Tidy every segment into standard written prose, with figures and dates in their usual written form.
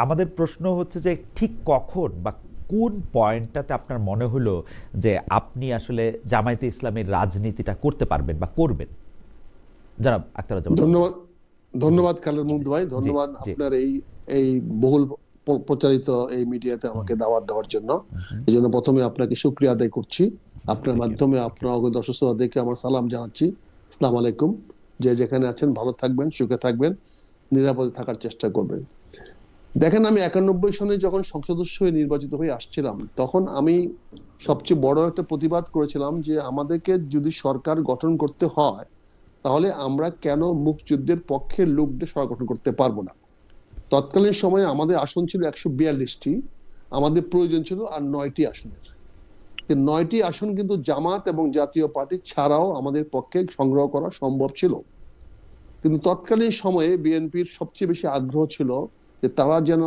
আমাদের প্রশ্ন হচ্ছে যে ঠিক কখন বা কোন পয়েন্টটাতে আপনার মনে হলো যে আপনি আসলে জামায়াতে ইসলামের রাজনীতিটা করতে পারবেন বা করবেন? জনাব আখতারুজ্জামান রঞ্জন। ধন্যবাদ। জি ধন্যবাদ খালেদ জি মুহিত ভাই, জি ধন্যবাদ জি। আপনার এই এই বহুল প্রচারিত এই মিডিয়াতে হুম, আমাকে দাওয়াত দেওয়ার জন্য। হুম। এই জন্য প্রথমে আপনাকে শুকরিয়া আদায় করছি। আপনার থ্যাংক ইউ, মাধ্যমে থ্যাংক ইউ। আপনার অগত অসুস্থতাদেরকে আমার সালাম জানাচ্ছি। আসসালামু আলাইকুম। যে যেখানে আছেন ভালো থাকবেন, সুখে থাকবেন, নিরাপদে থাকার চেষ্টা করবেন। দেখেন, আমি 91 সনে যখন সংসদ সদস্য হয়ে নির্বাচিত হয়ে আসছিলাম, তখন আমি সবচেয়ে বড় একটা প্রতিবাদ করেছিলাম যে আমাদেরকে যদি সরকার গঠন করতে হয়, তাহলে আমরা কেন মুক্তিযুদ্ধের পক্ষের লোকদের সরকার গঠন করতে পারবো না। তৎকালীন সময়ে আমাদের আসন ছিল 142টি, আমাদের প্রয়োজন ছিল আর 9টি আসনের। 9টি আসন কিন্তু জামাত এবং জাতীয় পার্টি ছাড়াও আমাদের পক্ষে সংগ্রহ করা সম্ভব ছিল। কিন্তু তৎকালীন সময়ে বিএনপির সবচেয়ে বেশি আগ্রহ ছিল যে তারা যেন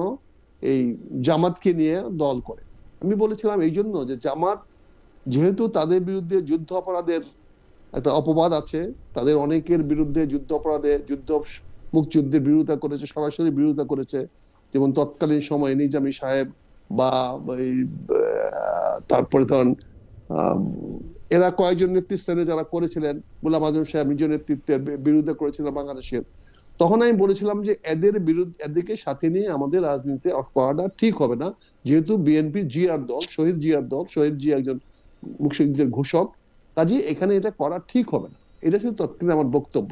এই জামাতকে নিয়ে দল করে। আমি বলেছিলাম এই জন্য যে জামাত যেহেতু তাদের বিরুদ্ধে যুদ্ধ অপরাধের একটা অপবাদ আছে, তাদের অনেকের বিরুদ্ধে যুদ্ধ অপরাধে মুক্তিযুদ্ধের বিরোধিতা করেছে, সরাসরি বিরোধিতা করেছে। যেমন তৎকালীন সময়ে নিজামী সাহেব বা এই তারপরে তখন এরা কয়েকজন নেতৃস্থানে যারা করেছিলেন, গোলাম আজম সাহেব নিজ নেতৃত্বের বিরোধিতা করেছিলেন বাংলাদেশের। তখন আমি বলেছিলাম যে এদের বিরুদ্ধে, এদেরকে সাথে নিয়ে আমাদের রাজনীতিতে করাটা ঠিক হবে না। যেহেতু বিএনপি জিয়ার দল, শহীদ জিয়ার দল, শহীদ জিয়া একজন মুক্তিযুদ্ধের ঘোষক, কাজে এখানে এটা করা ঠিক হবে না। এটা শুধু তৎকালীন আমার বক্তব্য।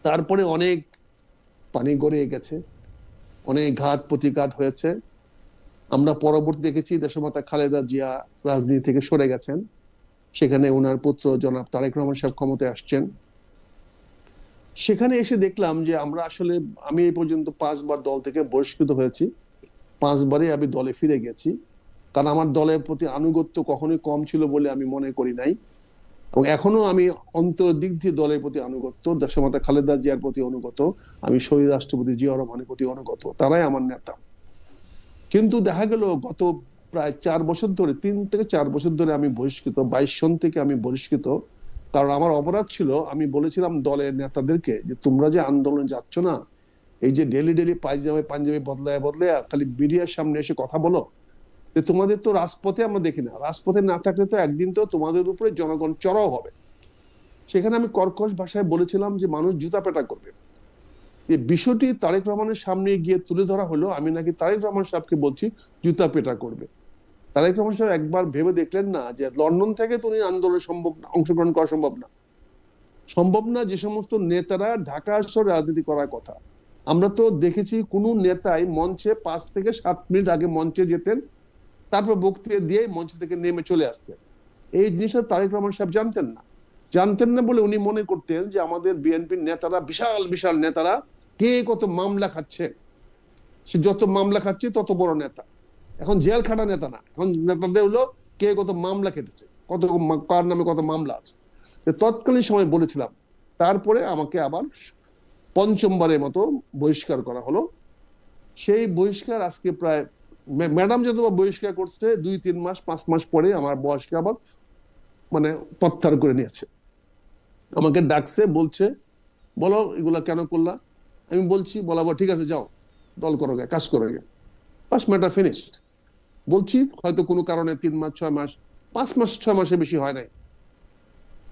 তারপরে অনেক পানি গড়িয়ে গেছে, অনেক ঘাত প্রতিঘাত হয়েছে। আমরা পরবর্তী দেখেছি দেশমাতা খালেদা জিয়া রাজনীতি থেকে সরে গেছেন, সেখানে ওনার পুত্র জনাব তারেক রহমান সাহেব ক্ষমতায় আসছেন। সেখানে এসে দেখলাম যে আমরা আসলে, আমি এই পর্যন্ত 5বার দল থেকে বহিষ্কৃত হয়েছি, 5বারই আমি দলে ফিরে গেছি। কারণ আমার দলের প্রতি আনুগত্য কখনোই কম ছিল বলে আমি মনে করি নাই, এবং এখনো আমি অন্তর দিক দিয়ে দলের প্রতি আনুগত্য, দেশমাতা খালেদা জিয়ার প্রতি অনুগত, আমি শহীদ রাষ্ট্রপতি জিয়া রহমানের প্রতি অনুগত, তারাই আমার নেতা। কিন্তু দেখা গেল গত প্রায় 4 বছর ধরে, 3 থেকে 4 বছর ধরে আমি বহিষ্কৃত, 22 সন থেকে আমি বহিষ্কৃত। কারণ আমার অপরাধ ছিল, আমি বলেছিলাম দলের নেতাদেরকে যে তোমরা যে আন্দোলনে যাচ্ছ না, এই যে ডেলি ডেলি পায়জামে পাঞ্জাবি বদলায় বদলায় খালি মিডিয়ার সামনে এসে কথা বলো, যে তোমাদের তো রাজপথে আমরা দেখি না, রাজপথে না থাকলে তো একদিন তো তোমাদের উপরে জনগণ চড়াও হবে। সেখানে আমি কর্কশ ভাষায় বলেছিলাম যে মানুষ জুতা পেটা করবে। এই বিষয়টি তারেক রহমানের সামনে গিয়ে তুলে ধরা হলো, আমি নাকি তারেক রহমান সাহেবকে বলছি জুতা পেটা করবে। তারেক রহমান সাহেব একবার ভেবে দেখলেন না যে লন্ডন থেকে তো উনি আন্দোলনে অংশগ্রহণ করা সম্ভব না। সম্ভব না যে সমস্ত নেতারা ঢাকা শহরে রাজনীতি করার কথা। আমরা তো দেখেছি কোন নেতাই মঞ্চে 5 থেকে 7 মিনিট আগে মঞ্চে যেতেন, তারপর বক্তৃতা দিয়ে মঞ্চ থেকে নেমে চলে আসতেন। এই জিনিসটা তারেক রহমান সাহেব জানতেন না। জানতেন না বলে উনি মনে করতেন যে আমাদের বিএনপির নেতারা, বিশাল বিশাল নেতারা, কে কত মামলা খাচ্ছে, সে যত মামলা খাচ্ছে তত বড় নেতা। এখন জেল খাটা নেতা না, এখন নেতাদের হলো কে কত মামলা কেটেছে, কত কার নামে কত মামলা আছে। তৎকালীন সময় বলেছিলাম। তারপরে আমাকে আবার 5মবারের মতো বহিষ্কার করা হলো। সেই বহিষ্কার আজকে প্রায়, ম্যাডাম যত বহিষ্কার করছে 2-3 মাস 5 মাস পরে আমার বয়সকে আবার মানে প্রত্যাহার করে নিয়েছে। আমাকে ডাকছে, বলছে বলো এগুলা কেন করলা। আমি বলছি, বলাবো ঠিক আছে যাও দল করো গে, কাজ করো গে, বাস ম্যাটার ফিনিশড। বলছি হয়তো কোনো কারণে 3 মাস 6 মাস, 5 মাস 6 মাসের বেশি হয় নাই,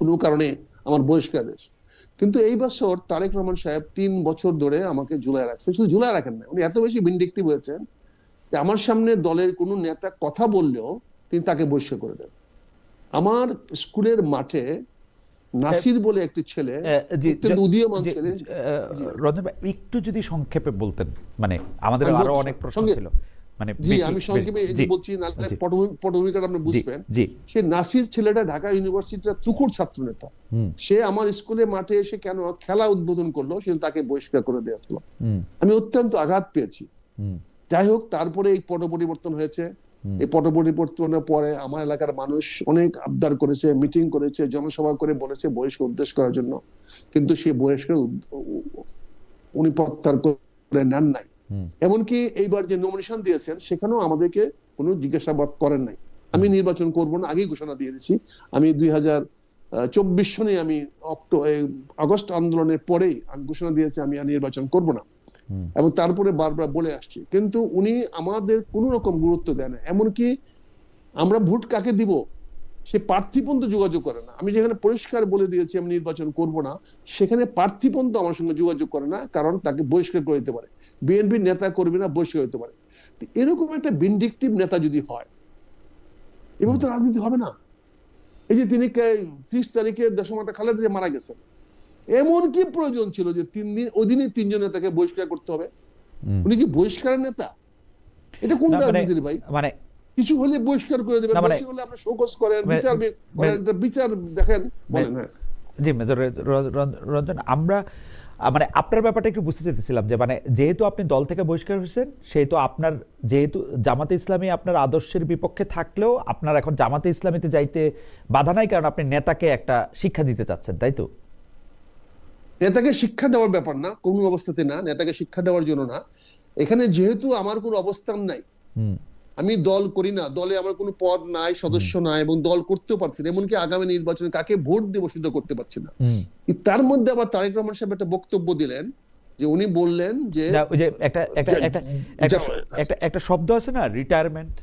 কোনো কারণে আমার বহিষ্কার হয়েছে। কিন্তু এই বছর তারেক রহমান সাহেব 3 বছর ধরে আমাকে ঝুলায় রাখছে। শুধু ঝুলায় রাখেন না, উনি এত বেশি ভিন্ডিকটিভ হয়েছেন যে আমার সামনে দলের কোনো নেতা কথা বললেও তিনি তাকে বহিষ্কার করে দেন। আমার স্কুলের মাঠে নাসির বলে একটি ছেলে, জি অত্যন্ত উদীয়মান জি। ছেলে। জি রঞ্জন ভাই একটু যদি সংক্ষেপে বলতেন, মানে আমাদের আমি আরো বলছি অনেক প্রশ্ন সঙ্গে, ছিল, মানে জি বেশি আমি বেশি। সংক্ষেপে জি বলছি, নাহলে জি পটভূমিকাটা আপনি জি বুঝবেন। জি। সে নাসির ছেলেটা ঢাকা ইউনিভার্সিটির তুখুর ছাত্র নেতা। হুম সে আমার স্কুলে মাঠে এসে কেন খেলা উদ্বোধন করলো, সে তাকে বহিষ্কার করে দেওয়া হলো। হুম আমি অত্যন্ত আঘাত পেয়েছি। হুম যাই হোক, তারপরে এই পট পরিবর্তন হয়েছে। হুম এই পট পরিবর্তনের পরে আমার এলাকার মানুষ অনেক আবদার করেছে, মিটিং করেছে, জনসভা করে বলেছে বহিষ্কার উদ্দেশ্য করার জন্য, কিন্তু সেই বহিষ্কার উনি প্রত্যাহার করে নেন নাই। হুম এমনকি এইবার যে নমিনেশন দিয়েছেন সেখানেও আমাদেরকে কোনো জিজ্ঞাসাবাদ করেন নাই। আমি হুম নির্বাচন করব না আগেই ঘোষণা দিয়ে দিয়েছি। আমি 2024 সনে, আমি আগস্ট আন্দোলনের পরেই আমি ঘোষণা দিয়েছি আমি আর নির্বাচন করব না। এবং তারপরে বারবার বলে আসছি, কিন্তু উনি আমাদের কোনো রকম গুরুত্ব দেয় না। এমনকি আমরা ভোট কাকে দিব সে প্রার্থী পর্যন্ত যোগাযোগ করে না। আমি যেখানে পরিষ্কার বলে দিয়েছি আমি নির্বাচন করব না, সেখানে প্রার্থী পর্যন্ত আমার সঙ্গে যোগাযোগ করে না, কারণ তাকে বহিষ্কার করে দিতে পারে, বিএনপির নেতা কর্মীরা বহিষ্কার হতে পারে। এরকম একটা ভিন্ডিকটিভ নেতা যদি হয়, এভাবে তো রাজনীতি হবে না। এই যে তিনি 30 তারিখে দেশমাতা খালেদা জিয়া মারা গেছেন, এমন কি প্রয়োজন ছিল যে 3 দিন ওই দিনই 3 জন নেতাকে বহিষ্কার করতে হবে? উনি কি বহিষ্কারের নেতা? এটা কোন রাজনীতির ভাই? মানে কিছু হলে বহিষ্কার করে দেবেন, বেশি হলে আপনি শোকজ করেন, বিচার দেখেন, বলেন। হ্যাঁ জি মেজর রঞ্জন, আমরা মানে আপনার ব্যাপারটা একটু বুঝতে চাইতেছিলাম যে মানে যেহেতু আপনি দল থেকে বহিষ্কার হয়েছেন, সেহেতু আপনার যেহেতু জামাতে ইসলামী আপনার আদর্শের বিপক্ষে থাকলেও আপনার এখন জামাতে ইসলামীতে যাইতে বাধা নাই, কারণ আপনি নেতাকে একটা শিক্ষা দিতে চাচ্ছেন, তাই তো? নেতাকে শিক্ষা দেওয়ার ব্যাপার না, কোন অবস্থাতে না, নেতাকে শিক্ষা দেওয়ার জন্য না। এখানে যেহেতু আমার কোনো অবস্থান নাই, আমি দল করি না, দলে আমার কোনো পদ নাই, সদস্য নাই, এবং দল করতেও পারছি না, এমনকি আগামী নির্বাচনে কাকে ভোট দেবো সেটা করতে পারছি না। তার মধ্যে আবার তারেক রহমান সাহেব একটা বক্তব্য দিলেন, যে উনি বললেন যে ওই যে একটা শব্দ আছে না, রিটায়ারমেন্ট।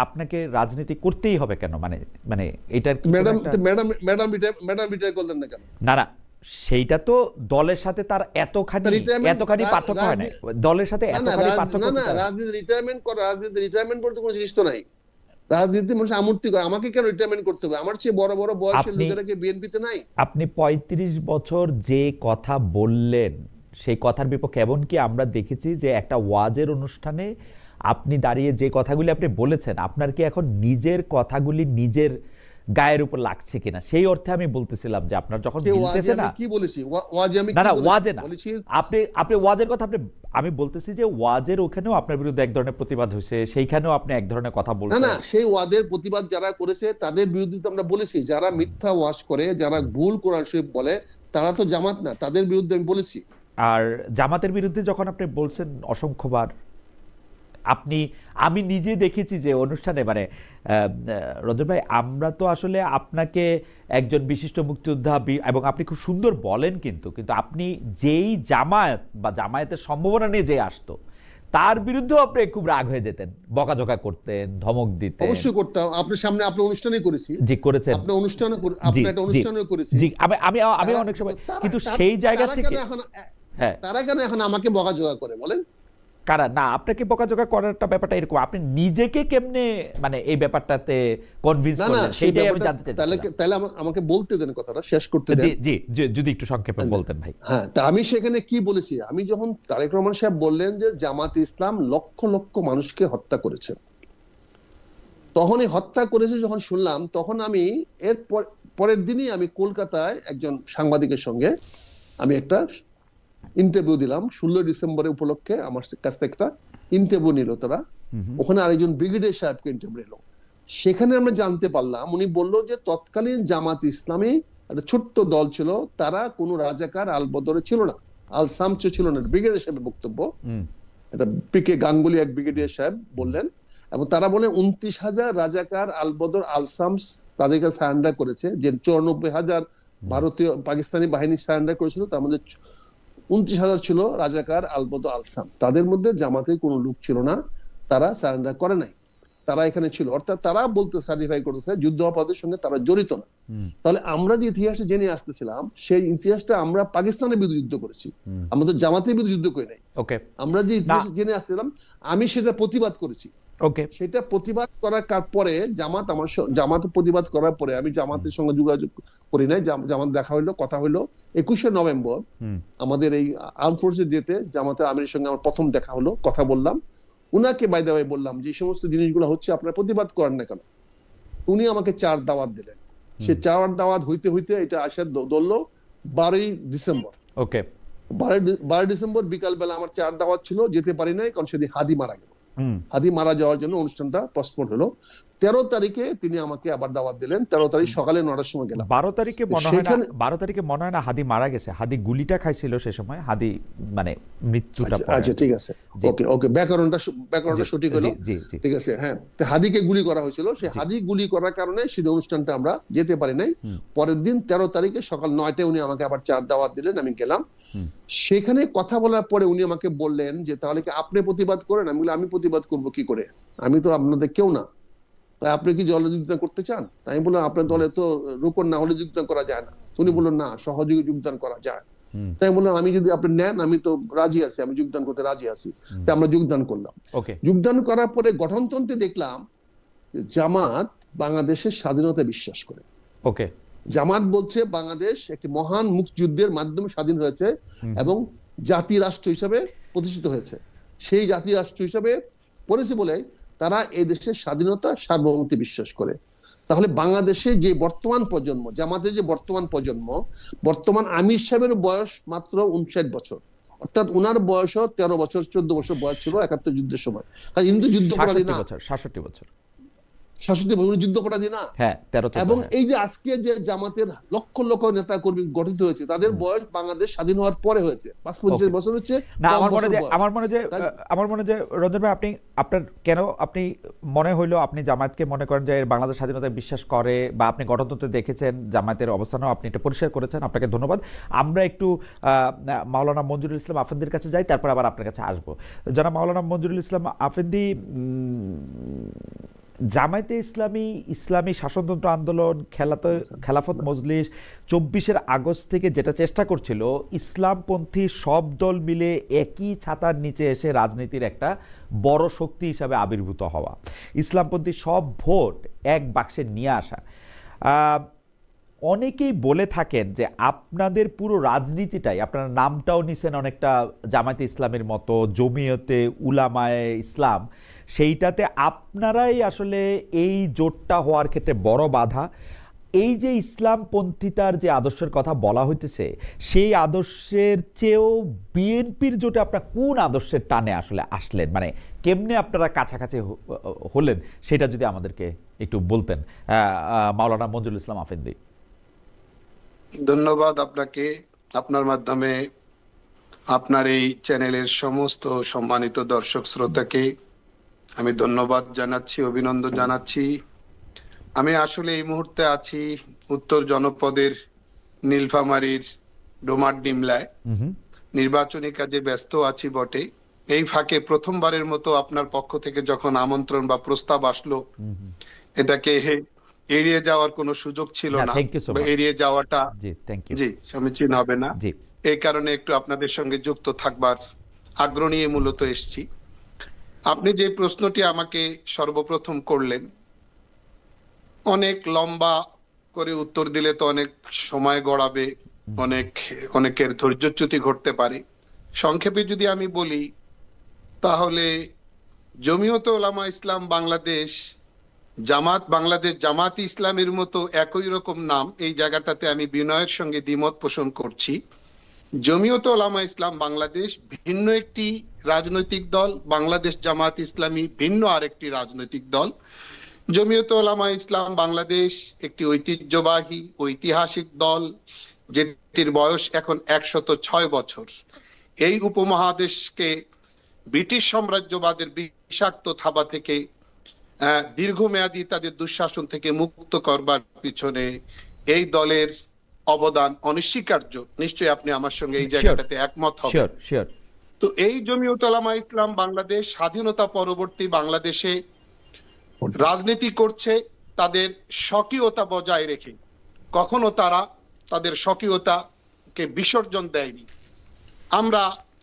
আপনাকে রাজনীতি করতেই হবে কেন? মানে এটার ম্যাডাম রিটায়ার করলেন না কেন? না, সেইটা তো দলের সাথে তার এতখানি পার্থক্য হয় না, দলের সাথে এতখানি পার্থক্য না। রাজনীতি রিটায়ারমেন্ট করতে কোনো জিনিস তো নাই। রাজনীতি মানুষ আমূর্তি করে, আমাকে কেন রিটায়ারমেন্ট করতে হবে? আমার চেয়ে বড় বড় বয়সের লোকেরা কি বিএনপিতে নাই? আপনি 35 বছর যে কথা বললেন, সেই কথার বিপক্ষে এমনকি আমরা দেখেছি যে একটা ওয়াজের অনুষ্ঠানে আপনি দাঁড়িয়ে যে কথাগুলি আপনি বলেছেন, আপনার কি এখন নিজের কথাগুলি নিজের গায়ের উপর লাগছে কিনা, সেই অর্থে আমি বলতেছিলাম যে আপনার যখন মিলতেছে না। কি বলেছি ওয়াজে? আমি না ওয়াজে না, আপনি ওয়াজের কথা আমি বলতেছি যে ওয়াজের ওখানেও আপনার বিরুদ্ধে এক ধরনের প্রতিবাদ হয়েছে, সেইখানেও আপনি এক ধরনের কথা বলছেন। না, সেই ওয়াজের প্রতিবাদ যারা করেছে তাদের বিরুদ্ধে তো আমরা বলেছি, যারা মিথ্যা ওয়াজ করে, যারা ভুল কোরআন শরীফ বলে, তারা তো জামাত না, তাদের বিরুদ্ধে আমি বলেছি। আর জামাতের বিরুদ্ধে যখন আপনি বলছেন অসংখ্যবার, আমি নিজে দেখেছি যে অনুষ্ঠানে, মানে রঞ্জন ভাই, আমরা তো আসলে আপনাকে একজন বিশিষ্ট মুক্তিযোদ্ধা এবং আপনি খুব সুন্দর বলেন, কিন্তু আপনি যেই জামায়াত বা জামায়াতের সম্ভাবনা নিয়ে যে আসতো, তার বিরুদ্ধেও আপনি খুব রাগ হয়ে যেতেন, বকাঝকা করতেন, ধমক দিতেন। অবশ্যই করতাম, আপনার সামনে আপনার অনুষ্ঠানেই করেছি। জি করেছেন, আপনার অনুষ্ঠানে করেছি। জি আমি অনেক সময়, কিন্তু সেই জায়গা থেকে তারা কেন এখন আমাকে বকাঝকা করে বলেন? কারা না, আপনাকে বকাঝকা করারটা ব্যাপারটা এরকম, আপনি নিজেকে কেমনে মানে এই ব্যাপারটাতে কনভিন্স করলেন, সেটাই আমি জানতে চাই। তাহলে আমাকে বলতে দেন, কথাটা শেষ করতে দেন। জি যদি একটু সংক্ষেপে বলতেন ভাই। হ্যাঁ, তা আমি সেখানে কি বলেছি? আমি যখন তারেক রহমান সাহেব বললেন যে জামাত ইসলাম লক্ষ লক্ষ মানুষকে হত্যা করেছে, তখন এই হত্যা করেছে যখন শুনলাম, তখন আমি এর পরের দিনই আমি কলকাতায় একজন সাংবাদিকের সঙ্গে আমি একটা ইন্টারভিউ দিলাম। 16 ডিসেম্বরের উপলক্ষে আমার কাছ থেকে একটা ইন্টারভিউ নিল তারা, ওখানে আরেকজন ব্রিগেডিয়ার সাহেবকে ইন্টারভিউ নিল। সেখানে আমরা জানতে পারলাম, উনি বলল যে তৎকালীন জামাত ইসলামী একটা ছোট্ট দল ছিল, তারা কোনো রাজাকার আলবদরে ছিল না, আল সামচ ছিল না। ব্রিগেডিয়ার সাহেবের বক্তব্য, এটা পিকে গাঙ্গুলি এক ব্রিগেডিয়ার সাহেব বললেন। এবং তারা বলে 29,000 রাজাকার আলবদর আল সামস তাদেরকে সারেন্ডার করেছে, যে 94,000 ভারতীয় পাকিস্তানি বাহিনী সারেন্ডার করেছিল, তার মধ্যে 29,000 ছিল রাজাকার আলবদর আলসাম। তাদের মধ্যে জামাতের কোনো লোক ছিল না, তারা সারেন্ডার করে নাই, তারা এখানে ছিল। অর্থাৎ তারা বলতে সার্টিফাই করেছে যুদ্ধাপরাধের সঙ্গে তারা জড়িত না। তাহলে আমরা যে ইতিহাসে জেনে আসতেছিলাম, সেই ইতিহাসটা আমরা পাকিস্তানের বিরুদ্ধে যুদ্ধ করেছি, আমাদের জামাতের বিরুদ্ধে যুদ্ধ করে নাই। আমরা যে ইতিহাস জেনে আসছিলাম, আমি সেটা প্রতিবাদ করেছি। সেটা প্রতিবাদ করার পরে জামাত প্রতিবাদ করার পরে আমি জামাতের সঙ্গে যোগাযোগ করি নাই। জামাত দেখা হইলো, কথা হইলো 21শে নভেম্বর আমাদের এই আর্ম ফোর্সের ডেতে জামাতের আমিরের সঙ্গে আমার প্রথম দেখা হলো, কথা বললাম। উনাকে বাই দ্য ওয়ে বললাম যে এই সমস্ত জিনিসগুলো হচ্ছে, আপনারা প্রতিবাদ করেন না কেন? উনি আমাকে 4 দাওয়াত দিলেন। সে 4 দাওয়াত হইতে হইতে এটা আসার ধরলো 12ই ডিসেম্বর। 12 ডিসেম্বর বিকালবেলা আমার 4 দাওয়াত ছিল, যেতে পারি নাই, কারণ সেদিন হাদি মারা গেল। হাদি মারা যাওয়ার জন্য অনুষ্ঠানটা পোস্টপোন হলো। 13 তারিখে তিনি আমাকে আবার দাওয়াত দিলেন। 13 তারিখ সকালে 9টার সময় গেলাম। 12 তারিখে মনে হয় না, সেখানে 12 তারিখে মনে হয় না হাদি মারা গেছে, হাদি গুলিটা খাইছিল সে সময়, হাদি মানে মৃত্যুটা পরে। আচ্ছা ঠিক আছে, জি। ওকে ওকে, ব্যাকরণটা জি, সঠিক হলো। জি, জি, জি। ঠিক আছে, হ্যাঁ। তো হাদিকে গুলি করা হয়েছিল, সেই জি। হাদি গুলি করার কারণে সেই অনুষ্ঠানটা আমরা যেতে পারি নাই। হুম। পরের দিন 13 তারিখে সকাল 9টায় উনি আমাকে আবার চার দাওয়াত দিলেন, আমি গেলাম। হুম। সেখানে কথা বলার পরে উনি আমাকে বললেন যে তাহলে কি আপনি প্রতিবাদ করেন? আমি বললাম আমি প্রতিবাদ করব কি করে, আমি তো আপনাদের কেউ না, তাই আপনি কি দলে যোগদান করতে চান? তাই আমি বললাম আপনার দলে তো রোকন না হলে যোগদান করা যায় না। উনি বললেন না, সহযোগী যোগদান করা যায়। হুম। তাই বললাম আমি যদি আপনি নেন আমি তো রাজি আছি, আমি যোগদান করতে রাজি আছি। তাই আমরা যোগদান করলাম। ওকে। যোগদান করার পরে গঠনতন্ত্রে দেখলাম যে জামাত বাংলাদেশের স্বাধীনতা বিশ্বাস করে। ওকে। জামাত বলছে বাংলাদেশ একটি মহান মুক্তিযুদ্ধের মাধ্যমে স্বাধীন হয়েছে এবং জাতি রাষ্ট্র হিসাবে প্রতিষ্ঠিত হয়েছে। সেই জাতি রাষ্ট্র হিসাবে পড়েছে বলে তারা এই দেশের স্বাধীনতা সার্বভৌমত্বে বিশ্বাস করে। তাহলে বাংলাদেশে যে বর্তমান প্রজন্ম, জামাতের যে বর্তমান প্রজন্ম, বর্তমান আমির সাহেবের বয়স মাত্র 59 বছর, অর্থাৎ উনার বয়সও 13 বছর 14 বছর বয়স ছিল 71 যুদ্ধের সময়। কারণ কিন্তু যুদ্ধপরাধী 67 না, বছর, 67 বছর। 66 বছর যুদ্ধপরাধী না। হ্যাঁ, 13 এবং এই যে আজকে যে জামাতের লক্ষ লক্ষ নেতা কর্মী গঠিত হয়েছে, তাদের বয়স বাংলাদেশ স্বাধীন হওয়ার পরে হয়েছে। 55 বছর হচ্ছে না, কম আমার মনে বছর যে বয়স। আমার মনে যে রঞ্জন ভাই, আপনার কেন আপনি মনে হইলো আপনি জামায়াতকে মনে করেন যে বাংলাদেশ স্বাধীনতায় বিশ্বাস করে, বা আপনি গঠনতন্ত্রে দেখেছেন জামায়াতের অবস্থানও আপনি এটা পরিষ্কার করেছেন, আপনাকে ধন্যবাদ। আমরা একটু মাওলানা মঞ্জুরুল ইসলাম আফেন্দির কাছে যাই, তারপর আবার আপনার কাছে আসবো। যারা মাওলানা মঞ্জুরুল ইসলাম আফেন্দি, জামায়াতে ইসলামী, ইসলামী শাসনতন্ত্র আন্দোলন, খেলাফত মজলিস 24 আগস্ট থেকে যেটা চেষ্টা করছিল, ইসলামপন্থী সব দল মিলে একই ছাতার নিচে এসে রাজনীতির একটা বড় শক্তি হিসাবে আবির্ভূত হওয়া, ইসলামপন্থী সব ভোট এক বাক্সে নিয়ে আসা। অনেকেই বলে থাকেন যে আপনাদের পুরো রাজনীতিটাই, আপনার নামটাও নিছেন অনেকটা জামায়াতে ইসলামের মতো, জমিয়তে উলামায়ে ইসলাম, সেইটাতে আপনারাই আসলে এই জোটটা হওয়ার ক্ষেত্রে বড় বাধা। এই যে ইসলামপন্থিতার যে আদর্শের কথা বলা হইতেছে, সেই আদর্শের চেয়েও বিএনপির জোটে আপনারা কোন আদর্শের টানে আসলে আসলেন, মানে কেমনে আপনারা কাছাকাছি হলেন, সেটা যদি আমাদেরকে একটু বলতেন মাওলানা মঞ্জুরুল ইসলাম আফেন্দি। ধন্যবাদ আপনাকে, আপনার মাধ্যমে আপনার এই চ্যানেলের সমস্ত সম্মানিত দর্শক শ্রোতাকে আমি ধন্যবাদ জানাচ্ছি, অভিনন্দন জানাচ্ছি। আমি আসলে এই মুহূর্তে আছি উত্তর জনপদের নীলফামারীর ডোমার ডিমলায়, নির্বাচনী কাজে ব্যস্ত আছি বটে। এই ফাঁকে প্রথমবারের মতো আপনার পক্ষ থেকে যখন আমন্ত্রণ বা প্রস্তাব আসলো, এটাকে এড়িয়ে যাওয়ার কোনো সুযোগ ছিল না, এড়িয়ে যাওয়াটা জি সমীচীন হবে না। এই কারণে একটু আপনাদের সঙ্গে যুক্ত থাকবার আগ্রহ নিয়ে মূলত এসেছি। আপনি যে প্রশ্নটি আমাকে সর্বপ্রথম করলেন, অনেক লম্বা করে উত্তর দিলে তো অনেক সময় গড়াবে, অনেকের ধৈর্যচ্যুতি ঘটতে পারে। সংক্ষেপে যদি আমি বলি, তাহলে জমিয়তে উলামা ইসলাম বাংলাদেশ, জামাত বাংলাদেশ, জামাত ইসলামের মতো একই রকম নাম, এই জায়গাটাতে আমি বিনয়ের সঙ্গে দ্বিমত পোষণ করছি। জমিয়তে উলামা ইসলাম বাংলাদেশ ভিন্ন একটি রাজনৈতিক দল, বাংলাদেশ জামাত ইসলামী ভিন্ন আরেকটি রাজনৈতিক দল। জমিয়তে উলামা ইসলাম বাংলাদেশ একটি ঐতিহ্যবাহী ঐতিহাসিক দল, যেটির বয়স এখন 106 বছর। এই উপমহাদেশকে ব্রিটিশ সাম্রাজ্যবাদের বিষাক্ত থাবা থেকে, দীর্ঘমেয়াদী তাদের দুঃশাসন থেকে মুক্ত করবার পিছনে এই দলের অবদান অনস্বীকার্য। নিশ্চয়ই আপনি আমার সঙ্গে এই জায়গাটাতে একমত হবেন। তো এই জমিয়তে উলামা ইসলাম বাংলাদেশ স্বাধীনতা পরবর্তী বাংলাদেশে রাজনীতি করছে তাদের স্বকীয়তা বজায় রেখে, কখনো তারা তাদের স্বকীয়তাকে বিসর্জন দেয়নি। আমরা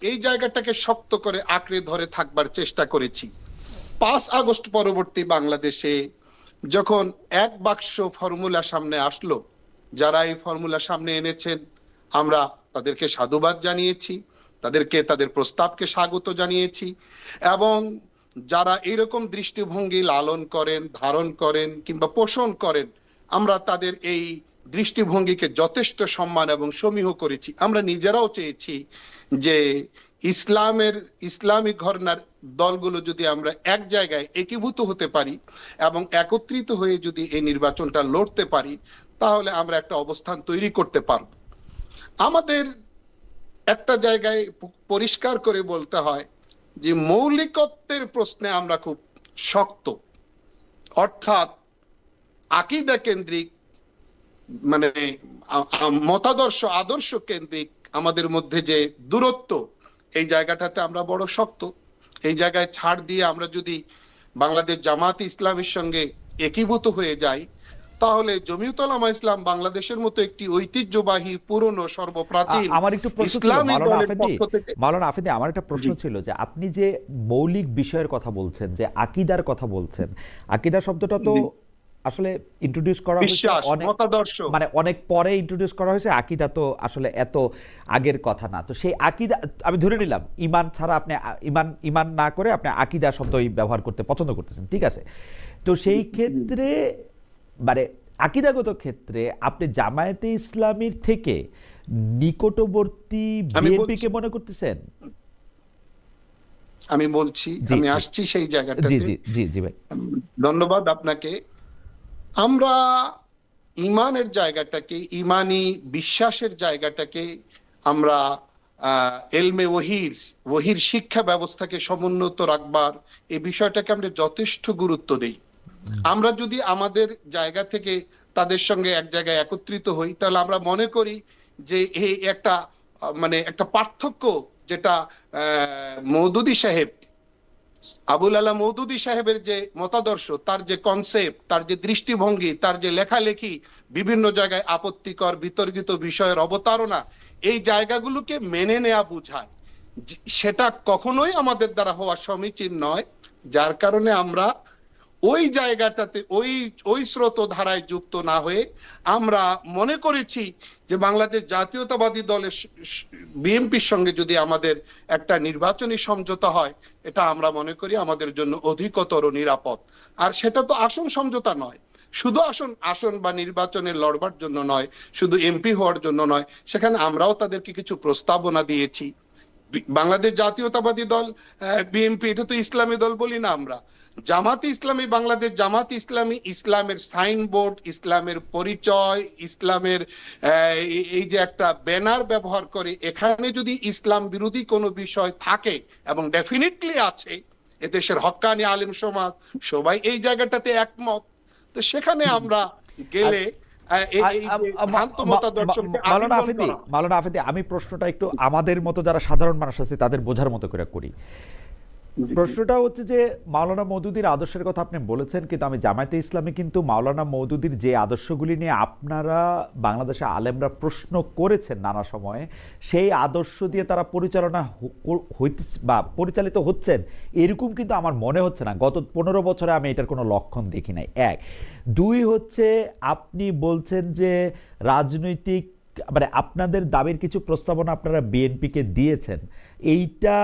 এই জায়গাটাকে শক্ত করে আঁকড়ে ধরে থাকবার চেষ্টা করেছি। 5 আগস্ট পরবর্তী বাংলাদেশে যখন এক বাক্স ফর্মুলা সামনে আসলো, যারা এই ফর্মুলা সামনে এনেছেন আমরা তাদেরকে সাধুবাদ জানিয়েছি, তাদেরকে তাদের প্রস্তাবকে স্বাগত জানিয়েছি, এবং যারা এরকম দৃষ্টিভঙ্গি লালন করেন, ধারণ করেন কিংবা পোষণ করেন, আমরা তাদের এই দৃষ্টিভঙ্গিকে যথেষ্ট সম্মান এবং সমীহ করেছি। আমরা নিজেরাও চেয়েছি যে ইসলামিক ঘরানার দলগুলো যদি আমরা এক জায়গায় একীভূত হতে পারি এবং একত্রিত হয়ে যদি এই নির্বাচনটা লড়তে পারি, তাহলে আমরা একটা অবস্থান তৈরি করতে পারব। আমাদের একটা জায়গায় পরিষ্কার করে বলতে হয় যে মৌলিকত্বের প্রশ্নে আমরা খুব শক্ত, অর্থাৎ আকীদা কেন্দ্রিক, মানে মতাদর্শ আদর্শ কেন্দ্রিক আমাদের মধ্যে যে দূরত্ব, এই জায়গাটাতে আমরা বড় শক্ত। এই জায়গায় ছাড় দিয়ে আমরা যদি বাংলাদেশ জামাত ইসলামের সঙ্গে একীভূত হয়ে যাই, তাহলে জমিয়তুল উলামা ইসলাম বাংলাদেশের মতো একটি ঐতিহ্যবাহী পুরনো সর্বপ্রাচীন আমার একটু প্রশ্ন ছিল ইসলামী মাওলানা দলের আফেদি, পক্ষ থেকে। মাওলানা আফেদি, আমার একটা প্রশ্ন ছিল যে আপনি যে মৌলিক বিষয়ের কথা বলছেন, যে আকীদার কথা বলছেন, আকীদা শব্দটা তো আসলে ইন্ট্রোডিউস করা হয়েছে বিশ্বাস, অনেক, মতাদর্শ, মানে অনেক পরে ইন্ট্রোডিউস করা হয়েছে। আকীদা তো আসলে এত আগের কথা না। তো সেই আকীদা আমি ধরে নিলাম ঈমান ছাড়া আপনি ঈমান না করে আপনি আকীদা শব্দই ব্যবহার করতে পছন্দ করতেছেন, ঠিক আছে। তো সেই ক্ষেত্রে মানে আকীদাগত ক্ষেত্রে আপনি জামায়াতে ইসলামীর থেকে নিকটবর্তী বিএনপিকে মনে করতেছেন? আমি বলছি, আমি আসছি সেই জায়গাটাতে। জি জি জি জি ভাই, ধন্যবাদ আপনাকে। আমরা ইমানের জায়গাটাকে, ইমানি বিশ্বাসের জায়গাটাকে আমরা এলমে ওহির শিক্ষা ব্যবস্থাকে সমুন্নত রাখবার এই বিষয়টাকে আমরা যথেষ্ট গুরুত্ব দেই। আমরা যদি আমাদের জায়গা থেকে তাদের সঙ্গে এক জায়গায় একত্রিত হই, তাহলে আমরা মনে করি যে এই একটা মানে একটা পার্থক্য, যেটা মওদুদী সাহেব, আবুল আলা মওদুদী সাহেবের যে মতাদর্শ, তার যে কনসেপ্ট, তার যে দৃষ্টিভঙ্গি, তার যে লেখালেখি, বিভিন্ন জায়গায় আপত্তিকর বিতর্কিত বিষয়ের অবতারণা, এই জায়গাগুলোকে মেনে নেওয়া বোঝায়। সেটা কখনোই আমাদের দ্বারা হওয়া সমীচীন নয়, যার কারণে আমরা ওই জায়গাটাতে ওই স্রোত ধারায় যুক্ত না হয়ে আমরা মনে করেছি যে বাংলাদেশ জাতীয়তাবাদী দলের বিএনপির সঙ্গে যদি আমাদের একটা নির্বাচনী সমঝোতা হয়, এটা আমরা মনে করি আমাদের জন্য অধিকতর নিরাপদ। আর সেটা তো আসন সমঝোতা নয়, শুধু আসন বা নির্বাচনে লড়বার জন্য নয়, শুধু এমপি হওয়ার জন্য নয়, সেখানে আমরাও তাদেরকে কিছু প্রস্তাবনা দিয়েছি। বাংলাদেশ জাতীয়তাবাদী দল বিএনপি, এটা তো ইসলামী দল বলি না আমরা। জামাতে ইসলামী, বাংলাদেশ জামাত ইসলামী, ইসলামের সাইনবোর্ড, ইসলামের পরিচয়, ইসলামের এই যে একটা ব্যানার ব্যবহার করে, এখানে যদি ইসলাম বিরোধী কোনো বিষয় থাকে, এবং ডেফিনেটলি আছে, এদেশের হক্কানি আলেম সমাজ সবাই এই জায়গাটাতে একমত, তো সেখানে আমরা গেলে মাওলানা আফেদি, আমি প্রশ্নটা একটু আমাদের মতো যারা সাধারণ মানুষ আছে তাদের বোঝার মতো করে করি। প্রশ্নটা হচ্ছে যে মাওলানা মওদুদীর আদর্শের কথা আপনি বলেছেন, কিন্তু আমি জামায়াতে ইসলামী কিন্তু মাওলানা মওদুদীর যে আদর্শগুলি নিয়ে আপনারা বাংলাদেশে আলেমরা প্রশ্ন করেছেন নানা সময়ে, সেই আদর্শ দিয়ে তারা পরিচালিত হচ্ছেন এরকম কিন্তু আমার মনে হচ্ছে না। গত 15 বছরে আমি এটার কোনো লক্ষণ দেখি নাই। এক, দুই হচ্ছে আপনি বলছেন যে রাজনৈতিক মানে আপনাদের দাবির কিছু প্রস্তাবনা আপনারা বিএনপিকে দিয়েছেন, এইটা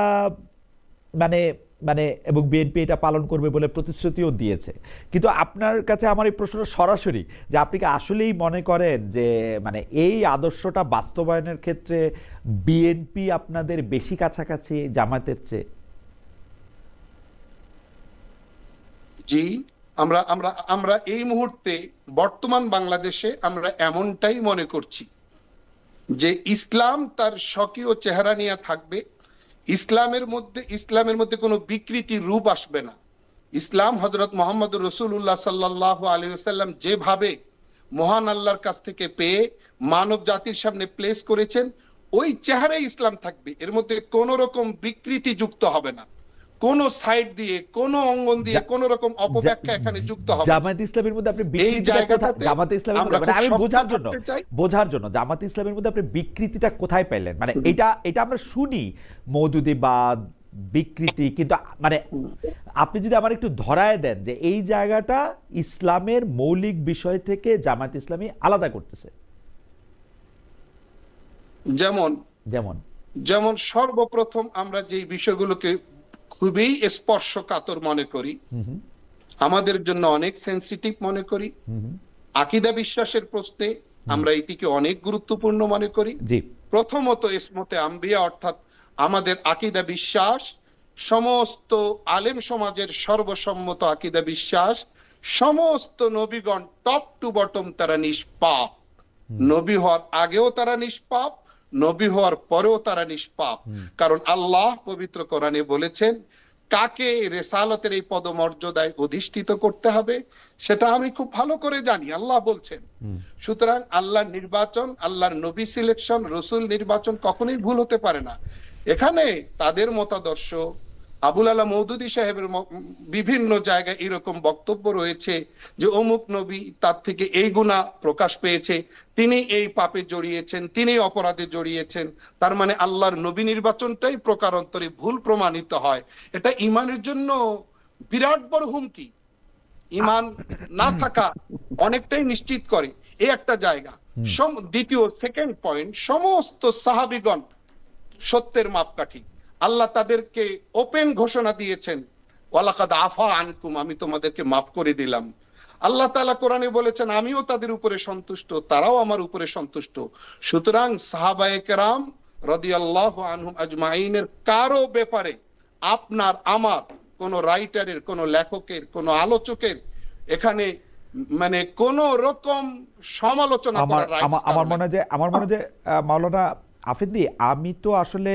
মানে মানে এবং বিএনপি এটা পালন করবে বলে প্রতিশ্রুতিও দিয়েছে। কিন্তু আপনার কাছে আমার এই প্রশ্নটা সরাসরি, যে আপনি কি আসলেই মনে করেন যে মানে এই আদর্শটা বাস্তবায়নের ক্ষেত্রে বিএনপি আপনাদের বেশি কাছাকাছি জামায়াতের চেয়ে? জি, আমরা আমরা আমরা এই মুহূর্তে বর্তমান বাংলাদেশে আমরা এমনটাই মনে করছি যে ইসলাম তার স্বকীয় চেহারা নিয়ে থাকবে। ইসলামের মধ্যে কোনো বিকৃতি রূপ আসবে না। ইসলাম হযরত মুহাম্মদ রাসূলুল্লাহ সাল্লাল্লাহু আলাইহি ওয়াসাল্লাম যেভাবে মহান আল্লাহর কাছ থেকে পেয়ে মানব জাতির সামনে প্লেস করেছেন, ওই চেহারায় ইসলাম থাকবে। এর মধ্যে কোনো রকম বিকৃতি যুক্ত হবে না, কোন সাইড দিয়ে, কোন অঙ্গন দিয়ে কোন রকম অপব্যাখ্যা এখানে যুক্ত হবে না। জামায়াত ইসলামের মধ্যে আপনি বিকৃতিটা জামায়াত ইসলামের মধ্যে, মানে আমি বোঝার জন্য জামায়াত ইসলামের মধ্যে আপনি বিকৃতিটা কোথায় পেলেন? মানে এটা আমরা শুনি মওদুদিবাদ, বিকৃতি, কিন্তু মানে আপনি যদি আমার একটু ধরায় দেন যে এই জায়গাটা ইসলামের মৌলিক বিষয় থেকে জামায়াত ইসলামী আলাদা করতেছে। যেমন সর্বপ্রথম আমরা যে বিষয়গুলোকে খুবই স্পর্শকাতর মনে করি, আমাদের জন্য অনেক সেন্সিটিভ মনে করি, আকীদা বিশ্বাসের প্রশ্নে আমরা এটিকে অনেক গুরুত্বপূর্ণ মনে করি। প্রথমত ইসমতে আম্বিয়া, অর্থাৎ আমাদের আকীদা বিশ্বাস, সমস্ত আলেম সমাজের সর্বসম্মত আকীদা বিশ্বাস, সমস্ত নবীগণ টপ টু বটম তারা নিষ্পাপ। নবী হওয়ার আগেও তারা নিষ্পাপ, নবী হওয়ার পরেও তারা নিষ্পাপ। কারণ আল্লাহ পবিত্র কোরআনে বলেছেন কাকে রেসালতের এই পদমর্যাদায় অধিষ্ঠিত করতে হবে সেটা আমি খুব ভালো করে জানি, আল্লাহ বলছেন। সুতরাং আল্লাহর নির্বাচন, আল্লাহর নবী সিলেকশন, রসুল নির্বাচন কখনোই ভুল হতে পারে না। এখানে তাদের মতাদর্শ, আবুল আলা মওদুদী সাহেবের বিভিন্ন জায়গায় এরকম বক্তব্য রয়েছে যে অমুক নবী তার থেকে এই গুনাহ প্রকাশ পেয়েছে, তিনি এই পাপে জড়িয়েছেন, তিনি অপরাধে জড়িয়েছেন, তার মানে আল্লাহর নবী নির্বাচনটাই প্রকারান্তরে ভুল প্রমাণিত হয়। এটা ইমানের জন্য বিরাট বড় হুমকি। ইমান না থাকা অনেকটাই নিশ্চিত করে, এই একটা জায়গা। দ্বিতীয় সেকেন্ড পয়েন্ট, সমস্ত সাহাবীগণ সত্যের মাপকাঠি। আল্লাহ তাদেরকে ওপেন ঘোষণা দিয়েছেন, ওয়ালাকাদ আফা আনকুম, আমি তোমাদেরকে মাফ করে দিলাম। আল্লাহ তাআলা কোরআনে বলেছেন আমিও তাদের উপরে সন্তুষ্ট, তারাও আমার উপরে সন্তুষ্ট। সুতরাং সাহাবায়ে কেরাম রাদিয়াল্লাহু আনহুম আজমাইনের কারো ব্যাপারে আপনার আমার কোন রাইটারের, কোন লেখকের, কোন আলোচকের এখানে মানে কোন রকম সমালোচনা করার রাইট আমার মনে হয় যে মাওলানা আফেদি, আমি তো আসলে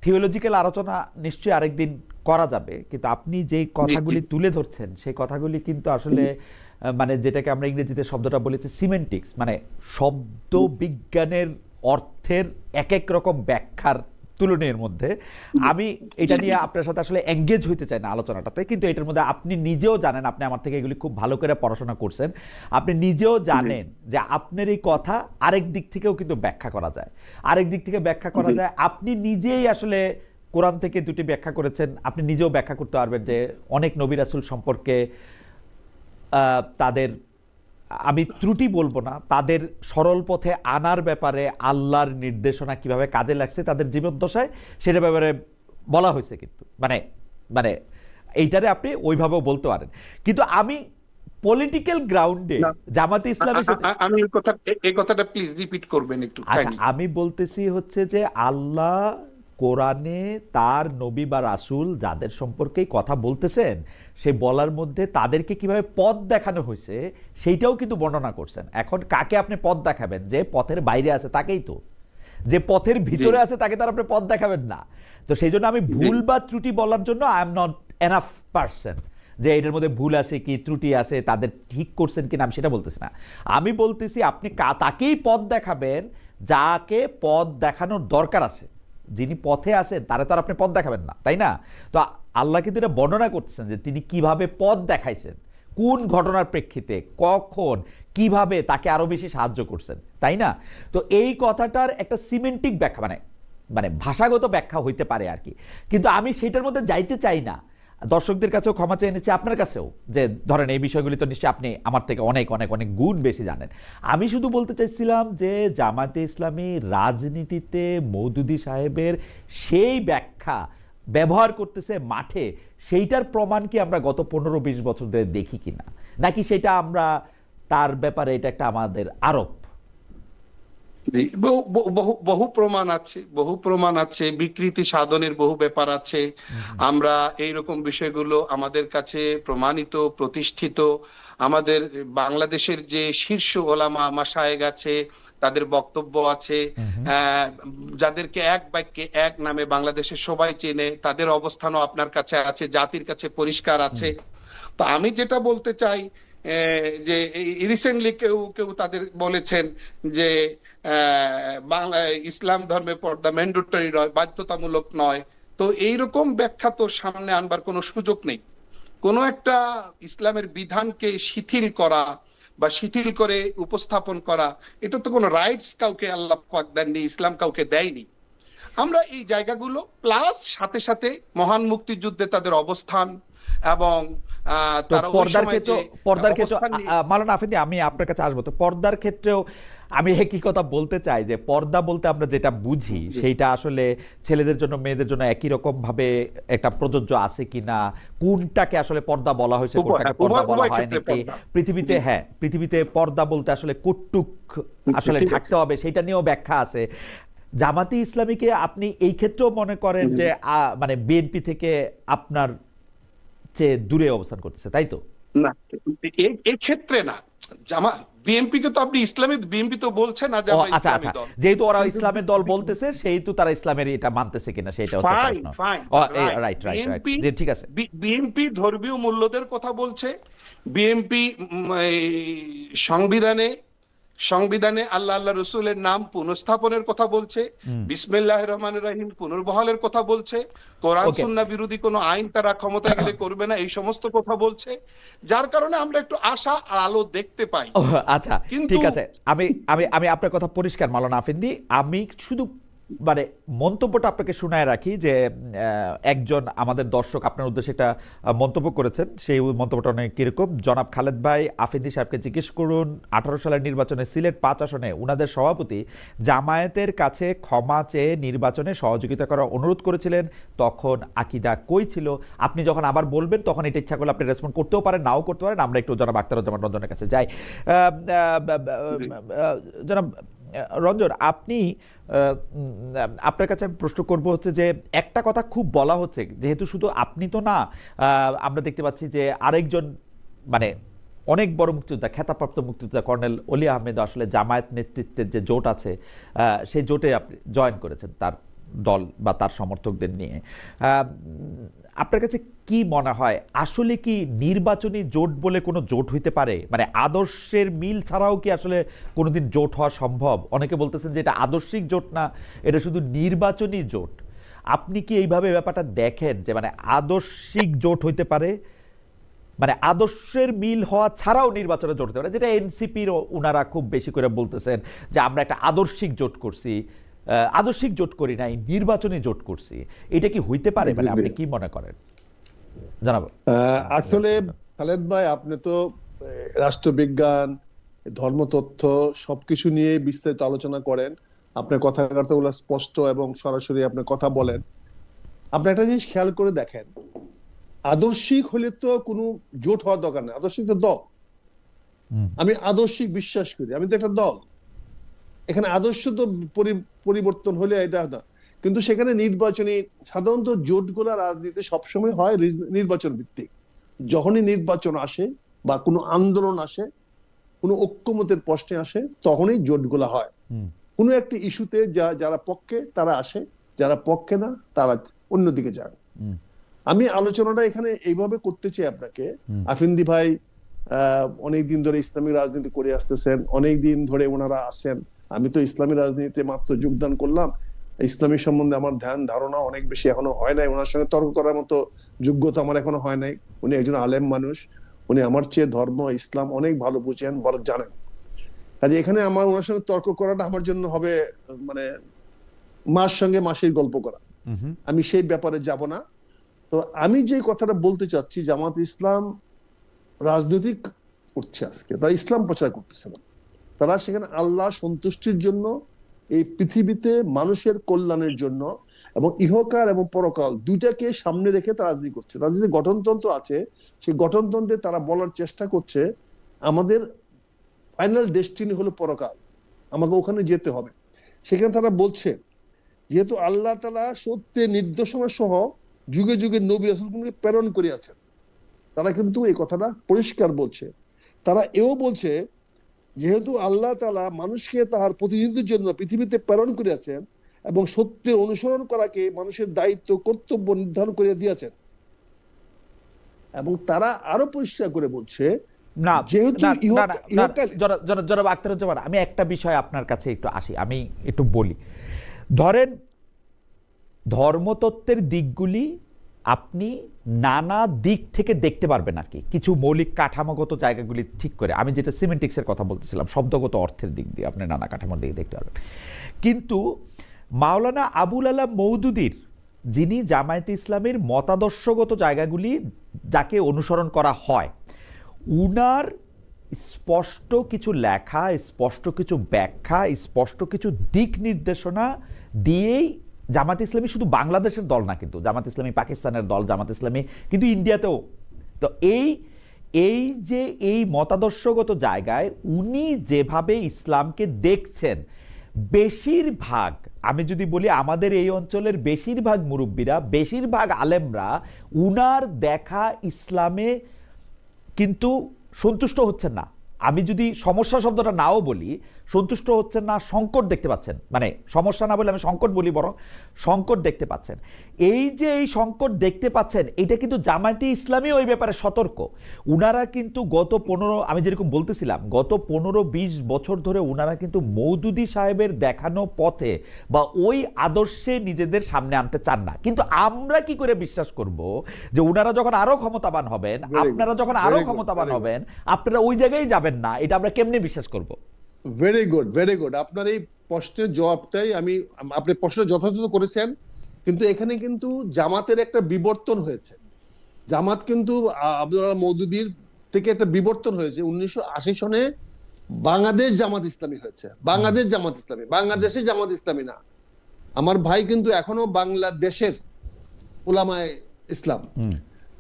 থিওলজিক্যাল আলোচনা নিশ্চয়ই আরেকদিন করা যাবে, কিন্তু আপনি যেই কথাগুলি তুলে ধরছেন সেই কথাগুলি কিন্তু আসলে মানে যেটাকে আমরা ইংরেজিতে শব্দটা বলেছি সিমেন্টিক্স, মানে শব্দ বিজ্ঞানের অর্থের এক এক রকম ব্যাখ্যার তুলনের মধ্যে আমি এটা নিয়ে আপনার সাথে আসলে এঙ্গেজ হইতে চাই না আলোচনাটাতে। কিন্তু এটার মধ্যে আপনি নিজেও জানেন, আপনি আমার থেকে এগুলি খুব ভালো করে পড়াশোনা করছেন, আপনি নিজেও জানেন যে আপনার এই কথা আরেক দিক থেকেও কিন্তু ব্যাখ্যা করা যায়, আরেক দিক থেকে ব্যাখ্যা করা যায়। আপনি নিজেই আসলে কোরআন থেকে দুটি ব্যাখ্যা করেছেন, আপনি নিজেও ব্যাখ্যা করতে পারবেন যে অনেক নবী রাসূল সম্পর্কে তাদের, আমি ত্রুটি বলবো না, তাদের সরল পথে আনার ব্যাপারে আল্লাহর নির্দেশনা কিভাবে কাজে লাগছে তাদের জীবদ্দশায় সেটার ব্যাপারে বলা হয়েছে। কিন্তু মানে মানে এইটারে আপনি ওইভাবেও বলতে পারেন। কিন্তু আমি পলিটিক্যাল গ্রাউন্ডে জামাতে ইসলামের সাথে আমি এই কথাটা প্লিজ রিপিট করবেন একটু। আমি বলতেছি হচ্ছে যে আল্লাহ কোরআনে তার নবী বা রাসূল যাদের সম্পর্কেই কথা বলতেছেন সে বলার মধ্যে তাদেরকে কিভাবে পথ দেখানো হয়েছে সেইটাও কিন্তু বর্ণনা করছেন। এখন কাকে আপনি পথ দেখাবেন? যে পথের বাইরে আছে তাকেই তো, যে পথের ভিতরে আছে তাকে তার আপনি পথ দেখাবেন না। তো সেই জন্য আমি ভুল বা ত্রুটি বলার জন্য I am not enough person যে এটার মধ্যে ভুল আছে কি ত্রুটি আছে তাদের ঠিক করছেন কিনা আমি সেটা বলতেছি না। আমি বলতেছি আপনি তাকেই পথ দেখাবেন যাকে পথ দেখানোর দরকার আছে, যিনি পথে আছেন তারা তো আর আপনি পথ দেখাবেন না, তাই না? তো আল্লাহ কিন্তু এটা বর্ণনা করতেছেন যে তিনি কিভাবে পথ দেখাইছেন, কোন ঘটনার প্রেক্ষিতে, কখন, কিভাবে তাকে আরো বেশি সাহায্য করছেন, তাই না? তো এই কথাটার একটা সিমেন্টিক ব্যাখ্যা মানে মানে ভাষাগত ব্যাখ্যা হইতে পারে আর কি, কিন্তু আমি সেটার মধ্যে যাইতে চাই না। দর্শকদের কাছেও ক্ষমা চেয়ে নিচ্ছি, আপনার কাছেও, যে ধরেন এই বিষয়গুলি তো নিশ্চয়ই আপনি আমার থেকে অনেক অনেক অনেক গুণ বেশি জানেন। আমি শুধু বলতে চাইছিলাম যে জামায়াতে ইসলামী রাজনীতিতে মওদুদী সাহেবের সেই ব্যাখ্যা ব্যবহার করতেছে মাঠে, সেইটার প্রমাণ কি আমরা গত 15-20 বছর ধরে দেখি কিনা, নাকি সেটা আমরা তার ব্যাপারে এটা একটা আমাদের আরোপ? বহু প্রমাণ আছে, বহু প্রমাণ আছে, বিকৃতি সাধনের বহু ব্যাপার আছে। আমরা এইরকম বিষয়গুলো আমাদের কাছে প্রমাণিত, প্রতিষ্ঠিত। আমাদের বাংলাদেশের যে শীর্ষ ওলামা মাশায়েখ আছে তাদের বক্তব্য আছে, যাদেরকে এক বাক্যে এক নামে বাংলাদেশের সবাই চেনে, তাদের অবস্থানও আপনার কাছে আছে, জাতির কাছে পরিষ্কার আছে। তো আমি যেটা বলতে চাই যে রিসেন্টলি কেউ তাদের বলেছেন যে বাংলা ইসলাম ধর্মে পর্দা ম্যান্ডেটরি নয়, বাধ্যতামূলক নয়। তো এইরকম ব্যাখ্যা তো সামনে আনবার কোনো সুযোগ নেই। কোনো একটা ইসলামের বিধানকে শিথিল করা বা শিথিল করে উপস্থাপন করা, এটা তো কোনো রাইটস কাউকে আল্লাহ পাক দেননি, ইসলাম কাউকে দেয়নি। আমরা এই জায়গাগুলো প্লাস সাথে সাথে মহান মুক্তিযুদ্ধে তাদের অবস্থান এবং পর্দার ক্ষেত্রে মাওলানা আফেদি আমি আপনার কাছে আসবো। তো পর্দার ক্ষেত্রেও আমি একই কথা বলতে চাই যে পর্দা বলতে আমরা যেটা বুঝি সেইটা আসলে ছেলেদের জন্য মেয়েদের জন্য একই রকম ভাবে একটা প্রযোজ্য আছে কিনা, কোনটাকে আসলে পর্দা বলা হয়েছে, কোনটাকে পর্দা বলা হয়নি কি পৃথিবীতে। হ্যাঁ, পৃথিবীতে পর্দা বলতে আসলে কটুক আসলে থাকতে হবে সেইটা নিয়েও ব্যাখ্যা আছে। জামাতে ইসলামীকে আপনি এই ক্ষেত্রেও মনে করেন যে মানে বিএনপি থেকে আপনার চেয়ে দূরে অবস্থান করতেছে, তাই তো? না, এক্ষেত্রে না। বিএনপি কে তো আপনি বিএনপি তো বলছে না যে আমরা আচ্ছা ইসলামী আচ্ছা, দল। যেহেতু ওরা ইসলামের দল বলতেছে সেহেতু তারা ইসলামের এটা মানতেছে কিনা সেটা হচ্ছে ফাইন প্রশ্ন। ফাইন, রাইট রাইট রাইট, জি ঠিক আছে। বিএনপি ধর্মীয় মূল্যদের কথা বলছে। বিএনপি সংবিধানে আল্লাহ আল্লাহ রসুলের নাম পুনঃস্থাপনের কথা বলছে, বিসমিল্লাহির রহমানির রহিম পুনর্বহালের কথা বলছে, কোরআন সুন্নাহ বিরোধী কোনো আইন তারা ক্ষমতায় গেলে করবে না, এই সমস্ত কথা বলছে। যার কারণে আমরা একটু আশা আর আলো দেখতে পাই। আচ্ছা ঠিক আছে, আমি আমি আমি আপনার কথা পরিষ্কার মাওলানা আফেন্দি। আমি শুধু মানে মন্তব্যটা আপনাকে শোনায় রাখি যে একজন আমাদের দর্শক আপনার উদ্দেশ্যে একটা মন্তব্য করেছেন, সেই মন্তব্যটা অনেক কিরকম। জনাব খালেদ ভাই আফেন্দি সাহেবকে জিজ্ঞেস করুন 18 সালের নির্বাচনে সিলেট 5 আসনে উনাদের সভাপতি জামায়াতের কাছে ক্ষমা চেয়ে নির্বাচনে সহযোগিতা করার অনুরোধ করেছিলেন, তখন আকিদা কই ছিল? আপনি যখন আবার বলবেন তখন এটা ইচ্ছা করলে আপনি রেসপন্ড করতেও পারেন, নাও করতে পারেন। আমরা একটু জনাব আখতারুজ্জামান রঞ্জনের কাছে যাই। জনাব রঞ্জন, আপনি আপনার কাছে প্রশ্ন করব হচ্ছে যে একটা কথা খুব বলা হচ্ছে, যেহেতু শুধু আপনি তো না, আমরা দেখতে পাচ্ছি যে আরেকজন মানে অনেক বড় মুক্তিযোদ্ধা, খেতাবপ্রাপ্ত মুক্তিযোদ্ধা কর্নেল অলি আহমেদ আসলে জামায়াত নেতৃত্বের যে জোট আছে সেই জোটে আপনি জয়েন করেছেন তার দল বা তার সমর্থকদের নিয়ে। আপনার কাছে কি মনে হয় আসলে কি নির্বাচনী জোট বলে কোনো জোট হইতে পারে? মানে আদর্শের মিল ছাড়াও কি আসলে কোনোদিন জোট হওয়া সম্ভব? অনেকে বলতেছেন যে এটা আদর্শিক জোট না, এটা শুধু নির্বাচনী জোট। আপনি কি এইভাবে ব্যাপারটা দেখেন যে মানে আদর্শিক জোট হইতে পারে, মানে আদর্শের মিল হওয়া ছাড়াও নির্বাচনে জোট হতে পারে, যেটা এনসিপির ওনারা খুব বেশি করে বলতেছেন যে আমরা একটা আদর্শিক জোট করছি, আদর্শিক জোট করি নাই, নির্বাচনী জোট করছি। এটা কি হইতে পারে? মানে আপনি কি মনে করেন জানাবো? আসলে খালেদ ভাই, আপনি তো রাষ্ট্রবিজ্ঞান, ধর্মতত্ত্ব সবকিছু নিয়ে বিস্তারিত আলোচনা করেন। আপনার কথাবার্তাগুলো স্পষ্ট এবং সরাসরি আপনি কথা বলেন। আপনি একটা জিনিস খেয়াল করে দেখেন, আদর্শিক হলে তো কোনো জোট হওয়ার দরকার নেই, আদর্শিক তো দল। আমি আদর্শিক বিশ্বাস করি, আমি তো একটা দল। এখানে আদর্শ তো পরিবর্তন হলে এটা না, কিন্তু সেখানে নির্বাচনী সাধারণত জোটগুলা রাজনীতি সবসময় হয় নির্বাচন ভিত্তিক। যখনই নির্বাচন আসে বা কোনো আন্দোলন আসে, কোনো ঐক্যমতের প্রশ্নে আসে, তখনই জোটগুলা হয়। কোনো একটা ইস্যুতে যারা পক্ষে তারা আসে, যারা পক্ষে না তারা অন্যদিকে যায়। আমি আলোচনাটা এখানে এইভাবে করতে চাই আপনাকে। আফেন্দি ভাই অনেকদিন ধরে ইসলামিক রাজনীতি করে আসতেছেন, অনেকদিন ধরে ওনারা আসেন। আমি তো ইসলামী রাজনীতিতে মাত্র যোগদান করলাম, ইসলামী সম্বন্ধে আমার ধারণা অনেক বেশি এখনো হয় নাই। ওনার সঙ্গে তর্ক করার মতো যোগ্যতা আমার এখনো হয় নাই। উনি একজন আলেম মানুষ, উনি আমার চেয়ে ধর্ম ইসলাম অনেক ভালো বুঝেন, বড় জানেন। কাজে এখানে আমার ওনার সঙ্গে তর্ক করাটা আমার জন্য হবে মানে মার সঙ্গে মাসির গল্প করা। আমি সেই ব্যাপারে যাব না। তো আমি যে কথাটা বলতে চাচ্ছি, জামাত ইসলাম রাজনৈতিক করছে আজকে, তারা ইসলাম প্রচার করতেছে না। তারা সেখানে আল্লাহ সন্তুষ্টির জন্য, এই পৃথিবীতে মানুষের কল্যাণের জন্য এবং ইহকাল এবং পরকাল দুইটাকে সামনে রেখে তারা রাজনীতি করছে। তাদের যে গঠনতন্ত্র আছে, সেই গঠনতন্ত্রে তারা বলার চেষ্টা করছে আমাদের ফাইনাল ডেস্টিনি হলো পরকাল, আমাকে ওখানে যেতে হবে। সেখানে তারা বলছে যেহেতু আল্লাহ তাআলা সত্যের নির্দেশনা সহ যুগে যুগে নবী রাসূলকে প্রেরণ করিয়াছেন, তারা কিন্তু এই কথাটা পরিষ্কার বলছে। তারা এও বলছে যেহেতু আল্লাহ তাআলা মানুষকে তাহার প্রতিনিধির জন্য পৃথিবীতে প্রেরণ করিয়াছেন এবং সত্যের অনুসরণ করাকে মানুষের দায়িত্ব কর্তব্য নির্ধারণ করে দিয়েছেন, এবং তারা আরো পরিষ্কার করে বলছে না, যেহেতু জনাব আখতারুজ্জামান, আমি একটা বিষয় আপনার কাছে একটু আসি, আমি একটু বলি। ধরেন ধর্মতত্ত্বের দিকগুলি আপনি নানা দিক থেকে দেখতে পারবেন আর কি, কিছু মৌলিক কাঠামোগত জায়গাগুলি ঠিক করে। আমি যেটা সিমেন্টিক্সের কথা বলতেছিলাম, শব্দগত অর্থের দিক দিয়ে আপনি নানা কাঠামোর দিকে দেখতে পারবেন। কিন্তু মাওলানা আবুল আলা মওদুদীর, যিনি জামায়াতে ইসলামের মতাদর্শগত জায়গাগুলি যাকে অনুসরণ করা হয়, উনার স্পষ্ট কিছু লেখা, স্পষ্ট কিছু ব্যাখ্যা, স্পষ্ট কিছু দিক নির্দেশনা দিয়েই জামাত ইসলামী শুধু বাংলাদেশের দল না, কিন্তু জামাত ইসলামী পাকিস্তানের দল, জামাত ইসলামী কিন্তু ইন্ডিয়াতেও। তো এই যে এই মতাদর্শগত জায়গায় উনি যেভাবে ইসলামকে দেখছেন, বেশিরভাগ, আমি যদি বলি আমাদের এই অঞ্চলের বেশিরভাগ মুরব্বীরা, বেশিরভাগ আলেমরা উনার দেখা ইসলামে কিন্তু সন্তুষ্ট হচ্ছেন না। আমি যদি সমস্যা শব্দটা নাও বলি, সন্তুষ্ট হচ্ছেন না, সংকট দেখতে পাচ্ছেন, মানে সমস্যা না বলে আমি সংকট বলি, বরং সংকট দেখতে পাচ্ছেন। এই যে এই সংকট দেখতে পাচ্ছেন, এটা কিন্তু জামায়াতে ইসলামী ওই ব্যাপারে সতর্ক। উনারা কিন্তু গত 15, আমি যেরকম বলতেছিলাম, গত 15-20 বছর ধরে উনারা কিন্তু মওদুদী সাহেবের দেখানো পথে বা ওই আদর্শে নিজেদের সামনে আনতে চান না। কিন্তু আমরা কি করে বিশ্বাস করব যে উনারা যখন আরো ক্ষমতাবান হবেন, আপনারা যখন আরো ক্ষমতাবান হবেন, আপনারা ওই জায়গায় যাবেন না? এটা আমরা কেমনে বিশ্বাস করব? Very good, very good. আপনার এই প্রশ্নের জবাবটাই আপনি প্রশ্ন যথাযথ করেছেন, কিন্তু এখানে কিন্তু জামাতের একটা বিবর্তন হয়েছে। জামাত কিন্তু আব্দুল মওদুদীর থেকে একটা বিবর্তন হয়েছে। 1980 সনে বাংলাদেশ জামাত ইসলামী হয়েছে, বাংলাদেশ জামাত ইসলামী, বাংলাদেশে জামাত ইসলামী না। আমার ভাই কিন্তু এখনো বাংলাদেশের উলামায়ে ইসলাম,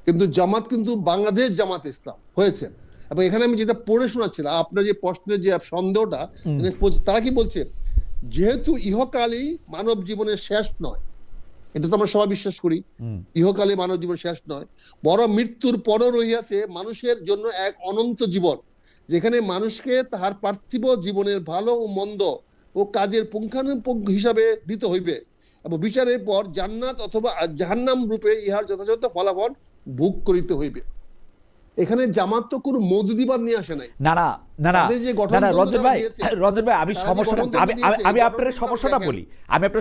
কিন্তু জামাত কিন্তু বাংলাদেশ জামাত ইসলাম হয়েছে। এবং এখানে আমি যেটা পড়ে শোনাচ্ছিলাম, আপনার যে প্রশ্নের যে সন্দেহটা, তারা কি বলছে, যেহেতু ইহকালই মানব জীবনের শেষ নয়, এটা তো আমরা সবাই বিশ্বাস করি, ইহকালে মানব জীবন শেষ নয়, বড় মৃত্যুর পরও রহিয়াছে মানুষের জন্য এক অনন্ত জীবন, যেখানে মানুষকে তাহার পার্থিব জীবনের ভালো ও মন্দ ও কাজের পুঙ্খানুপুঙ্খ হিসাবে দিতে হইবে এবং বিচারের পর জান্নাত অথবা জাহান্নাম রূপে ইহার যথাযথ ফলাফল ভোগ করিতে হইবে। এখানে জামাত তো কোনো মওদুদিবাদ নিয়ে আসে নাই। না না না না না না, রঞ্জন ভাই, আমি আমি আপনার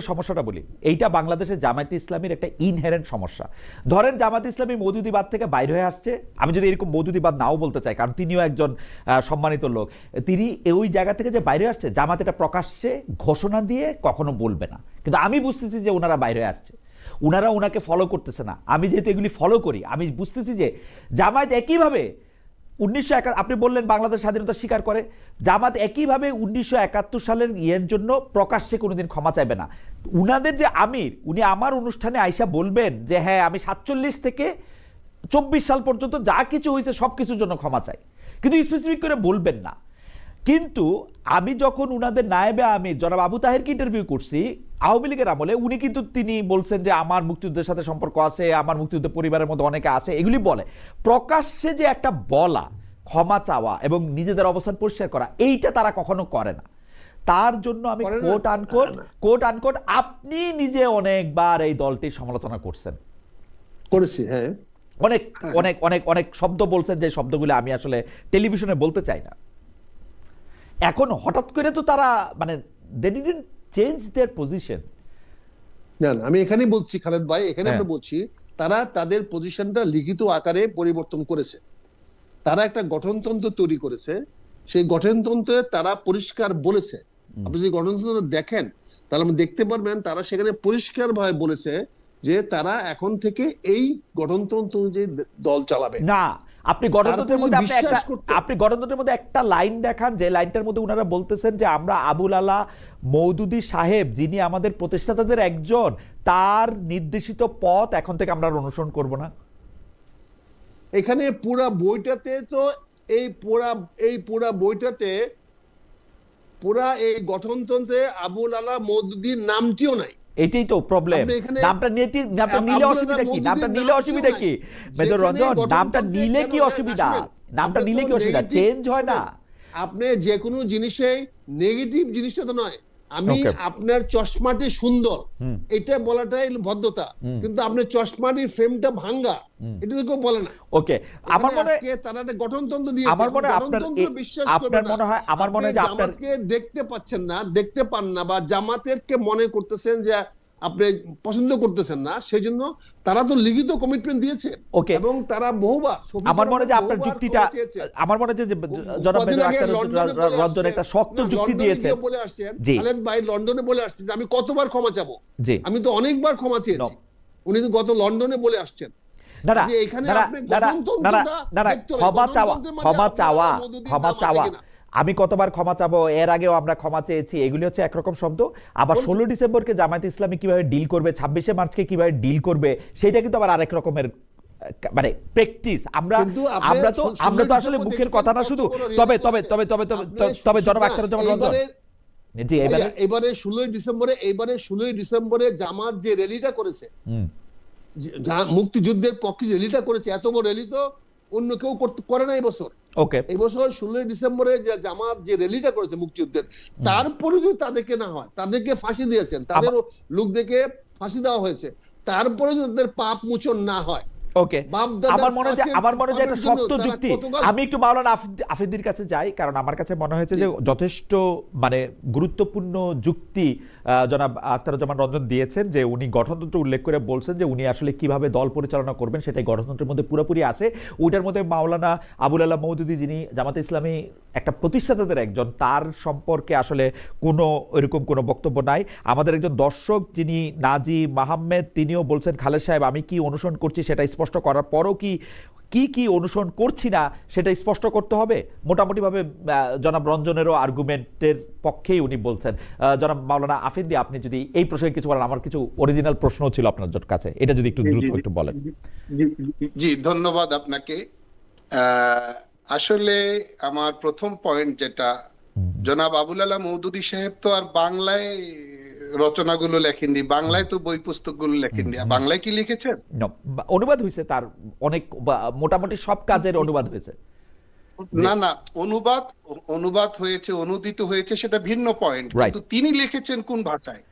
সমস্যাটা বলি, এইটা বাংলাদেশের জামায়াতে ইসলামীর একটা ইনহেরেন্ট সমস্যা। ধরেন জামায়াতে ইসলামী মওদুদিবাদ থেকে বাইরে হয়ে আসছে, আমি যদি এরকম মওদুদিবাদ নাও বলতে চাই, কারণ তিনিও একজন সম্মানিত লোক, তিনি ওই জায়গা থেকে যে বাইরে আসছে, জামাত এটা প্রকাশ্যে ঘোষণা দিয়ে কখনো বলবে না, কিন্তু আমি বুঝতেছি যে ওনারা বাইরে আসছে, উনারা ওনাকে ফলো করতেছে না। আমি যেহেতু এগুলি ফলো করি, আমি বুঝতেছি যে জামায়াত একইভাবে 1971, আপনি বললেন বাংলাদেশ স্বাধীনতা স্বীকার করে, জামাত একইভাবে 1971 সালের ইয়ের জন্য প্রকাশ্যে কোনোদিন ক্ষমা চাইবে না। উনাদের যে আমির, উনি আমার অনুষ্ঠানে আইসা বলবেন যে হ্যাঁ আমি 47 থেকে 24 সাল পর্যন্ত যা কিছু হয়েছে সব কিছুর জন্য ক্ষমা চাই, কিন্তু স্পেসিফিক করে বলবেন না। কিন্তু আমি যখন উনাদের নায়েবে আমির জনাব আবু তাহেরকে ইন্টারভিউ করছি আওয়ামী লীগের আমলে, উনি কিন্তু তিনি বলছেন যে আমার মুক্তিযুদ্ধের সাথে সম্পর্ক আছে, আমার মুক্তিযুদ্ধ পরিবারের মধ্যে অনেকে আছে, এগুলি বলে। প্রকাশ্যে যে একটা বলা, ক্ষমা চাওয়া এবং নিজেদের অবস্থান পরিষ্কার করা, এইটা তারা কখনো করে না। তার জন্য আমি কোট আনকোট আপনি নিজে অনেকবার এই দলটির সমালোচনা করছেন, করেছি, হ্যাঁ, অনেক অনেক অনেক অনেক শব্দ বলছেন, যে শব্দগুলো আমি আসলে টেলিভিশনে বলতে চাই না। এখন হঠাৎ করে তো তারা মানে they didn't change their position। না না, আমি এখানেই বলছি খালেদ ভাই, এখানে আমরা বলছি তারা তাদের পজিশনটা লিখিত আকারে পরিবর্তন করেছে। তারা একটা গঠনতন্ত্র তৈরি করেছে, সেই গঠনতন্ত্রে তারা পরিষ্কার বলেছে, আপনি যদি গঠনতন্ত্র দেখেন তাহলে আপনি দেখতে পারবেন তারা সেখানে পরিষ্কারভাবে বলেছে যে তারা এখন থেকে এই গঠনতন্ত্র অনুযায়ী দল চালাবে না। আপনি গণতন্ত্রের মধ্যে একটা লাইন দেখান, যে লাইনটার মধ্যে উনারা বলতেছেন যে আমরা আবুল আলা মওদুদী সাহেব, যিনি আমাদের প্রতিষ্ঠাতাদের একজন, তার নির্দেশিত পথ এখন থেকে আমরা অনুসরণ করব না। এখানে পুরা বইটাতে তো এই পুরা বইটাতে পুরা এই গঠনতন্ত্রে আবুল আলা মওদুদীর নামটিও নাই। এটাই তো প্রবলেম। নামটা নিলে অসুবিধা কি? নামটা নিলে অসুবিধা কি মেজর রঞ্জন? নামটা নিলে কি অসুবিধা? নামটা নিলে কি অসুবিধা? চেঞ্জ হয় না। আপনি যে কোনো জিনিসে নেগেটিভ জিনিসটা তো নয়, আমি আপনার চশমাটি সুন্দর এটা বলাটাই ভদ্রতা, কিন্তু আপনার চশমাটির ফ্রেমটা ভাঙ্গা এটা তো কেউ বলে না। ওকে, আমার মনে হয় তারা একটা গঠনতন্ত্র দিয়েছে, আমার মনে হয় যে জামাতকে দেখতে পাচ্ছেন না, দেখতে পান না, বা জামাতেরকে মনে করতেছেন যে আপনি পছন্দ করতেছেন না, সেই জন্য তারা তো লিখিত কমিটমেন্ট দিয়েছে এবং তারা বহুবার, আমার মনে হয় যে আপনার যুক্তিটা, আমার মনে হয় যে জনাব রঞ্জন একটা শক্ত যুক্তি দিয়েছে। বলে আসছেন খালেদ ভাই, লন্ডনে বলে আসছেন যে আমি কতবার ক্ষমা চাবো, আমি তো অনেকবার ক্ষমা চেয়েছি, উনি তো গত লন্ডনে বলে আসছেন। না না না না, ক্ষমা চাওয়া আমি কতবার ক্ষমা চাবো, এর আগেও আমরা ক্ষমা চেয়েছি, এগুলি হচ্ছে একরকম শব্দ। আবার 16 ডিসেম্বরকে জামায়াতে ইসলামী কিভাবে ডিল করবে, 26শে মার্চকে কিভাবে ডিল করবে, সেটা কিন্তু আবার আরেক রকমের মানে প্র্যাকটিস। আমরা তো আসলে মুখের কথা না শুধু, তবে জনাব আখতারুজ্জামান রঞ্জন, জি এবারে এবারে 16ই ডিসেম্বরে জামাত যে র্যালিটা করেছে, মুক্তিযুদ্ধের পক্ষে র্যালিটা করেছে, এত বড় র্যালি তো অন্য কেউ করে না এবছর। ওকে এই বছর 16ই ডিসেম্বরে যে জামাত যে র্যালিটা করেছে মুক্তিযুদ্ধের, তারপরে যদি তাদেরকে না হয়, তাদেরকে ফাঁসি দিয়েছেন, তাদের লোকদেরকে ফাঁসি দেওয়া হয়েছে, তারপরে যদি তাদের পাপ মোচন না হয়, ওকে আমার মনে হয় একটা শক্ত যুক্তি। আমি একটু মাওলানা আফেদির কাছে যাই, কারণ আমার কাছে মনে হয়েছে যে যথেষ্ট মানে গুরুত্বপূর্ণ যুক্তি জনাব আখতারুজ্জামান রঞ্জন দিয়েছেন, যে উনি গঠনতন্ত্র উল্লেখ করে বলছেন যে উনি আসলে কিভাবে দল পরিচালনা করবেন সেটাই গঠনতন্ত্রের মধ্যে পুরোপুরি আসে। ওইটার মধ্যে মাওলানা আবুল আল্লাহ মওদুদী, যিনি জামাতে ইসলামী একটা প্রতিষ্ঠাতাদের একজন, তার সম্পর্কে আসলে কোনো এরকম কোনো বক্তব্য নাই। আমাদের একজন দর্শক যিনি নাজি মাহমেদ, তিনিও বলছেন খালেদ সাহেব আমি কি অনুসরণ করছি সেটা স্পষ্ট করার পরও কি অনুসরণ করছি না সেটা স্পষ্ট করতে হবে। মোটামুটিভাবে জনাব রঞ্জনেরও আর্গুমেন্টের পক্ষেই উনি বলছেন। জনাব মাওলানা আফেদি, আপনি যদি এই প্রসঙ্গে কিছু বলেন, আমার কিছু অরিজিনাল প্রশ্ন ছিল আপনার কাছে, এটা যদি একটু দ্রুত একটু বলেন। জি ধন্যবাদ আপনাকে। আসলে আমার প্রথম পয়েন্ট যেটা, জনাব আবুল আল্লাহ মওদুদী সাহেব তো আর বাংলায় রচনাগুলো লেখেননি, বাংলায় তো বই পুস্তকগুলো লেখেননি। বাংলায় কি লিখেছেন? অনুবাদ হয়েছে, তার অনেক মোটামুটি সব কাজের অনুবাদ হয়েছে। না অনুবাদ হয়েছে, অনুদিত হয়েছে, সেটা ভিন্ন পয়েন্ট, কিন্তু তিনি লিখেছেন কোন ভাষায়?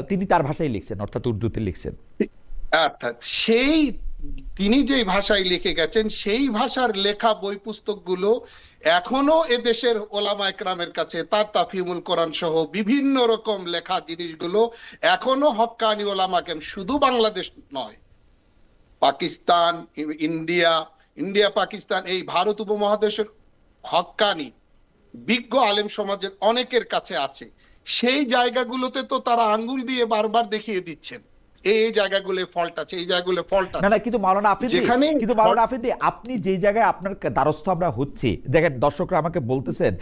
তিনি তার ভাষায় লিখছেন, অর্থাৎ উর্দুতে লিখছেন। অর্থাৎ তিনি যে ভাষায় লিখে গেছেন সেই ভাষার লেখা বই পুস্তকগুলো এখনো এদেশের ওলামা একরামের কাছে, তার তাফহিমুল কোরআন সহ বিভিন্ন রকম লেখা জিনিসগুলো এখনো হক্কানি ওলামা কেরাম, শুধু বাংলাদেশ নয়, পাকিস্তান, ইন্ডিয়া পাকিস্তান, এই ভারত উপমহাদেশের হক্কানি বিজ্ঞ আলেম সমাজের অনেকের কাছে আছে। সেই জায়গাগুলোতে তো তারা আঙ্গুল দিয়ে বারবার দেখিয়ে দিচ্ছেন এই জায়গাগুলো ফল্ট আছে, এই জায়গাগুলো ফল্ট আছে। না কিন্তু মাওলানা আফেদি, আপনি যে জায়গায় আপনার দ্বারস্থ আমরা হচ্ছি, দেখেন দর্শকরা আমাকে বলতেছেন,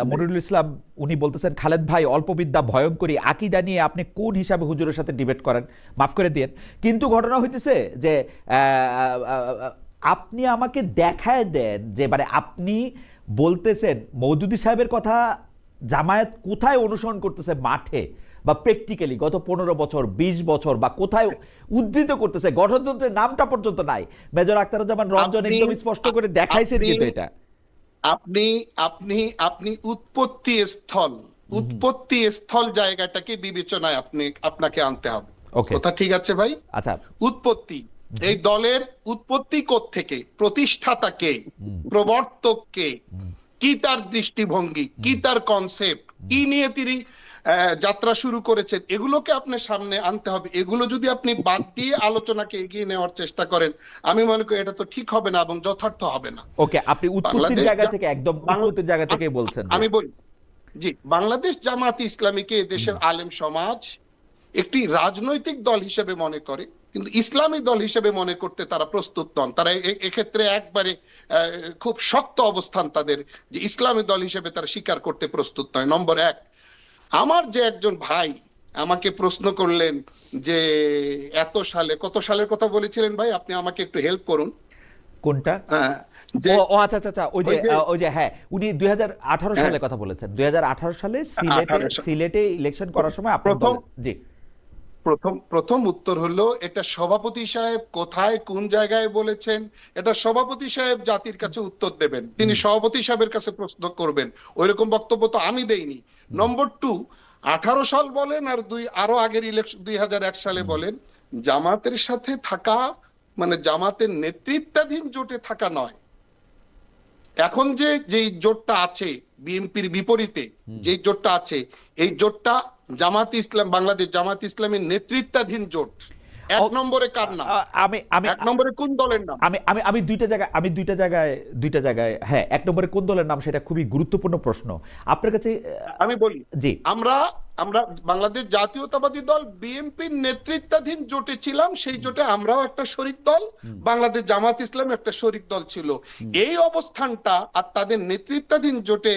মনিরুল ইসলাম উনি বলতেছেন খালেদ ভাই অল্প বিদ্যা ভয়ঙ্করী, আকীদা নিয়ে আপনি কোন হিসাবে হুজুরের সাথে ডিবেট করেন, মাফ করে দিন। কিন্তু ঘটনা হইতেছে যে আপনি আমাকে দেখায় দেন যে মানে আপনি বলতেছেন মওদুদী সাহেবের কথা জামায়াত কোথায় অনুসরণ করতেছে, মাঠে বা প্র্যাকটিক্যালি গত 15 বছর 20 বছর বা কোথায় উদ্ধৃত করতেছে, গঠনতন্ত্রের নামটা পর্যন্ত নাই। মেজর আখতারুজ্জামান রঞ্জন একদম স্পষ্ট করে দেখাইছেন কিন্তু এটা। আপনি উৎপত্তি স্থল জায়গাটাকে বিবেচনায় আপনাকে আনতে হবে। কথা ঠিক আছে ভাই? আচ্ছা, উৎপত্তি, এই দলের উৎপত্তি কোত্থেকে, প্রতিষ্ঠাতা কে, প্রবর্তক কে, কি তার দৃষ্টিভঙ্গি, কি তার কনসেপ্ট, কি নিয়ে তিনি যাত্রা শুরু করেছেন, এগুলোকে আপনার সামনে আনতে হবে। এগুলো যদি আপনি বাদ দিয়ে আলোচনাকে এগিয়ে নেওয়ার চেষ্টা করেন, আমি মনে করি এটা তো ঠিক হবে না এবং যথার্থ হবে না। ওকে, আপনি উৎপত্তির জায়গা থেকে, একদম উৎপত্তির জায়গা থেকে বলছেন। আমি বলি, জি, বাংলাদেশ জামাত ইসলামীকে দেশের আলেম সমাজ একটি রাজনৈতিক দল হিসেবে মনে করে, কিন্তু ইসলামী দল হিসেবে মনে করতে তারা প্রস্তুত নন। তারা এক্ষেত্রে একবারে খুব শক্ত অবস্থান তাদের, যে ইসলামী দল হিসেবে তারা স্বীকার করতে প্রস্তুত নয়। নম্বর এক, আমার যে একজন ভাই আমাকে প্রশ্ন করলেন যে এত সালে, কত সালের কথা বলেছিলেন ভাই, আপনি আমাকে একটু হেল্প করুন। কোনটা? আচ্ছা, ওই যে হ্যাঁ, উনি 2018 সালে কথা বলেছেন। 2018 সালে সিলেটে ইলেকশন করার সময় জি প্রথম উত্তর হলো, এটা সভাপতি সাহেব কোথায় কোন জায়গায় বলেছেন, এটা সভাপতি সাহেব জাতির কাছে উত্তর দেবেন, তিনি সভাপতি সাহেবের কাছে প্রশ্ন করবেন। ওইরকম বক্তব্য তো আমি দেইনি। নম্বর 2, 18 সাল বলেন আর আরো আগের ইলেকশন 2001 সালে বলেন, জামাতের সাথে থাকা মানে জামাতের নেতৃত্বাধীন জোটে থাকা নয়। এখন যে জোটটা আছে বিএনপির বিপরীতে, যে জোটটা আছে, এই জোটটা বাংলাদেশ জামাত ইসলামের নেতৃত্বাধীন জোট। এক নম্বরে কার নাম? এক নম্বরে কোন দলের নাম? আমি দুইটা জায়গায় হ্যাঁ, এক নম্বরে কোন দলের নাম, সেটা খুবই গুরুত্বপূর্ণ প্রশ্ন আপনার কাছে। আমি বলি, জি, আমরা বাংলাদেশ জাতীয়তাবাদী দল বিএনপির নেতৃত্বাধীন জোটে ছিলাম, সেই জোটে আমরাও একটা শরিক দল, বাংলাদেশ জামাত ইসলাম একটা শরিক দল ছিল। এই অবস্থানটা আর তাদের নেতৃত্বাধীন জোটে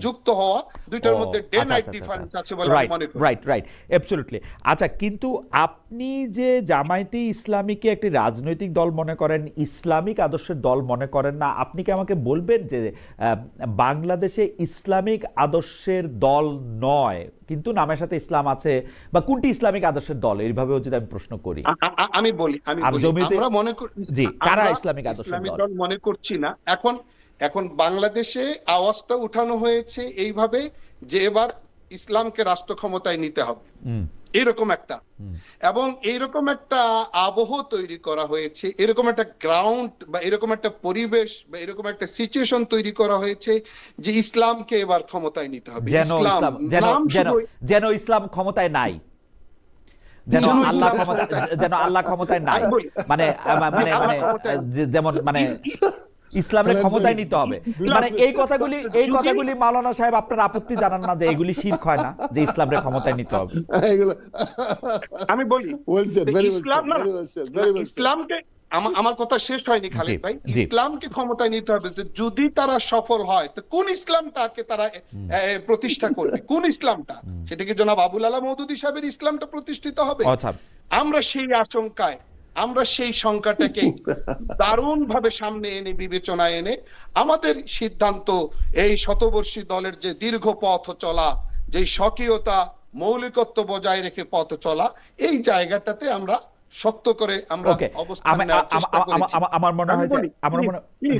যুক্ত হওয়া, দুইটার মধ্যে ডে নাইট ডিফারেন্স আছে বলে আমি মনে করি। Right absolutely. আচ্ছা, কিন্তু আপনি যে জামায়াতে ইসলামীকে একটি রাজনৈতিক দল মনে করেন, ইসলামিক আদর্শের দল মনে করেন না, আপনি কি আমাকে বলবেন যে বাংলাদেশে ইসলামিক আদর্শের দল নয় কিন্তু নামের সাথে ইসলাম আছে, বা কোনটি ইসলামিক আদর্শের দল, এইভাবেও যদি আমি প্রশ্ন করি? আমি বলি আমরা মনে করি জি, কারা আমরা ইসলামিক আদর্শের ইসলামিক দল? দল মনে করছি না। এখন বাংলাদেশে আওয়াজটা উঠানো হয়েছে এইভাবে যে এবার ইসলামকে রাষ্ট্র ক্ষমতায় নিতে হবে, এরকম একটা, এবং এইরকম একটা আবহ তৈরি করা হয়েছে, এরকম একটা গ্রাউন্ড বা এরকম একটা পরিবেশ বা এরকম একটা সিচুয়েশন তৈরি করা হয়েছে যে ইসলামকে এবার ক্ষমতায় নিতে হবে। যেন ইসলাম ক্ষমতায় নাই, যেন আল্লাহ ক্ষমতায় নাই, মানে যেমন মানে ইসলামের ক্ষমতায় নিতে হবে, মানে এই কথাগুলি মাওলানা সাহেব আপনার আপত্তি জানান না যে এগুলি শিরক হয় না, যে ইসলামের ক্ষমতায় নিতে হবে? আমি বলি ইসলামকে, আমার কথা শেষ হয়নি খালিদ ভাই, ইসলামকে ক্ষমতায় নিতে হবে। যদি তারা সফল হয় তো কোন ইসলামটাকে তারা প্রতিষ্ঠা করবে, কোন ইসলামটা? সেটা কি জনাব আবুল আলা মওদুদী সাহেবের ইসলামটা প্রতিষ্ঠিত হবে? আমরা সেই আশঙ্কায়, আমরা সেই সংখ্যাটাকে দারুণ ভাবে সামনে এনে, বিবেচনায় এনে আমাদের সিদ্ধান্ত, এই শতবর্ষী দলের যে দীর্ঘ পথ চলা, যে স্বকীয়তা মৌলিকত্ব বজায় রেখে পথ চলা, এই জায়গাটাতে আমরা শক্ত করে আমরা অবস্থান নেওয়ার চেষ্টা করেছি। আমার মনে হয়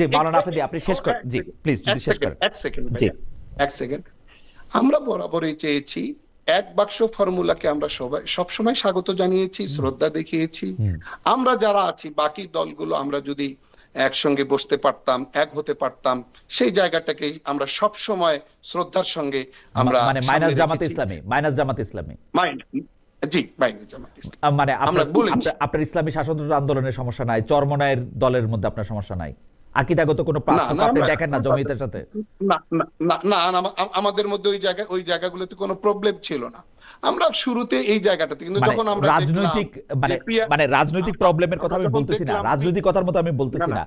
যে মাওলানা আফেদি আপনি শেষ করেন, জি প্লিজ যদি শেষ করেন। এক সেকেন্ড। আমরা বরাবরই চেয়েছি, এক বাক্স ফর্মুলাকে আমরা সবসময় স্বাগত জানিয়েছি, শ্রদ্ধা দেখিয়েছি। আমরা যারা আছি বাকি দলগুলো, আমরা যদি একসঙ্গে বসতে পারতাম, এক হতে পারতাম, সেই জায়গাটাকে আমরা সব সময় শ্রদ্ধার সঙ্গে আমরা, মানে মাইনাস জামাত ইসলামী, জি মাইনাস জামাত ইসলামী, মানে আপনার ইসলামী শাসনতন্ত্র আন্দোলনের সমস্যা নাই, চরমনায়ের দলের মধ্যে আপনার সমস্যা নাই, আকীদাগত কোনো পার্থক্য আপনি দেখেন না জমিয়তের সাথে? না, আমাদের মধ্যে ওই জায়গাগুলোতে কোনো প্রবলেম ছিল না। আমরা শুরুতে এই জায়গাটাতে, কিন্তু যখন আমরা রাজনৈতিক প্রবলেমের কথা আমি বলতেছি না, রাজনৈতিক কথার মতো আমি বলতেছি না,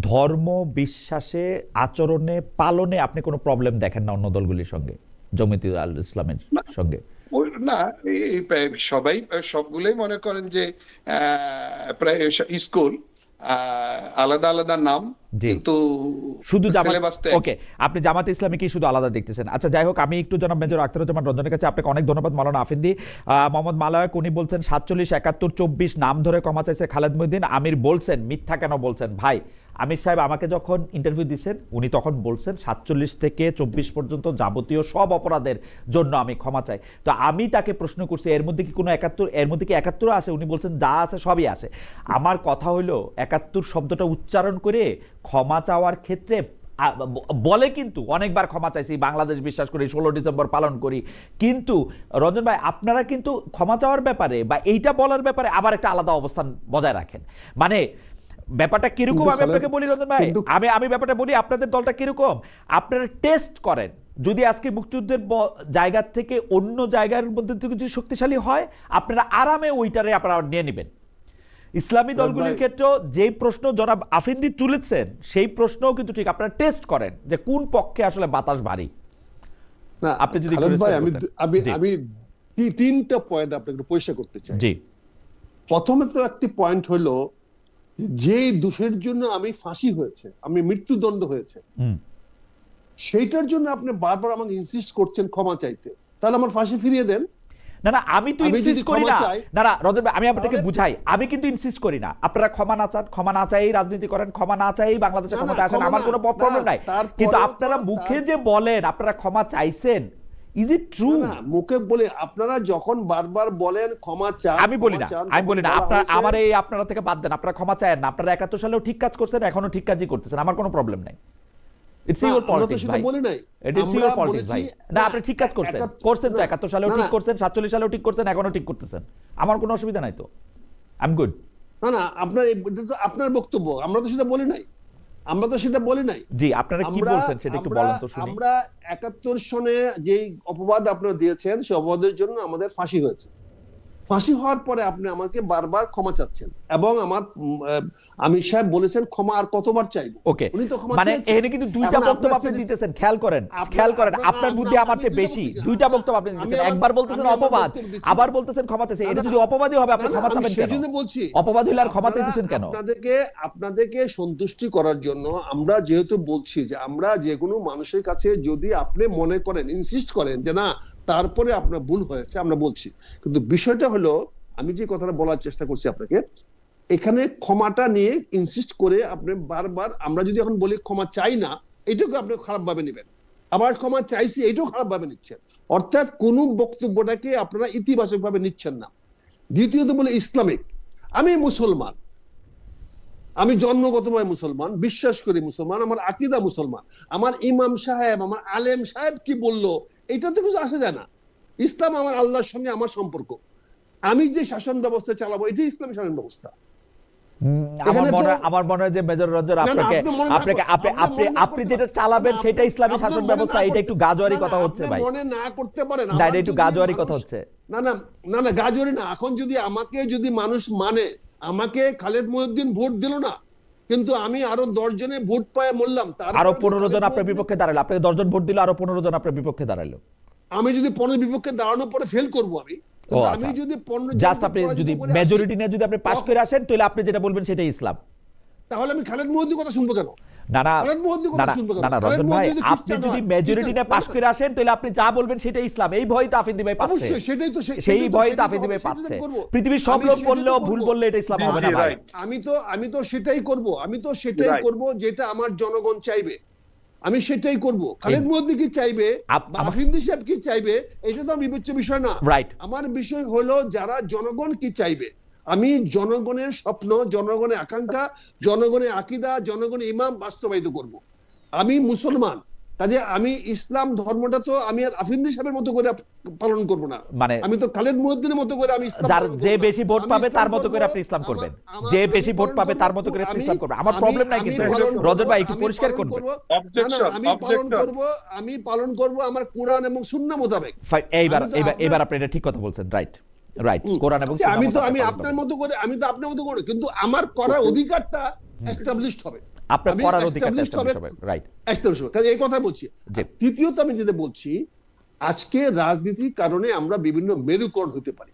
ধর্ম বিশ্বাসে, আচরণে, পালনে আপনি কোনো প্রবলেম দেখেন না অন্য দলগুলির সঙ্গে, জমিয়তে ইসলামের সঙ্গে? না, সবাই সবগুলোই মনে করেন যে প্রায় স্কুল আলাদা আলাদা নাম, কিন্তু শুধু ওকে, আপনি জামাতে ইসলামী কি শুধু আলাদা দেখতেছেন? আচ্ছা, যাই হোক, আমি একটু জনাব মেজর আখতারুজ্জামান রঞ্জনের কাছে, আপনাকে অনেক ধন্যবাদ মাওলানা আফেন্দি। মোহাম্মদ মালায়ক উনি বলছেন 47, 71, 24 নাম ধরে ক্ষমা চাইছে খালেদ মহিউদ্দিন। আমির বলছেন মিথ্যা কেন বলছেন? ভাই, আমির সাহেব আমাকে যখন ইন্টারভিউ দিচ্ছেন উনি তখন বলছেন 47 থেকে 24 পর্যন্ত যাবতীয় সব অপরাধের জন্য আমি ক্ষমা চাই। তো আমি তাকে প্রশ্ন করছি এর মধ্যে কি কোনো 71, এর মধ্যে কি 71 আছে? উনি বলছেন যা আছে সবই আছে। আমার কথা হলো 71 শব্দটা উচ্চারণ করে ক্ষমা চাওয়ার ক্ষেত্রে বলে, কিন্তু অনেকবার ক্ষমা চাইছি, বাংলাদেশ বিশ্বাস করি, 16 ডিসেম্বর পালন করি, কিন্তু রঞ্জন ভাই আপনারা কিন্তু ক্ষমা চাওয়ার ব্যাপারে বা এইটা বলার ব্যাপারে আবার একটা আলাদা অবস্থান বজায় রাখেন। মানে ব্যাপারটা কিরকম আমি আপনাকে বলি রঞ্জন ভাই, আমি ব্যাপারটা বলি, আপনাদের দলটা কিরকম, আপনারা টেস্ট করেন, যদি আজকে মুক্তিযুদ্ধের জায়গা থেকে অন্য জায়গার মধ্যে থেকে যদি শক্তিশালী হয়, আপনারা আরামে ওইটারে আপনারা নিয়ে নেবেন। ইসলামী দলগুলির ক্ষেত্রে যে প্রশ্ন জনাব আফেন্দি তুলেছেন, সেই প্রশ্নও কিন্তু ঠিক, আপনারা টেস্ট করেন যে কোন পক্ষে আসলে বাতাস ভারী। না, আপনি যদি আমি তিনটা পয়েন্ট আপনাকে পরিষ্কার করতে চাই। জি, প্রথমে তো একটি পয়েন্ট হলো যে দোষের জন্য আমি ফাঁসি হয়েছে, আমি মৃত্যুদণ্ড হয়েছে, সেইটার জন্য আপনি বারবার আমাকে ইনসিস্ট করছেন ক্ষমা চাইতে, তাহলে আমার ফাঁসি ফিরিয়ে দেন। না, আমি তো ইনসিস্ট করি না। না রঞ্জন ভাই, আমি আপনাকে বুঝাই, আমি কিন্তু ইনসিস্ট করি না। আপনারা ক্ষমা না চান, ক্ষমা না চাই রাজনীতি করেন, ক্ষমা না চাই বাংলাদেশে ক্ষমতা আসেন, আমার কোনো প্রবলেম নাই, কিন্তু আপনারা মুখে যে বলেন আপনারা ক্ষমা চাইছেন, ইজ ইট ট্রু? না, মুখে বলে আপনারা যখন বারবার বলেন ক্ষমা চান, আমি বলি না আপনারা আমার এই আপনারা থেকে বাদ দেন, আপনারা ক্ষমা চান না, আপনারা 71 সালেও ঠিক কাজ করছেন, এখনো ঠিক কাজই করতেছেন, আমার কোনো প্রবলেম নাই। ইটস ইওর পলিটিক্স ভাই, ইটস ইওর পলিটিক্স ভাই। না, আপনি ঠিক কাজ করছেন তো, 71 সালেও ঠিক করছেন, 47 সালেও ঠিক করছেন, এখনো ঠিক করতেছেন, আমার কোনো অসুবিধা নাই তো, আই এম গুড। না, আপনার বক্তব্য, আমরা তো সেটা বলি নাই। জি, আপনারা কি বলছেন সেটা একটু বলেন তো শুনি। আমরা 71 সনে যে অপবাদ আপনারা দিয়েছেন, সেই অপবাদের জন্য আমাদের ফাঁসি হয়েছে, ফাঁসি হওয়ার পরে আপনি আমাকে বারবার ক্ষমা চাচ্ছেন এবং আমার আমির সাহেব বলেছেন ক্ষমা আর কতবার চাইবো। ওকে, উনি তো ক্ষমা মানে চেয়েছেন। এখানে কিন্তু দুইটা এখন বক্তব্য আপনি আপনার দিতেছেন, খেয়াল করেন আপনার- আপনার বুদ্ধি আমার চেয়ে আপনি বেশি। দুইটা বক্তব্য দুইটা দিচ্ছেন। বক্তব্য আপনি দিতেছেন, আমি আমার- একবার বলতেছেন আমি আমার অপবাদ, বক্তব্য দিচ্ছি। আবার বলতেছেন ক্ষমা চাইছে। এটা না, যদি অপবাদই হবে আপনি না, না, ক্ষমা আমি চাবেন কেন? সেজন্য বলছি অপবাদ হইলে আর ক্ষমা আপনারা- চাইতেছেন কেন? আপনাদেরকে সন্তুষ্টি করার জন্য আমরা যেহেতু বলছি যে আমরা যে কোনো মানুষের কাছে যদি আপনি মনে করেন, ইনসিস্ট করেন যে না তারপরে আপনার ভুল হয়েছে, আমরা বলছি। কিন্তু বিষয়টা হলো আমি যে কথাটা বলার চেষ্টা করছি আপনাকে, এখানে ক্ষমাটা নিয়ে ইনসিস্ট করে আপনি বারবার, আমরা যদি এখন বলি ক্ষমা চাই না, এটাকে আপনি খারাপ ভাবে নেবেন, আবার ক্ষমা চাইছি এটাও খারাপ ভাবে নিচ্ছেন। অর্থাৎ কোন বক্তব্যটাকে আপনারা ইতিবাচক ভাবে নিচ্ছেন না। দ্বিতীয়ত বলে ইসলামিক, আমি মুসলমান, আমি জন্মগতভাবে মুসলমান, বিশ্বাস করি মুসলমান, আমার আকীদা মুসলমান, আমার ইমাম সাহেব আমার আলেম সাহেব কি বললো এটাতে কিছু আসে যায় না। ইসলাম আমার আল্লাহর সঙ্গে আমার সম্পর্ক, আমি যে শাসন ব্যবস্থা চালাবো এটাই ইসলামী শাসন ব্যবস্থা। আমার মনে হয় যে মেজর রঞ্জন আপনি যেটা চালাবেন সেটা ইসলামী শাসন ব্যবস্থা, এটা একটু গাজোয়ারি কথা হচ্ছে ভাই। মনে না করতে পারেন, না, এটা একটু গাজোয়ারি কথা হচ্ছে। না না না না গাজোয়ারি না। এখন যদি আমাকে যদি মানুষ মানে, আমাকে খালেদ মহিউদ্দিন ভোট দিল না, কিন্তু আমি আরো 10 জনে ভোট পায় মরলাম, আরো 15 জন আপনার বিপক্ষে দাঁড়ালো, আপনাকে 10 জন ভোট দিল, আরো 15 জন আপনার বিপক্ষে দাঁড়ালো। আমি যদি 15 বিপক্ষে দাঁড়ানোর পরে ফেল করবো আমি, কিন্তু আমি যদি 15 জাস্ট আপনি যদি মেজরিটি নিয়ে যদি আপনি পাস করে আসেন, তাহলে আপনি যেটা বলবেন সেটাই ইসলাম। তাহলে আমি খালেদ মহিউদ্দিন কথা শুনবো কেন? না না খালেদ মহিউদ্দিন কথা শুনবো কেন? না রঞ্জন ভাই, আপনি যদি মেজরিটি নিয়ে পাস করে আসেন, তাহলে আপনি যা বলবেন সেটাই ইসলাম। এই ভয় তো আফিদি ভাই পাচ্ছে, অবশ্যই সেটাই তো সেই ভয় তো আফিদি ভাই পাচ্ছে। পৃথিবীর সব লোক বললেও ভুল বললে এটা ইসলাম হবে না ভাই। আমি তো সেটাই করব, যেটা আমার জনগণ চাইবে, আমি সেটাই করব। খালেদ মহিউদ্দিন কি চাইবে, আফিন্দি সাহেব কি চাইবে, এটা তো বিবেচ্য বিষয় না। রাইট, আমার বিষয় হলো যারা জনগণ কি চাইবে। আমি জনগণের স্বপ্ন, জনগণের আকাঙ্ক্ষা, জনগণের আকীদা, জনগণের ইমাম বাস্তবায়িত করব। আমি মুসলমান, কাজে আমি ইসলাম ধর্মটা তো আমি আর আফিন্দি সাহেবের মতো করে পালন করব না, মানে আমি তো খালেদ মহিউদ্দিনের মতো করে আমি ইসলাম, যে বেশি ভোট পাবে তার মতো করে আপনি ইসলাম করবেন, যে বেশি ভোট পাবে তার মতো করে আপনি ইসলাম করবেন। আমার প্রবলেম নাই, কিন্তু রজত ভাই একটু পরিষ্কার করবেন। আমি পালন করব আমার কোরআন এবং সুন্নাহ মোতাবেক। এইবার আপনি এটা ঠিক কথা বলছেন। রাইট, কোরআন এবং আমি আপনার মতো করে, আমি তো আপনার মতো করে, কিন্তু আমার করার অধিকারটা এস্টাবলিশড হবে, আপনার করার অধিকারটা এস্টাবলিশড হবে। রাইট, এস্টাবলিশড হবে, কাজে এই কথা বলছি। তৃতীয়ত আমি যেটা বলছি, আজকে রাজনীতির কারণে আমরা বিভিন্ন মেরুকরণ হতে পারি,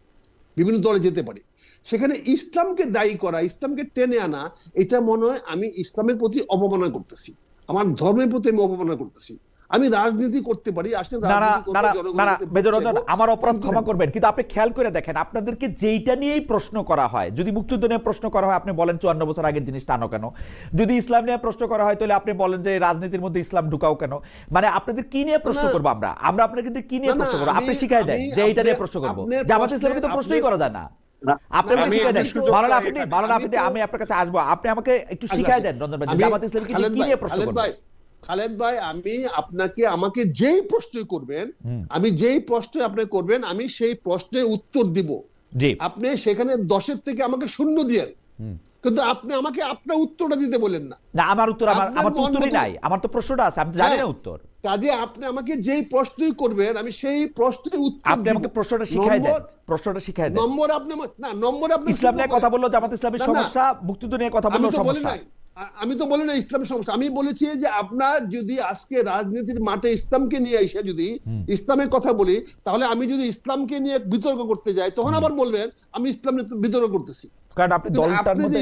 বিভিন্ন দলে যেতে পারি, সেখানে ইসলামকে দায়ী করা, ইসলামকে টেনে আনা, এটা মনে হয় আমি ইসলামের প্রতি অবমাননা করতেছি, আমার ধর্মের প্রতি আমি অবমাননা করতেছি। আমি রাজনীতি করতে পারি, আমার অপরাধ ক্ষমা করবেন, কিন্তু আপনি খেয়াল করে দেখেন আপনাদেরকে যেইটা নিয়েই প্রশ্ন করা হয়, যদি মুক্তিযুদ্ধ নিয়ে প্রশ্ন করা হয় আপনি বলেন 54 বছর আগের জিনিসটা আনো কেন, যদি ইসলাম নিয়ে প্রশ্ন করা হয় তাহলে আপনি বলেন যে রাজনীতির মধ্যে ইসলাম ঢুকাও কেন। মানে আপনাদের কি নিয়ে প্রশ্ন করবো আমরা আপনাদের কিন্তু কি নিয়ে প্রশ্ন করবো, আপনি শিখাই দেন যে এইটা নিয়ে প্রশ্ন করবো। জামাত ইসলামকে তো প্রশ্নই করা যায় না, আপনাকে শিখাই দেন। মাওলানা আফিদি আমি আপনার কাছে আসবো, আপনি আমাকে একটু শিখাই দেন রঞ্জন ভাই, জামাত ইসলামকে কি নিয়ে প্রশ্ন করবো। খালেদ ভাই, আমি আমাকে যেই প্রশ্ন করবেন, আমি যেই প্রশ্ন আপনি করবেন, আমি সেই প্রশ্নের উত্তর দিব। আপনি সেখানে 10-এর থেকে আমাকে 0 দিয়েন, কিন্তু আপনি আমাকে আপনার উত্তরটা দিতে বলেন না। আমার তো উত্তরই নাই, আমার তো প্রশ্নটা আছে, আপনি জানেন না উত্তর। কাজে আপনি আমাকে যেই প্রশ্নই করবেন আমি সেই প্রশ্নের উত্তর আপনি আমাকে প্রশ্নটা শিখাই দেন। নম্বর আপনি ইসলাম নিয়ে কথা বললো জামাত ইসলামের সমস্যা, মুক্তিযুদ্ধ নিয়ে কথা বললো সমস্যা। আমি তো বলি না ইসলামের সমস্যা, আমি বলেছি যে আপনার যদি আজকে রাজনীতির মাঠে ইসলামকে নিয়ে এসে যদি ইসলামের কথা বলি, তাহলে আমি যদি ইসলামকে নিয়ে বিতর্ক করতে যাই তখন আবার বলবেন আমি ইসলাম নিয়ে বিতর্ক করতেছি। কারণ আপনি দলটার মধ্যে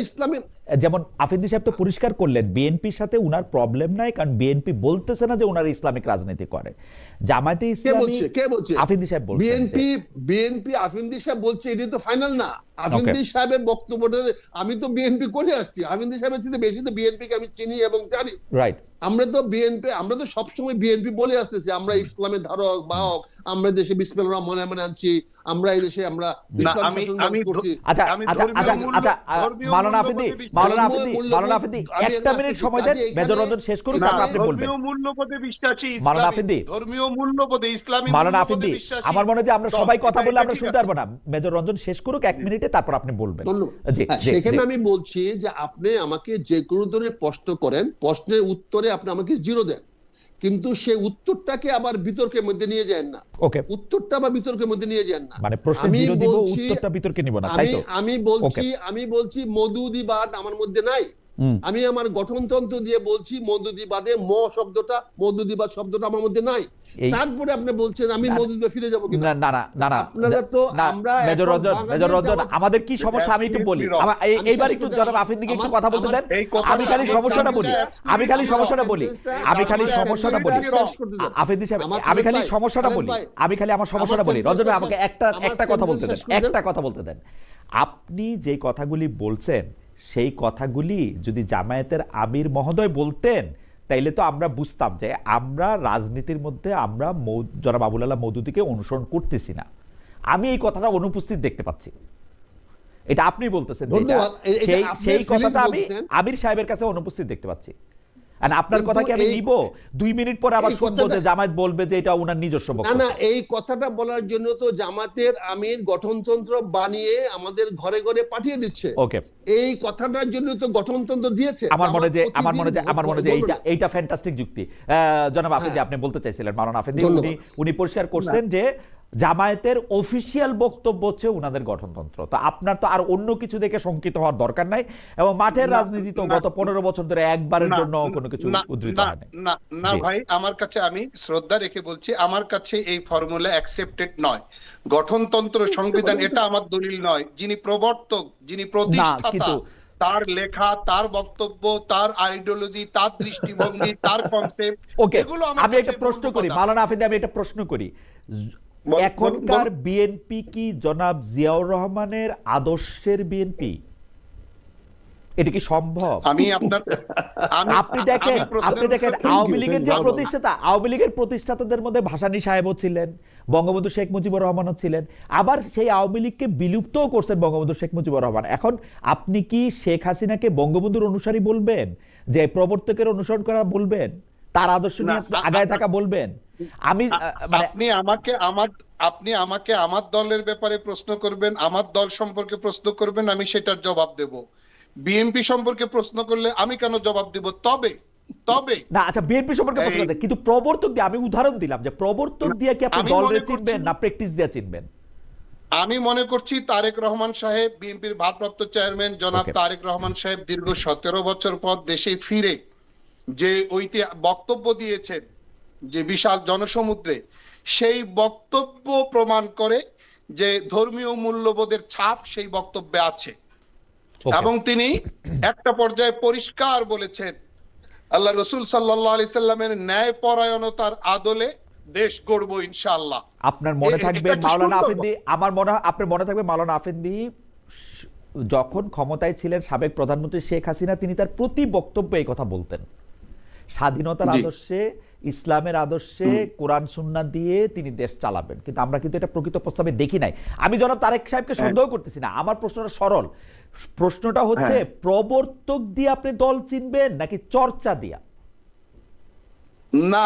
যেমন আফিদি সাহেব তো পরিষ্কার করলেন বিএনপির সাথে উনার প্রবলেম নাই, কারণ বিএনপি বলতেছে না যে উনার ইসলামিক রাজনীতি করে। জামায়াতে ইসলামী কে বলছে? আফিদি সাহেব বলছেন। বিএনপি আফিদি সাহেব বলছে, এটা তো ফাইনাল না। আফিদি সাহেবের বক্তব্যটা আমি তো বিএনপি করে আসছি, আফিদি সাহেবের চেয়ে বেশি তো বিএনপিকে আমি চিনি এবং জানি। রাইট, আমরা তো সবসময় বিএনপি বলে আসতেছি আমরা ইসলামের ধারক বাহক, আমরা দেশে বিসমিল্লাহ মনে আনছি, আমরা এই দেশে আমরা ইসলাম শাসন করছি। আচ্ছা মাওলানা আফিদি একটা মিনিট সময় দেন, মেজর রঞ্জন শেষ করুন, তারপর আপনি বলবেন। ধর্মীয় মূল্যবোধে বিশ্বাসী মাওলানা আফিদি, ধর্মীয় মূল্যবোধে ইসলামী মাওলানা আফিদি, আমার মনে হয় যে আমরা সবাই কথা বললে আমরা শুনতে পারবো না। মেজর রঞ্জন শেষ করুক 1 মিনিটে, তারপর আপনি বলবেন। সেখানে আমি বলছি যে আপনি আমাকে যে কোনো ধরনের প্রশ্ন করেন, প্রশ্নের উত্তরে আপনি আমাকে 0 দেন, কিন্তু সে উত্তরটাকে আবার বিতর্কের মধ্যে নিয়ে যায় না, ওকে, উত্তরটা আবার বিতর্কের মধ্যে নিয়ে যায় না। মানে প্রশ্ন আমি জিরো দিব, বলছি, উত্তরটা বিতর্কে নিব না, তাই তো? আমি বলছি মওদুদিবাদ আমার মধ্যে নাই। আমি আমার গঠনতন্ত্র দিয়ে বলছি মওদুদিবাদে মওদুদিবাদ শব্দটা আমার মধ্যে নাই। তারপরে আপনি বলছেন আমি মওদুদিবাদে ফিরে যাব কিনা? না না না না, আপনারা তো আমরা মেজর রঞ্জন, আমাদের কি সমস্যা আমি একটু বলি। এইবার একটু জনাব আফ্রিদিকে একটু কথা বলতে দেন। আমি খালি সমস্যাটা বলি, আফ্রিদি সাহেব, আমি খালি আমার সমস্যাটা বলি। রঞ্জন ভাই, আমাকে একটা কথা বলতে দেন। আপনি যে কথাগুলি বলছেন সেই কথাগুলি যদি জামায়াতের আমির মহোদয় বলতেন তাইলে তো আমরা বুঝতাম যে আমরা রাজনীতির মধ্যে আমরা জনাব আবুল আলাহ মওদুদীকে অনুসরণ করতেছি না। আমি এই কথাটা অনুপস্থিত দেখতে পাচ্ছি। এটা আপনি বলতেছেন, সেই কথাটা আমি আমির সাহেবের কাছে অনুপস্থিত দেখতে পাচ্ছি। আর আপনার কথা কি আমি নিব? 2 মিনিট পরে আবার শুনবো যে জামায়াত বলবে যে এটা ওনার নিজস্ব বক্তব্য। না, এই কথাটা বলার জন্য তো জামাতের আমির গঠনতন্ত্র বানিয়ে আমাদের ঘরে ঘরে পাঠিয়ে দিচ্ছে। ওকে, এই কথাটার জন্য তো গঠনতন্ত্র দিয়েছে। আমার মনে যে এইটা ফ্যান্টাস্টিক যুক্তি। জনাব আফ্রিদি, আপনি বলতে চাইছিলেন, মাওলানা আফ্রিদি, উনি পরিষ্কার করছেন যে জামায়াতের অফিসিয়াল বক্তব্য হচ্ছে উনাদের গঠনতন্ত্র। তো আপনার তো আর অন্য কিছু দেখে শঙ্কিত হওয়ার দরকার নাই, এবং মাঠের রাজনীতি তো গত 15 বছর ধরে একবারের জন্য কোনো কিছু উদ্ধৃত হয় না ভাই, আমার কাছে, আমি শ্রদ্ধা রেখে বলছি, আমার কাছে এই ফর্মুলা অ্যাকসেপ্টেড নয়। গঠনতন্ত্র, সংবিধান এটা আমার দলিল নয়। যিনি প্রবর্তক, যিনি প্রতিষ্ঠাতা, তার লেখা, তার বক্তব্য, তার আইডিওলজি, তার দৃষ্টিভঙ্গি, তার কনসেপ্ট, এগুলো আমি একটা প্রশ্ন করি মাওলানা আফ্রিদি, আমি একটা প্রশ্ন করি। এখনকার বিএনপি কি জনাব জিয়াউর রহমানের আদর্শের বিএনপি? এটা কি সম্ভব? আপনি দেখেন আওয়ামী লীগের প্রতিষ্ঠাতাদের মধ্যে ভাসানী সাহেবও ছিলেন, বঙ্গবন্ধু শেখ মুজিবুর রহমানও ছিলেন, আবার সেই আওয়ামী লীগকে বিলুপ্তও করছেন বঙ্গবন্ধু শেখ মুজিবুর রহমান। এখন আপনি কি শেখ হাসিনাকে বঙ্গবন্ধুর অনুসারী বলবেন, যে প্রবর্তকের অনুসরণ করা বলবেন, তার আদর্শ নিয়ে আগায় থাকা বলবেন? আপনি আমাকে আমার দলের ব্যাপারে প্রশ্ন করবেন, আমার দল সম্পর্কে প্রশ্ন করবেন, আমি সেটার জবাব দেব। বিএনপি সম্পর্কে প্রশ্ন করলে আমি কেন জবাব দেব? তবে না, আচ্ছা, বিএনপি সম্পর্কে প্রশ্ন করতে, কিন্তু প্রবর্তক দিয়ে আমি উদাহরণ দিলাম যে প্রবর্তক দিয়ে কি আপনি দলরে চিনবেন না প্র্যাকটিস দিয়ে চিনবেন? আমি মনে করছি তারেক রহমান সাহেব, বিএনপির ভারপ্রাপ্ত চেয়ারম্যান জনাব তারেক রহমান সাহেব দীর্ঘ 17 বছর পর দেশে ফিরে যে বক্তব্য দিয়েছেন, যে বিশাল জনসমুদ্রে, সেই বক্তব্য প্রমাণ করে যে ধর্মীয় মূল্যবোধের ছাপ সেই বক্তব্যে আছে। এবং তিনি একটা পর্যায়ে পরিষ্কার বলেছেন, আল্লাহ রসুল সাল্লাল্লাহু আলাইহি সাল্লামের ন্যায় পরায়ণতার আদলে দেশ গড়বো ইনশাআল্লাহ। আপনার মনে থাকবে মাওলানা আফ্রিদি, আপনার মনে থাকবে মাওলানা আফ্রিদি যখন ক্ষমতায় ছিলেন সাবেক প্রধানমন্ত্রী শেখ হাসিনা, তিনি তার প্রতি বক্তব্যে এই কথা বলতেন, স্বাধীনতার আদর্শে, ইসলামের আদর্শে, কোরআন সুন্নাহ দিয়ে তিনি দেশ চালাবেন। কিন্তু আমরা কিন্তু এটা প্রকৃত প্রস্তাবে দেখি নাই। আমি জনাব তারেক সাহেবকে সন্দেহ করতেছি না, আমার প্রশ্নটা সরল। প্রশ্নটা হচ্ছে প্রবর্তক দিয়ে আপনি দল চিনবেন নাকি চর্চা দিয়া? না,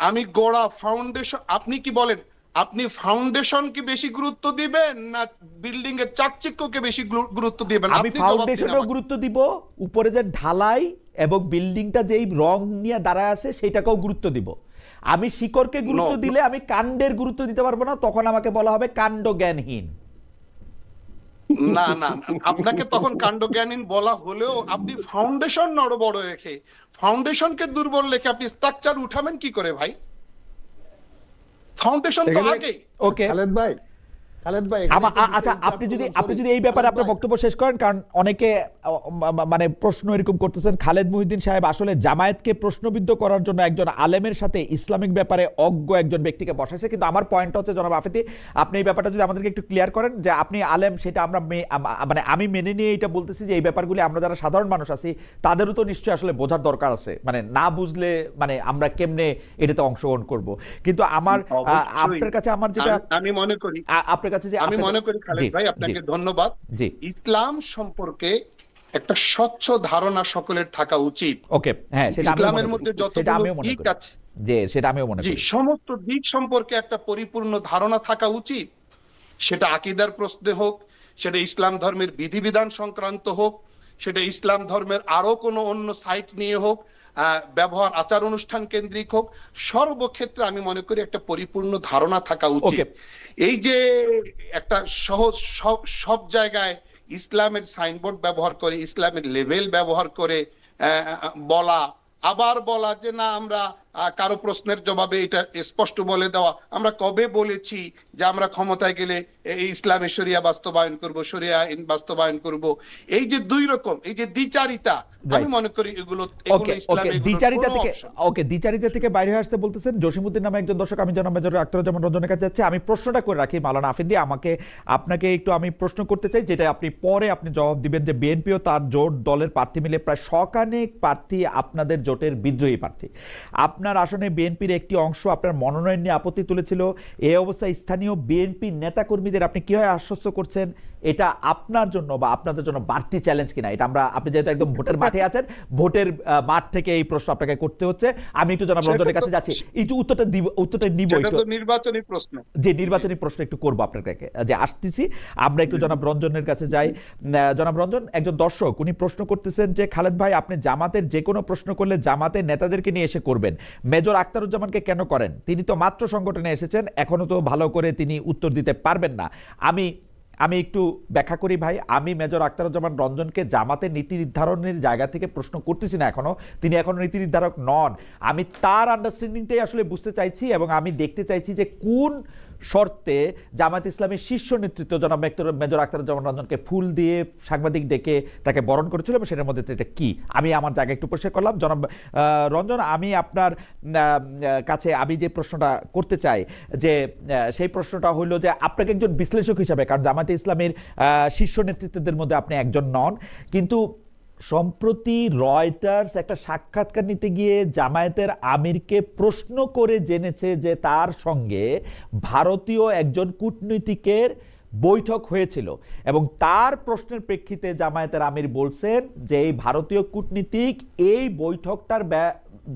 আমি গোড়া ফাউন্ডেশন। আপনি কি বলেন, আপনি ফাউন্ডেশনকে বেশি গুরুত্ব দিবেন না বিল্ডিং এর চাকচিক্যকে বেশি গুরুত্ব দিবেন? আমি ফাউন্ডেশনেও গুরুত্ব দিব, উপরে যে ঢালাই এবং বিল্ডিংটা যেই রং নিয়ে দাঁড়ায় আছে সেটাকেও গুরুত্ব দিব। আমি শিকড়কে গুরুত্ব দিলে আমি কাণ্ডের গুরুত্ব দিতে পারবো না, তখন আমাকে বলা হবে কাণ্ড জ্ঞানহীন। না, আপনাকে তখন কাণ্ডজ্ঞানহীন বলা হলেও আপনি ফাউন্ডেশন বড় রেখে, ফাউন্ডেশনকে দুর্বল রেখে আপনি স্ট্রাকচার উঠাবেন কি করে ভাই? ফাউন্ডেশন তো আগে। ওকে খালেদ ভাই, আচ্ছা, আপনি যদি এই ব্যাপারে আপনার বক্তব্য শেষ করেন, কারণ অনেকে মানে প্রশ্ন এরকম করতেছেন। খালেদ মুহিউদ্দিন সাহেব আসলে জামায়াতকে প্রশ্নবিদ্ধ করার জন্য একজন আলেমের সাথে ইসলামিক ব্যাপারে অজ্ঞ একজন ব্যক্তিকে বসাইছে। কিন্তু আমার পয়েন্ট হচ্ছে জনাব আফ্রিদি, আপনি এই ব্যাপারটা যদি আমাদেরকে একটু ক্লিয়ার করেন যে আপনি আলেম, সেটা আমরা মানে আমি মেনে নিয়ে এটা বলতেছি যে এই ব্যাপারগুলি আমরা যারা সাধারণ মানুষ আছি তাদেরও তো নিশ্চয়ই আসলে বোঝার দরকার আছে। মানে না বুঝলে মানে আমরা কেমনে এটাতে অংশগ্রহণ করব। কিন্তু আমার আপনার কাছে আমার যেটা আমি মনে করি, আমি মনে করি খালেদ ভাই, আপনাকে ধন্যবাদ। ইসলাম সম্পর্কে একটা স্বচ্ছ ধারণা সকলের থাকা উচিত। ওকে, হ্যাঁ, ইসলামের মধ্যে যতগুলো দিক আছে, সেটা আমিও মনে করি, সমস্ত দিক সম্পর্কে একটা পরিপূর্ণ ধারণা থাকা উচিত। সেটা আকীদার প্রশ্নে হোক, সেটা ইসলাম ধর্মের বিধিবিধান সংক্রান্ত হোক, সেটা ইসলাম ধর্মের আরো কোনো অন্য সাইট নিয়ে হোক, ব্যবহার আচার অনুষ্ঠান কেন্দ্রিক হোক, সর্বক্ষেত্রে আমি মনে করি একটা পরিপূর্ণ ধারণা থাকা উচিত। এই যে একটা সহজ সব জায়গায় ইসলামের সাইনবোর্ড ব্যবহার করে, ইসলামের লেভেল ব্যবহার করে বলা, আবার বলা যে না আমরা কারো প্রশ্নের জবাবে এটা স্পষ্ট বলে দেওয়া, আমরা কবে বলেছি যে আমরা ক্ষমতায় গেলে এই ইসলামী শরিয়া বাস্তবায়ন করব, শরিয়া আইন বাস্তবায়ন করব। এই যে দুই রকম, এই যে দ্বিচারিতা, আমি মনে করি এগুলো ইসলামে দ্বিচারিতা থেকে বাইরে হয়ে আসতে বলতেছেন জসিমউদ্দিন নামে একজন দর্শক। আমি জনাব মেজর আখতারুজ্জামান রঞ্জনের কাছে যাচ্ছি। আমি প্রশ্নটা করে রাখি মাওলানা আফিন্দি, আপনাকে একটু আমি প্রশ্ন করতে চাই, যেটা পরে আপনি জবাব দিবেন, যে বিএনপিও তার জোট দলের প্রার্থী মিলে প্রায় 100 খানেক প্রার্থী আপনাদের জোটের বিদ্রোহী প্রার্থী। আপনার আসনে বিএনপির একটি অংশ আপনার মনোনয়ন নিয়ে আপত্তি তুলেছিল। এই অবস্থায় স্থানীয় বিএনপি নেতাকর্মীদের আপনি কিভাবে আশ্বস্ত করছেন এটা আপনার জন্য বা আপনাদের জন্য বাড়তি চ্যালেঞ্জ কিনা? এটা আপনি যেহেতু একদম ভোটের মাঠে আছেন, ভোটের মাঠ থেকে এই প্রশ্ন আপনাকে করতে হচ্ছে। আমি একটু জনাব রঞ্জনের কাছে যাচ্ছি, একটু উত্তরটা নিব। নির্বাচনী প্রশ্ন, যে নির্বাচনী প্রশ্ন একটু করবো আপনার কাছে, যে আসতেছি আমরা একটু জনাব রঞ্জনের কাছে যাই। জনাব রঞ্জন, একজন দর্শক উনি প্রশ্ন করতেছেন যে খালেদ ভাই, আপনি জামাতের যে কোনো প্রশ্ন করলে জামাতের নেতাদেরকে নিয়ে এসে করবেন, মেজর আখতারুজ্জামানকে কেন করেন? তিনি তো মাত্র সংগঠনে এসেছেন, এখনো তো ভালো করে তিনি উত্তর দিতে পারবেন না। আমি একটু ব্যাখ্যা করি ভাই। আমি মেজর আখতারুজ্জামান রঞ্জনকে জামাতের নীতি নির্ধারণের জায়গা থেকে প্রশ্ন করতেছি না, তিনি এখনো নীতি নির্ধারক নন। আমি তার আন্ডারস্ট্যান্ডিংটাই আসলে বুঝতে চাইছি, এবং আমি দেখতে চাইছি যে কোন শর্তে জামায়াত ইসলামের শীর্ষ নেতৃত্ব জনাব মেজর আখতারুজ্জামান রঞ্জনকে ফুল দিয়ে সাংবাদিক ডেকে তাকে বরণ করেছিল, এবং সেটার মধ্যে এটা কি আমি আমার জায়গায় একটু পরিষ্কার করলাম। জনাব রঞ্জন, আমি আপনার কাছে আমি যে প্রশ্নটা করতে চাই, যে সেই প্রশ্নটা হইল যে আপনাকে একজন বিশ্লেষক হিসাবে, কারণ জামায়াত ইসলামের শীর্ষ নেতৃত্বদের মধ্যে আপনি একজন নন, কিন্তু সম্প্রতি রয়টার্স একটা সাক্ষাৎকার নিতে গিয়ে জামায়াতের আমিরকে প্রশ্ন করে জেনেছে যে তার সঙ্গে ভারতীয় একজন কূটনীতিকের বৈঠক হয়েছিল, এবং তার প্রশ্নের প্রেক্ষিতে জামায়াতের আমির বলছেন যে এই ভারতীয় কূটনীতিক এই বৈঠকটার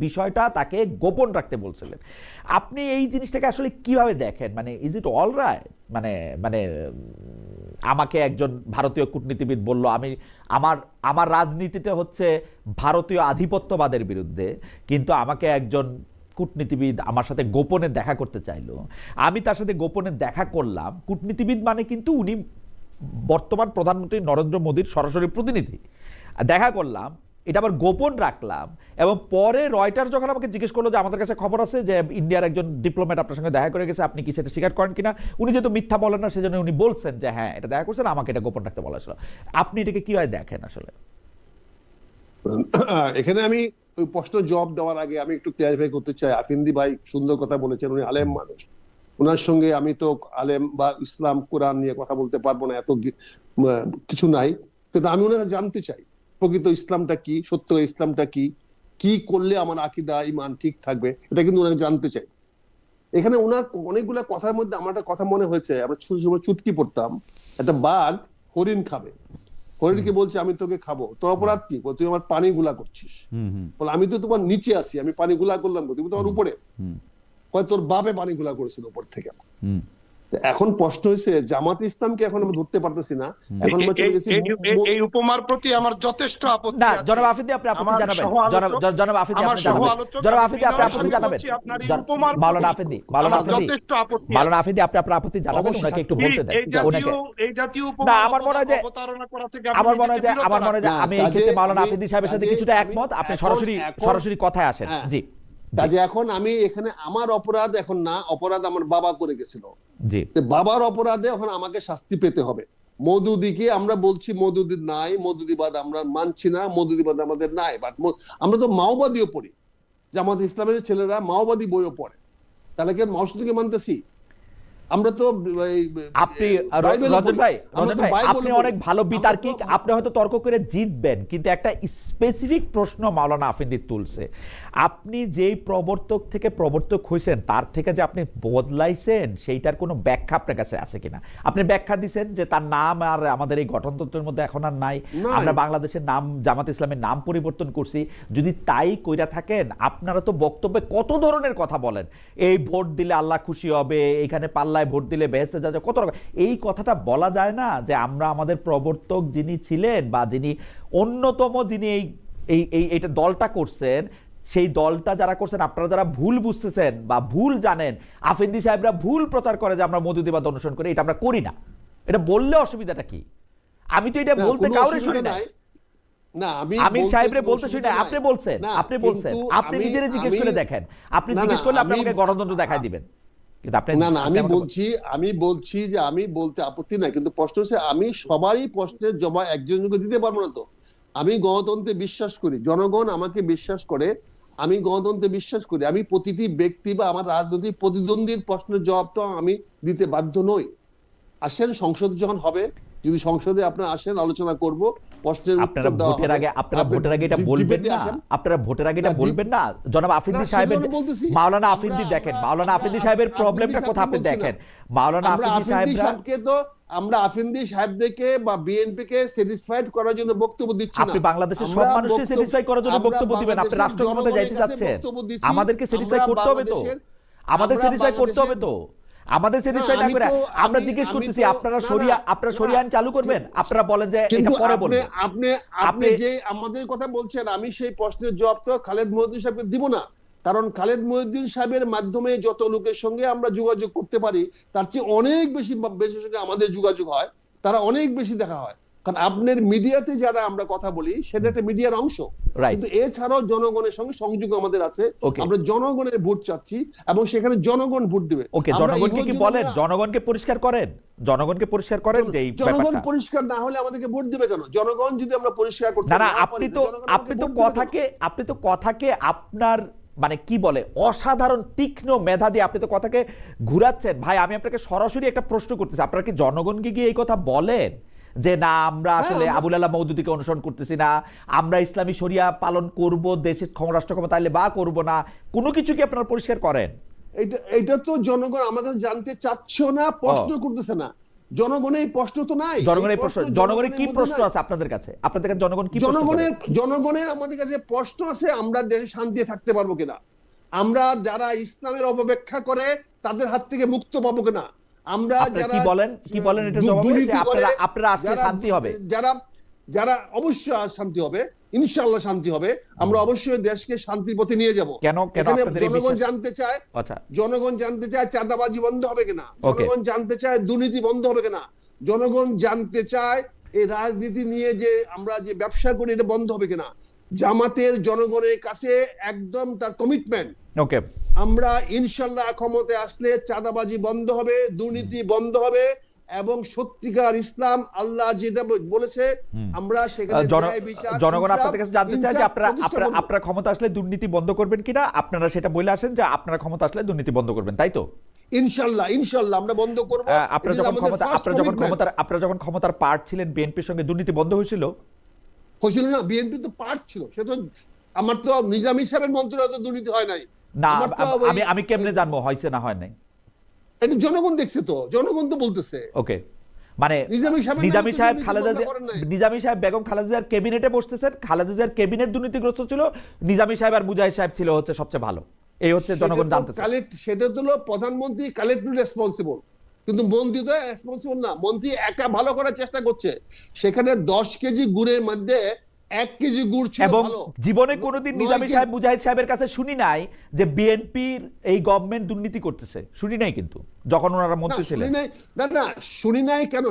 বিষয়টা তাকে গোপন রাখতে বলছিলেন। আপনি এই জিনিসটাকে আসলে কিভাবে দেখেন? মানে ইজ ইট অল রাইট? মানে আমাকে একজন ভারতীয় কূটনীতিবিদ বলল আমার রাজনীতিটা হচ্ছে ভারতীয় আধিপত্যবাদের বিরুদ্ধে, কিন্তু আমাকে একজন কূটনীতিবিদ আমার সাথে গোপনে দেখা করতে চাইলো, আমি তার সাথে গোপনে দেখা করলাম। কূটনীতিবিদ মানে কিন্তু উনি বর্তমান প্রধানমন্ত্রী নরেন্দ্র মোদীর সরাসরি প্রতিনিধি। দেখা করলাম, এটা আবার গোপন রাখলাম, এবং পরে রয়টার যখন আমাকে জিজ্ঞেস করলো যে আমাদের কাছে খবর আছে যে ইন্ডিয়ার একজন ডিপ্লোম্যাট আপনার সঙ্গে দেখা করে গেছে, আপনি কি সেটা স্বীকার করেন কিনা? উনি যেহেতু মিথ্যা বলেন না, সেজন্য উনি বলছেন যে হ্যাঁ এটা দেখা করছেন, আমাকে এটা গোপন রাখতে বলা ছিল। আপনি এটাকে কিভাবে দেখেন আসলে? এখানে আমি ওই প্রশ্ন জবাব দেওয়ার আগে আমি একটু ক্লিয়ারিফাই করতে চাই। আফিন্দি ভাই সুন্দর কথা বলেছেন, উনি আলেম মানুষ, ওনার সঙ্গে আমি তো আলেম বা ইসলাম কোরআন নিয়ে কথা বলতে পারবো না, এত কিছু নাই, কিন্তু আমি ওনাকে জানতে চাই প্রকৃত ইসলামটা কি, সত্য ইসলামটা কি, কি করলে আমার আকীদা ঈমান ঠিক থাকবে, এটা কিন্তু ওনাকে জানতে চাই। এখানে ওনার অনেকগুলা কথার মধ্যে আমার একটা কথা মনে হয়েছে, আমরা ছোট সময় চুটকি পড়তাম, একটা বাঘ হরিণ খাবে, হরিণকে বলছে আমি তোকে খাবো, তোর অপরাধ কি? তুই আমার পানি গুলা করছিস। বলে আমি তো তোমার নিচে আছি, আমি পানি গুলা করলাম, তুমি তোমার উপরে। তোর বাপে পানি গুলা করেছিল উপর থেকে। এখন প্রশ্ন হয়েছে জামাত ইসলামকে এখন আমরা ধরতে পারতেছি না। এখন আমরা চলে গেছি এই উপমার প্রতি আমার যথেষ্ট আপত্তি না। আছে। জনাব আফিদি আপনি আপত্তি জানাবেন, জনাব আফিদি আপনি জানাবেন, জনাব আফিদি আপনি আপত্তি জানাবেন, মাওলানা আফিদি যথেষ্ট আপত্তি, মাওলানা আফিদি আপনি আপনার আপত্তি জানাবেন, ওনাকে একটু বলতে দেন। এই জাতীয় উপমা না, আমার মনে হয় যে অবতারণা করা থেকে আমার মনে হয় যে আমি এই ক্ষেত্রে মাওলানা আফিদি সাহেবের সাথে কিছুটা একমত। আপনি সরাসরি কথায় আসেন। জি, কাজে এখন আমি এখানে আমার অপরাধ এখন না, অপরাধ আমার বাবা করে গেছিল। জি, বাবার অপরাধে এখন আমাকে শাস্তি পেতে হবে। মওদুদিকে আমরা বলছি মওদুদি নাই, মওদুদিবাদ আমরা মানছি না, মওদুদিবাদ আমাদের নাই, বাট আমরা তো মাওবাদীও পড়ি, জামাত ইসলামের ছেলেরা মাওবাদী বইও পড়ে, তাহলে কি মাওদুদিকে মানতেছি? আমরা তো আপনি রঞ্জন ভাই আপনি অনেক ভালো বিতার্কিক, আপনি হয়তো তর্ক করে জিতবেন, কিন্তু একটা স্পেসিফিক প্রশ্ন মাওলানা আফিন্দি তুলছে। আপনি যেই প্রবর্তক থেকে প্রবর্তক হয়েছেন তার থেকে যে আপনি বদলাইছেন সেইটার কোনো ব্যাখ্যা আপনার কাছে আছে কিনা? আপনি ব্যাখ্যা দিচ্ছেন যে তার নাম আর আমাদের এই গঠনতন্ত্রের মধ্যে এখন আর নাই, আমরা বাংলাদেশের নাম জামাত ইসলামের নাম পরিবর্তন করছি। যদি তাই কইরা থাকেন, আপনারা তো বক্তব্যে কত ধরনের কথা বলেন, এই ভোট দিলে আল্লাহ খুশি হবে, এখানে পাল্লায় ভোট দিলে বেহেশতে যাবে, কত রকম। এই কথাটা বলা যায় না যে আমরা আমাদের প্রবর্তক যিনি ছিলেন বা যিনি অন্যতম যিনি এইটা দলটা করছেন, সেই দলটা যারা করছেন, আপনারা যারা ভুল বুঝতেছেন বা ভুল জানেন, আফেন্দি সাহেবরা ভুল প্রচার করে যে আমরা মধুদিবাদ অনুসরণ করি, এটা আমরা করি না। এটা বললে অসুবিধাটা কি? আমি তো এটা না, বলতে কোনো কাউরে অসুবিধা শুনি না। নাই। না, আমি আমির বলতে সাহেবরে কোনো বলতে শুনি অসুবিধা না, আপনি নাই। বলছেন, না, আপনি বলছেন, কিন্তু আপনি আমি- নিজেরে জিজ্ঞেস করে আমি- দেখেন, আপনি না, জিজ্ঞেস করলে আপনি আমি- আমাকে গণতন্ত্র দেখাই দিবেন, কিন্তু আপনি না, আপনি আমি আমাকে বলছি যে আমি বলতে আপত্তি নাই, কিন্তু প্রশ্ন হচ্ছে আমি সবারই প্রশ্নের জবাব একজনকে দিতে পারবো না তো। আমি গণতন্ত্রে বিশ্বাস করি, জনগণ আমাকে বিশ্বাস করে, আমি গণতন্ত্রে বিশ্বাস করি। আমি প্রতিটি ব্যক্তি বা আমার রাজনৈতিক প্রতিদ্বন্দ্বীর প্রশ্নের জবাব তো আমি দিতে বাধ্য নই। আসেন, সংসদ যখন হবে, যদি সংসদে আপনারা আসেন, আলোচনা করব, প্রশ্নের আপনারা উত্তর দেওয়া ভোটের হবে। আগে আপনারা আপনি ভোটের আগে এটা বলবেন ডিবেটে না, আসেন। আপনারা ভোটের আগে এটা না, বলবেন না। জনাব আফেন্দি না, সাহেবের, সেজন্য বলতেছি। মাওলানা আমরা- আফেন্দি দেখেন, আমরা- মাওলানা আমরা আফেন্দি সাহেবের আফেন্দি প্রবলেমটা সাহেবকে কোথায় আপনি বলছি না। দেখেন। মাওলানা আমরা আফেন্দি আফেন্দি সাহেবরা, সাহেবকে তো আমরা আফেন্দি সাহেবদেরকে বা বিএনপি কে স্যাটিসফাইড করার জন্য বক্তব্য দিচ্ছি না। আপনি বাংলাদেশের সব আমরা মানুষকে বক্তব্য- স্যাটিসফাই করার জন্য আমরা বক্তব্য দিবেন, আপনি বাংলাদেশের রাষ্ট্র ক্ষমতায় যাইতে জনগণের কাছে চাচ্ছেন, বক্তব্য দিচ্ছি। আমাদেরকে স্যাটিসফাই আমরা করতে হবে তো, বাংলাদেশের- আমাদের আমরা স্যাটিসফাই করতে হবে তো, বাংলাদেশের- আমাদের স্যাটিসফাই না আমি করে তো- আমরা আমি- জিজ্ঞেস আমি করতেছি তো- আপনারা না, শরিয়া, না, আপনারা না। শরিয়া আইন চালু করবেন, আপনারা বলেন যে এটা কিন্তু পরে আপনি বলবেন। আপনি আপনি আপনি- যে আমাদের কথা বলছেন, আমি সেই প্রশ্নের জবাব তো খালেদ মহিউদ্দিন সাহেবকে দিব না। কারণ খালেদ মহিউদ্দিন সাহেবের মাধ্যমে যত লোকের সঙ্গে আমরা যোগাযোগ করতে পারি, তার চেয়ে অনেক বেশি বেশি সঙ্গে আমাদের যোগাযোগ হয়, তারা অনেক বেশি দেখা হয়। কারণ আপনার মিডিয়াতে যারা আমরা কথা বলি, সেটা একটা মিডিয়ার অংশ। Right. কিন্তু এছাড়াও জনগণের সঙ্গে সংযোগ আমাদের আছে। Okay. আমরা জনগণের ভোট চাচ্ছি এবং সেখানে জনগণ ভোট দেবে। ওকে, আমরা জনগণকে কি ইহজীবনে- বলেন, জনগণকে পরিষ্কার করেন, জনগণকে পরিষ্কার করেন যে এই জনগণ ব্যাপারটা। পরিষ্কার না হলে আমাদেরকে ভোট দেবে কেন? জনগণ যদি আমরা পরিষ্কার করতে না না, না পারি, আপনি তো জনগণ আমাকে ভোট দেবে কেন? আপনি তো কথাকে আপনার মানে কি বলে অসাধারণ তীক্ষ্ণ মেধা দিয়ে আপনি তো কথাকে ঘুরাচ্ছেন। ভাই, আমি আপনাকে সরাসরি একটা প্রশ্ন করতেছি, আপনারা কি জনগণকে গিয়ে এই কথা বলেন যে না আমরা আসলে আবুল আলাহ মওদুদীকে অনুসরণ করতেছি না, আমরা ইসলামী শরিয়া পালন করব, দেশের রাষ্ট্র ক্ষমতা আইলে বা করব না, কোনো কিছু কি আপনারা পরিষ্কার করেন? এটা তো জনগণ আমাকে জানতে চাচ্ছে না, প্রশ্ন করতেছে না। জনগণের এই প্রশ্ন তো নাই। জনগণের এই প্রশ্ন, প্রশ্ন জনগণের কি মধ্যে প্রশ্ন নাই। আছে আপনাদের কাছে? আপনাদের কাছে জনগণ কি প্রশ্ন করে? জনগণের আমাদের কাছে প্রশ্ন আছে, আমরা দেশে শান্তি থাকতে পারবো কিনা, আমরা যারা ইসলামের অপব্যাখ্যা করে তাদের হাত থেকে মুক্ত পাবো কিনা, আমরা আপনারা যারা কি বলেন এটা জবাবে যে দুর্নীতি করে, আপনারা আসলে যারা- শান্তি হবে? যারা অবশ্যই শান্তি হবে, ইনশাআল্লাহ শান্তি হবে। আমরা অবশ্যই দেশকে শান্তির পথে নিয়ে যাব। কেন এখানে আপনাদের এই জনগণ বিশ্বাস? জানতে চায়, আচ্ছা, জনগণ জানতে চায় চাঁদাবাজি বন্ধ হবে কিনা, Okay. জনগণ জানতে চায় দুর্নীতি বন্ধ হবে কিনা, জনগণ জানতে চায় এই রাজনীতি নিয়ে যে আমরা যে ব্যবসা করি এটা বন্ধ হবে কিনা। জামাতের জনগণের কাছে একদম তার কমিটমেন্ট, ওকে, আমরা ইনশাল্লাহ ক্ষমতায় আসলে চাঁদাবাজি বন্ধ হবে, দুর্নীতি বন্ধ হবে এবং সত্যিকার ইসলাম আল্লাহ যেটা বলেছে আমরা সেখানে ন্যায় বিচার, জনগণ ইনসাফ- আপনাদের কাছে জানতে চায় যে ইনসাফ আপনারা প্রতিষ্ঠা করব। আপনারা ক্ষমতা আসলে দুর্নীতি বন্ধ করবেন কিনা, আপনারা সেটা বলে আসেন যে আপনারা ক্ষমতা আসলে দুর্নীতি বন্ধ করবেন, তাই তো? ইনশাল্লাহ আমরা বন্ধ করব। আপনারা এটা যখন আমাদের ক্ষমতা first commitment। আপনারা যখন ক্ষমতার পার্ট ছিলেন, বিএনপির সঙ্গে দুর্নীতি বন্ধ হয়েছিল? হয়েছিল না, বিএনপি তো পার্ট ছিল, সে তো আমার তো নিজামী সাহেবের মন্ত্রণালয়ে তো দুর্নীতি হয় নাই। না, আমার তো ওই- আমি কেমনে জানবো হয়েছে না হয় নাই? এটা জনগণ দেখছে, তো জনগণ তো বলতেছে। ওকে, মানে নিজামী সাহেবের নামে নিজামী তো সাহেব দুর্নীতি খালেদা বন্ধ করেন নাই। নিজামী সাহেব বেগম খালেদা জিয়ার ক্যাবিনেটে বসতেছেন, খালেদা জিয়ার ক্যাবিনেট দুর্নীতিগ্রস্ত ছিল, নিজামী সাহেব আর মুজাহিদ সাহেব ছিল হচ্ছে সবচেয়ে ভালো, এই হচ্ছে জনগণ জানতেছে। সেটা তো প্রধানমন্ত্রী কালেক্টিভ রেসপন্সিবল, কিন্তু মন্ত্রী তো রেসপন্সিবল না। মন্ত্রী একা ভালো করার চেষ্টা করছে, সেখানে 10 কেজি গুড়ের মধ্যে 1 কেজি গুড় ছিল এবং ভালো। জীবনে কোনোদিন নিজামী সাহেব মুজাহিদ সাহেবের কাছে শুনি নাই যে বিএনপির এই গভর্নমেন্ট দুর্নীতি করতেছে, শুনি নাই কিন্তু যখন ওনারা মন্ত্রী ছিলেন। শুনি নাই কেন?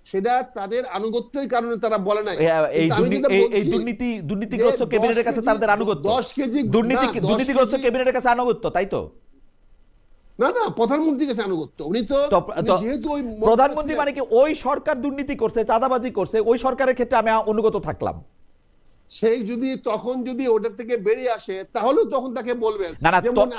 সেটা তাদের আনুগত্যের কারণে তারা বলে নাই। এই কিন্তু আমি যেটা বলছি, দুর্নীতিগ্রস্ত যে ক্যাবিনেটের 10 কাছে কেজি তাদের আনুগত্য, 10 কেজি দুর্নীতিগ্রস্ত ক্যাবিনেটের কাছে আনুগত্য, তাই তো? না, প্রধানমন্ত্রীর কাছে আনুগত্য। উনি যেহেতু ওই প্রধানমন্ত্রী মানে কি ওই সরকার দুর্নীতি করছে, চাঁদাবাজি করছে, ওই সরকারের ক্ষেত্রে আমি অনুগত থাকলাম। সেই তখন যদি ওটার থেকে বেরিয়ে আসে, তাহলে তখন তাকে বলবেন। না, যেমন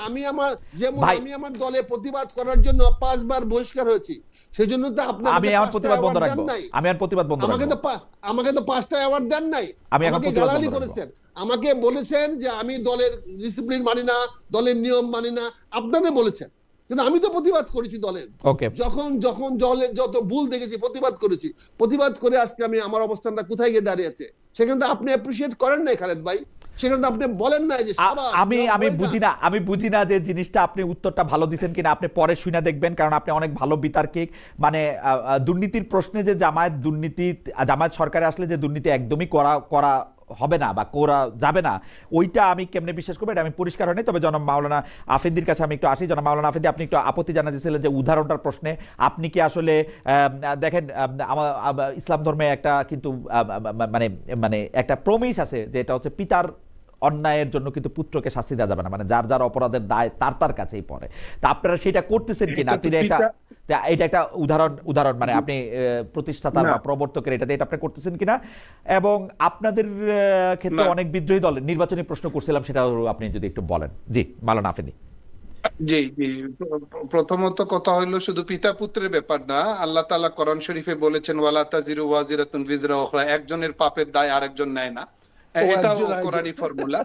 আমি আমার দলে প্রতিবাদ করার জন্য 5 বার বহিষ্কার হয়েছি, সেজন্য তো আমি আমার প্রতিবাদ বন্ধ রাখবো, আমি আর প্রতিবাদ বন্ধ রাখবো। আমাকে তো 5টা অ্যাওয়ার্ড দেন নাই, আমি এখন আমাকে প্রতিবাদ গালাগালি বন্ধ রাখবো। করেছেন, আমাকে বলেছেন যে আমি দলের ডিসিপ্লিন মানি না, দলের নিয়ম মানি না, আপনারা বলেছেন। কিন্তু আমি তো প্রতিবাদ করেছি দলের, ওকে, যখন দলের যত ভুল দেখেছি প্রতিবাদ করেছি, প্রতিবাদ করে আজকে আমি আমার অবস্থানটা কোথায় গিয়ে দাঁড়িয়ে আছে, সেখানে তো আপনি অ্যাপ্রিশিয়েট করেন নাই খালেদ ভাই, সেখানে তো আপনি বলেন নাই যে আমি বুঝি না যে জিনিসটা আপনি উত্তরটা ভালো দিচ্ছেন কিনা, আপনি পরে শুনে দেখবেন, কারণ আপনি অনেক ভালো বিতার্কিক। মানে দুর্নীতির প্রশ্নে যে জামায়াত সরকারে আসলে যে দুর্নীতি একদমই করা হবে না বা করা যাবে না, ওইটা আমি কেমনে বিশ্বাস করবো এটা আমি পরিষ্কার হয়নি। তবে জনাব মাওলানা আফেন্দির কাছে আমি একটু আসি। জনাব মাওলানা আফেন্দি, আপনি একটু আপত্তি জানাতেছিলেন যে উদাহরণটার প্রশ্নে। আপনি কি আসলে দেখেন আমার ইসলাম ধর্মে একটা কিন্তু মানে মানে একটা প্রমিস আছে যে এটা হচ্ছে পিতার অন্যায়ের জন্য কিন্তু পুত্রকে শাস্তি দেওয়া যাবে না, মানে যার যার অপরাধের দায় তার তার কাছেই পড়ে। তা আপনারা সেটা করতেছেন কিনা? তিনি এটা একটা উদাহরণ মানে আপনি প্রতিষ্ঠাতার বা প্রবর্তকের এটা আপনি করতেছেন কিনা, এবং আপনাদের ক্ষেত্রে অনেক বিদ্রোহী দল নির্বাচনী প্রশ্ন করছিলাম, সেটাও আপনি যদি একটু বলেন। জি মাওলানা আফেদি। জি জি, প্রথমত কথা হলো শুধু পিতা পুত্রের ব্যাপার না, আল্লাহ তাআলা কোরআন শরীফে বলেছেন ওয়ালা তাজিরু ওয়াজিরাতুন বিজরা উখরা, একজনের পাপের দায় আরেকজন নেয় না, এটাও কোরআনী ফর্মুলা।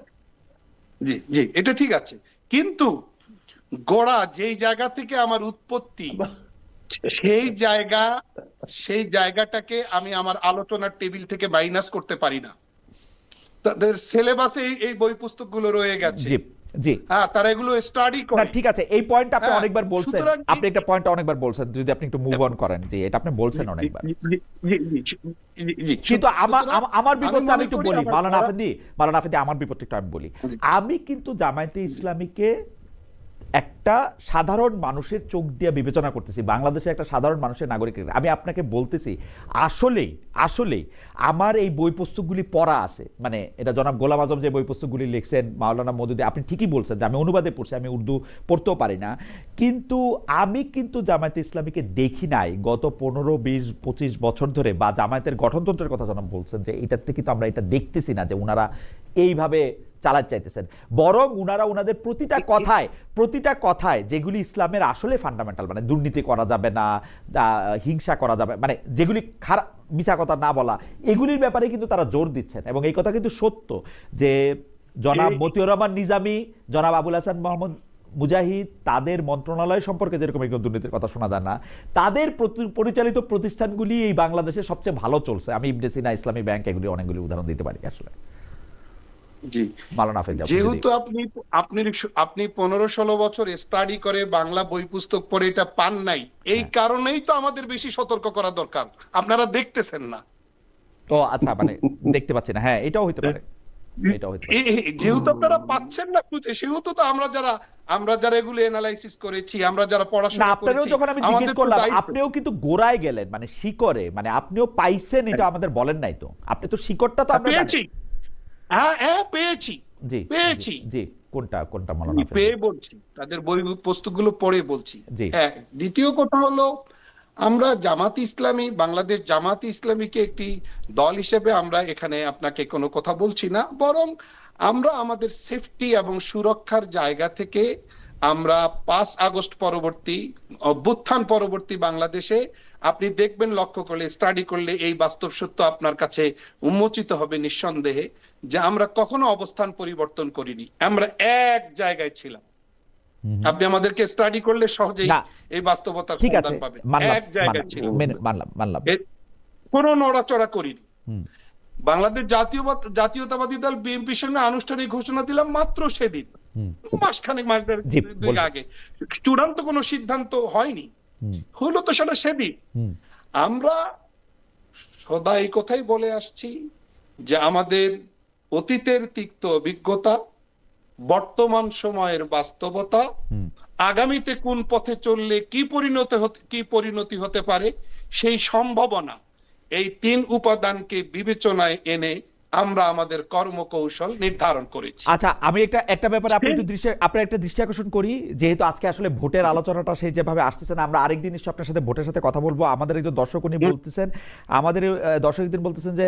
জি জি, এটা ঠিক আছে, কিন্তু গোড়া যেই জায়গা থেকে আমার উৎপত্তি সেই জায়গাটাকে আমি আমার আলোচনার টেবিল থেকে মাইনাস করতে পারি না। তাদের সিলেবাসে এই বই পুস্তকগুলো রয়ে গেছে। জি জি, হ্যাঁ, তারা এগুলো স্টাডি করে। না ঠিক আছে, এই পয়েন্ট আপনি অনেকবার বলছেন, আপনি একটা পয়েন্ট অনেকবার বলছেন, যদি আপনি একটু মুভ অন করেন। জি, এটা আপনি বলছেন অনেকবার, কিন্তু আমার বিপক্ষে আমি একটু বলি মাওলানা আফেদি, আমার বিপক্ষে একটু আমি বলি। আমি কিন্তু জামায়াতে ইসলামীকে একটা সাধারণ মানুষের চোখ দিয়ে বিবেচনা করতেছি, বাংলাদেশের একটা সাধারণ মানুষের নাগরিক। আমি আপনাকে বলতেছি আসলেই আমার এই বই পুস্তকগুলি পড়া আছে, মানে এটা জনাব গোলাম আজম যে বই পুস্তকগুলি লিখছেন, মাওলানা মওদুদী, আপনি ঠিকই বলছেন যে আমি অনুবাদে পড়ছি, আমি উর্দু পড়তেও পারি না, কিন্তু আমি কিন্তু জামায়াতে ইসলামীকে দেখি নাই গত 15, 20, 25 বছর ধরে, বা জামায়াতের গঠনতন্ত্রের কথা জনাব বলছেন যে এটার থেকে তো আমরা এটা দেখতেছি না যে ওনারা এইভাবে চালাতে চাইতেছেন, বরং উনারা ওনাদের প্রতিটা কথায় যেগুলি ইসলামের আসলে ফান্ডামেন্টাল, মানে দুর্নীতি করা যাবে না, হিংসা করা যাবে, মানে যেগুলি খারাপ, মিছা কথা না বলা, এগুলির ব্যাপারে কিন্তু তারা জোর দিচ্ছেন। এবং এই কথা কিন্তু সত্য যে জনাব মতিউর রহমান নিজামী, জনাব আবুল হাসান মোহাম্মদ মুজাহিদ, তাদের মন্ত্রণালয় সম্পর্কে যেরকম এগুলো দুর্নীতির কথা শোনা যায় না, তাদের পরিচালিত প্রতিষ্ঠানগুলি এই বাংলাদেশে সবচেয়ে ভালো চলছে। আমি ইবনে সিনা, ইসলামী ব্যাংক, এগুলি অনেকগুলি উদাহরণ দিতে পারি আসলে। জি, যেহেতু আপনি 15-16 বছর স্টাডি করে বাংলা বই পুস্তক পড়ে এটা পান নাই, এই কারণেই তো আমাদের বেশি সতর্ক করা দরকার, আপনারা দেখতেছেন না। ও আচ্ছা, মানে দেখতে পাচ্ছি না, হ্যাঁ এটাও হইতে পারে, যেহেতু আপনারা পাচ্ছেন না খুঁজে, সেহেতু তো আমরা যারা এগুলো অ্যানালাইসিস করেছি, আমরা যারা পড়াশোনা করেছি, আপনারও যখন আমি জিজ্ঞেস করলাম, আপনিও কিন্তু গোড়ায় গেলেন, মানে শিকড়ে, মানে আপনিও পাইছেন, এটা আমাদের বলেন নাই তো, আপনি তো শিকড়টা তো আমরা পেয়েছি। হ্যাঁ পেয়েছি, জি কোনটা মাওলানা আফেদি? পেয়ে বলছি, তাদের বই পুস্তকগুলো পড়ে বলছি। হ্যাঁ, দ্বিতীয় কথা হলো আমরা বাংলাদেশ জামাত ইসলামীকে একটি দল হিসেবে আমরা এখানে আপনাকে কোনো কথা বলছি না, বরং আমরা আমাদের সেফটি এবং সুরক্ষার জায়গা থেকে আমরা 5 আগস্ট পরবর্তী, অভ্যুত্থান পরবর্তী বাংলাদেশে আপনি দেখবেন, লক্ষ্য করলে, স্টাডি করলে এই বাস্তব সত্য আপনার কাছে উন্মোচিত হবে নিঃসন্দেহে, যে আমরা কখনো অবস্থান পরিবর্তন করিনি, আমরা এক জায়গায় ছিলাম। আপনি আমাদেরকে স্টাডি করলে সহজেই এই বাস্তবতার সন্ধান পাবেন, এক জায়গায় ছিলাম, মানলাম, কোনো নড়াচড়া করিনি। বাংলাদেশ জাতীয়তাবাদী দল বিএনপির সঙ্গে আনুষ্ঠানিক ঘোষণা দিলাম মাত্র সেদিন, মাসখানেক, দুই আগে, চূড়ান্ত কোনো সিদ্ধান্ত হয়নি, হলো তো সেটা সেদিন। আমরা সদা এই কথাই বলে আসছি যে আমাদের অতীতের তিক্ত অভিজ্ঞতা, বর্তমান সময়ের বাস্তবতা, আগামীতে কোন পথে চললে কি পরিণতি হতে পারে সেই সম্ভাবনা, এই 3 উপাদানকে বিবেচনায় এনে আমরা আমাদের কর্মকৌশল নির্ধারণ করেছি। আচ্ছা, আমি একটা ব্যাপারে আপনার একটা দৃষ্টি আকর্ষণ করি, যেহেতু আজকে আসলে ভোটের আলোচনাটা সেই যেভাবে আসতেছে না, আমরা আরেকদিন নিশ্চয় আপনার সাথে ভোটের সাথে কথা বলবো। আমাদের একজন দর্শক উনি বলতেছেন, আমাদের দর্শক একদিন বলতেছেন যে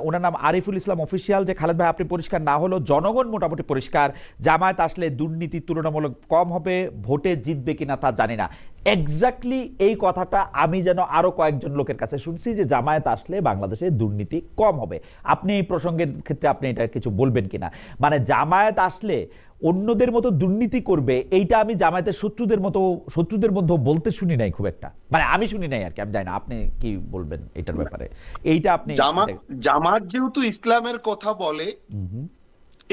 ওনার নাম আরিফুল ইসলাম অফিসিয়াল, যে খালেদ ভাই আপনি পরিষ্কার না হলো, জনগণ মোটামুটি পরিষ্কার, জামায়াত আসলে দুর্নীতি তুলনামূলক কম হবে, ভোটে জিতবে কিনা তা জানি না। এক্স্যাক্টলি এই কথাটা আমি যেন আরো কয়েকজন লোকের কাছে শুনছি যে জামায়াত আসলে বাংলাদেশে দুর্নীতি কম হবে। আপনি এই প্রসঙ্গের ক্ষেত্রে আপনি এটা কিছু বলবেন কিনা, মানে জামায়াত আসলে অন্যদের মতো দুর্নীতি করবে, এইটা আমি জামায়াতের শত্রুদের মধ্যে বলতে শুনি নাই খুব একটা, মানে আমি শুনি নাই আর কি, আমি জানি না, আপনি কি বলবেন এটার ব্যাপারে? এইটা আপনি জামাত যেহেতু ইসলামের কথা বলে,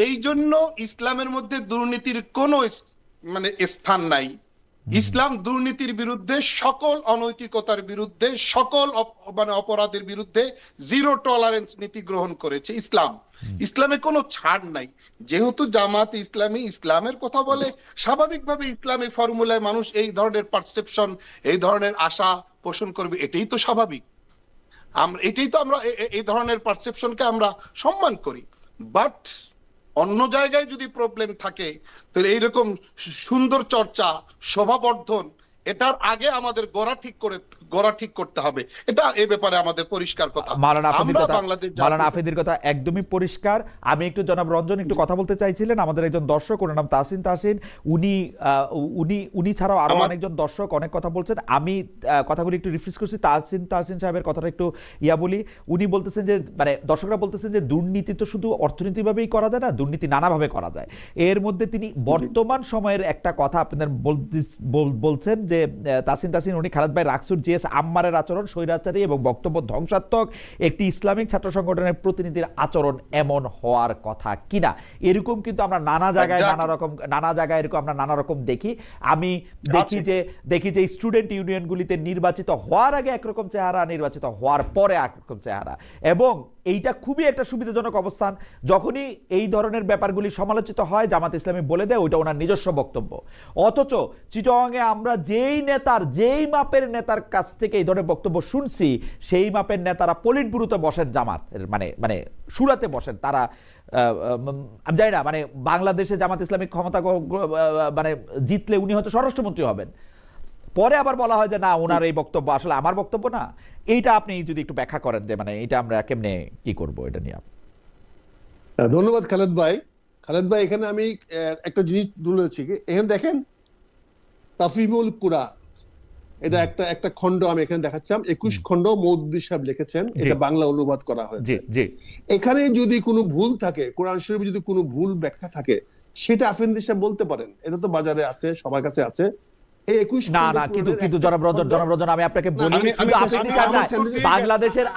এই জন্য ইসলামের মধ্যে দুর্নীতির কোনো মানে স্থান নাই, ইসলাম দুর্নীতির বিরুদ্ধে, সকল অনৈতিকতার বিরুদ্ধে, সকল অপরাধের বিরুদ্ধে জিরো টলারেন্স নীতি গ্রহণ করেছে ইসলাম। ইসলামে কোনো ছাড় নাই। যেহেতু জামাত ইসলামী ইসলামের কথা বলে, স্বাভাবিকভাবে ইসলামী ফর্মুলায় মানুষ এই ধরনের পারসেপশন, এই ধরনের আশা পোষণ করবে, এটাই তো স্বাভাবিক। আমরা এই ধরনের পারসেপশনকে আমরা সম্মান করি। বাট অন্য জায়গায় যদি প্রবলেম থাকে, তাহলে এইরকম সুন্দর চর্চা, শোভাবর্ধন, এটার আগে আমাদের গোড়া ঠিক করতে হবে। এটা এই ব্যাপারে আমাদের পরিষ্কার কথা। মাওলানা আফেদির কথা একদমই পরিষ্কার। আমি একটু জনাব রঞ্জন একটু কথা বলতে চাইছিলেন, আমাদের একজন দর্শক, ওনার নাম তাহসিন, উনি ছাড়াও আরো অনেকজন দর্শক অনেক কথা বলছেন। আমি কথাগুলি একটু রিফ্রেশ করছি। তাহসিন সাহেবের কথাটা একটু বলি। উনি বলতেছেন যে মানে দর্শকরা বলতেছেন যে দুর্নীতি তো শুধু অর্থনীতিভাবেই করা যায় না, দুর্নীতি নানাভাবে করা যায়। এর মধ্যে তিনি বর্তমান সময়ের একটা কথা আপনাদের বলছেন যে তাহসিন উনি খালেদ ভাই রাকসুর জিএস আম্মারের আচরণ স্বৈরাচারী এবং বক্তব্য ধ্বংসাত্মক একটি ইসলামিক ছাত্র সংগঠনের প্রতিনিধির আচরণ এমন হওয়ার কথা কিনা। এরকম কিন্তু আমরা নানা জায়গায় এরকম আমরা নানা রকম দেখি। আমি দেখি যে স্টুডেন্ট ইউনিয়নগুলিতে নির্বাচিত হওয়ার আগে একরকম চেহারা, নির্বাচিত হওয়ার পরে একরকম চেহারা, এবং এইটা খুবই একটা সুবিধাজনক অবস্থান। যখনই এই ধরনের ব্যাপারগুলি সমালোচিত হয়, জামাত ইসলামী বলে দেয় ওইটা ওনার নিজস্ব বক্তব্য। অথচ চিটাগাংয়ে আমরা যেই মাপের নেতার কাছ থেকে এই ধরনের বক্তব্য শুনছি, সেই মাপের নেতারা পলিট ব্যুরোতে বসেন, জামাত মানে শুরাতে বসেন। তারা আমি জানি না, মানে বাংলাদেশে জামাত ইসলামিক ক্ষমতা মানে জিতলে উনি হয়তো স্বরাষ্ট্রমন্ত্রী হবেন। পরে আবার বলা হয় যে না, ওনার এই বক্তব্য আসলে আমার বক্তব্য না। এইটা আপনি যদি একটু ব্যাখ্যা করেন যে মানে এটা আমরা কেমনে কি করব এটা নিয়ে। ধন্যবাদ খালেদ ভাই। এখানে আমি একটা জিনিস তুলেছি, এখানে দেখেন তাফহিমুল কুরআন, এটা একটা খণ্ড আমি এখানে দেখাচ্ছিলাম, 21 খণ্ড মওদুদী সাহেব লিখেছেন, এটা বাংলা অনুবাদ করা হয়েছে। এখানে যদি কোনো ভুল থাকে, কোরআন শরীফে যদি কোনো ভুল ব্যাখ্যা থাকে, সেটা আফেন্দি সাহেব বলতে পারেন। এটা তো বাজারে আছে, সবার কাছে আছে। কিন্তু জনাব রঞ্জন আমি আপনাকে বলি, শুধু আফেদি সাহেব না, বাংলাদেশের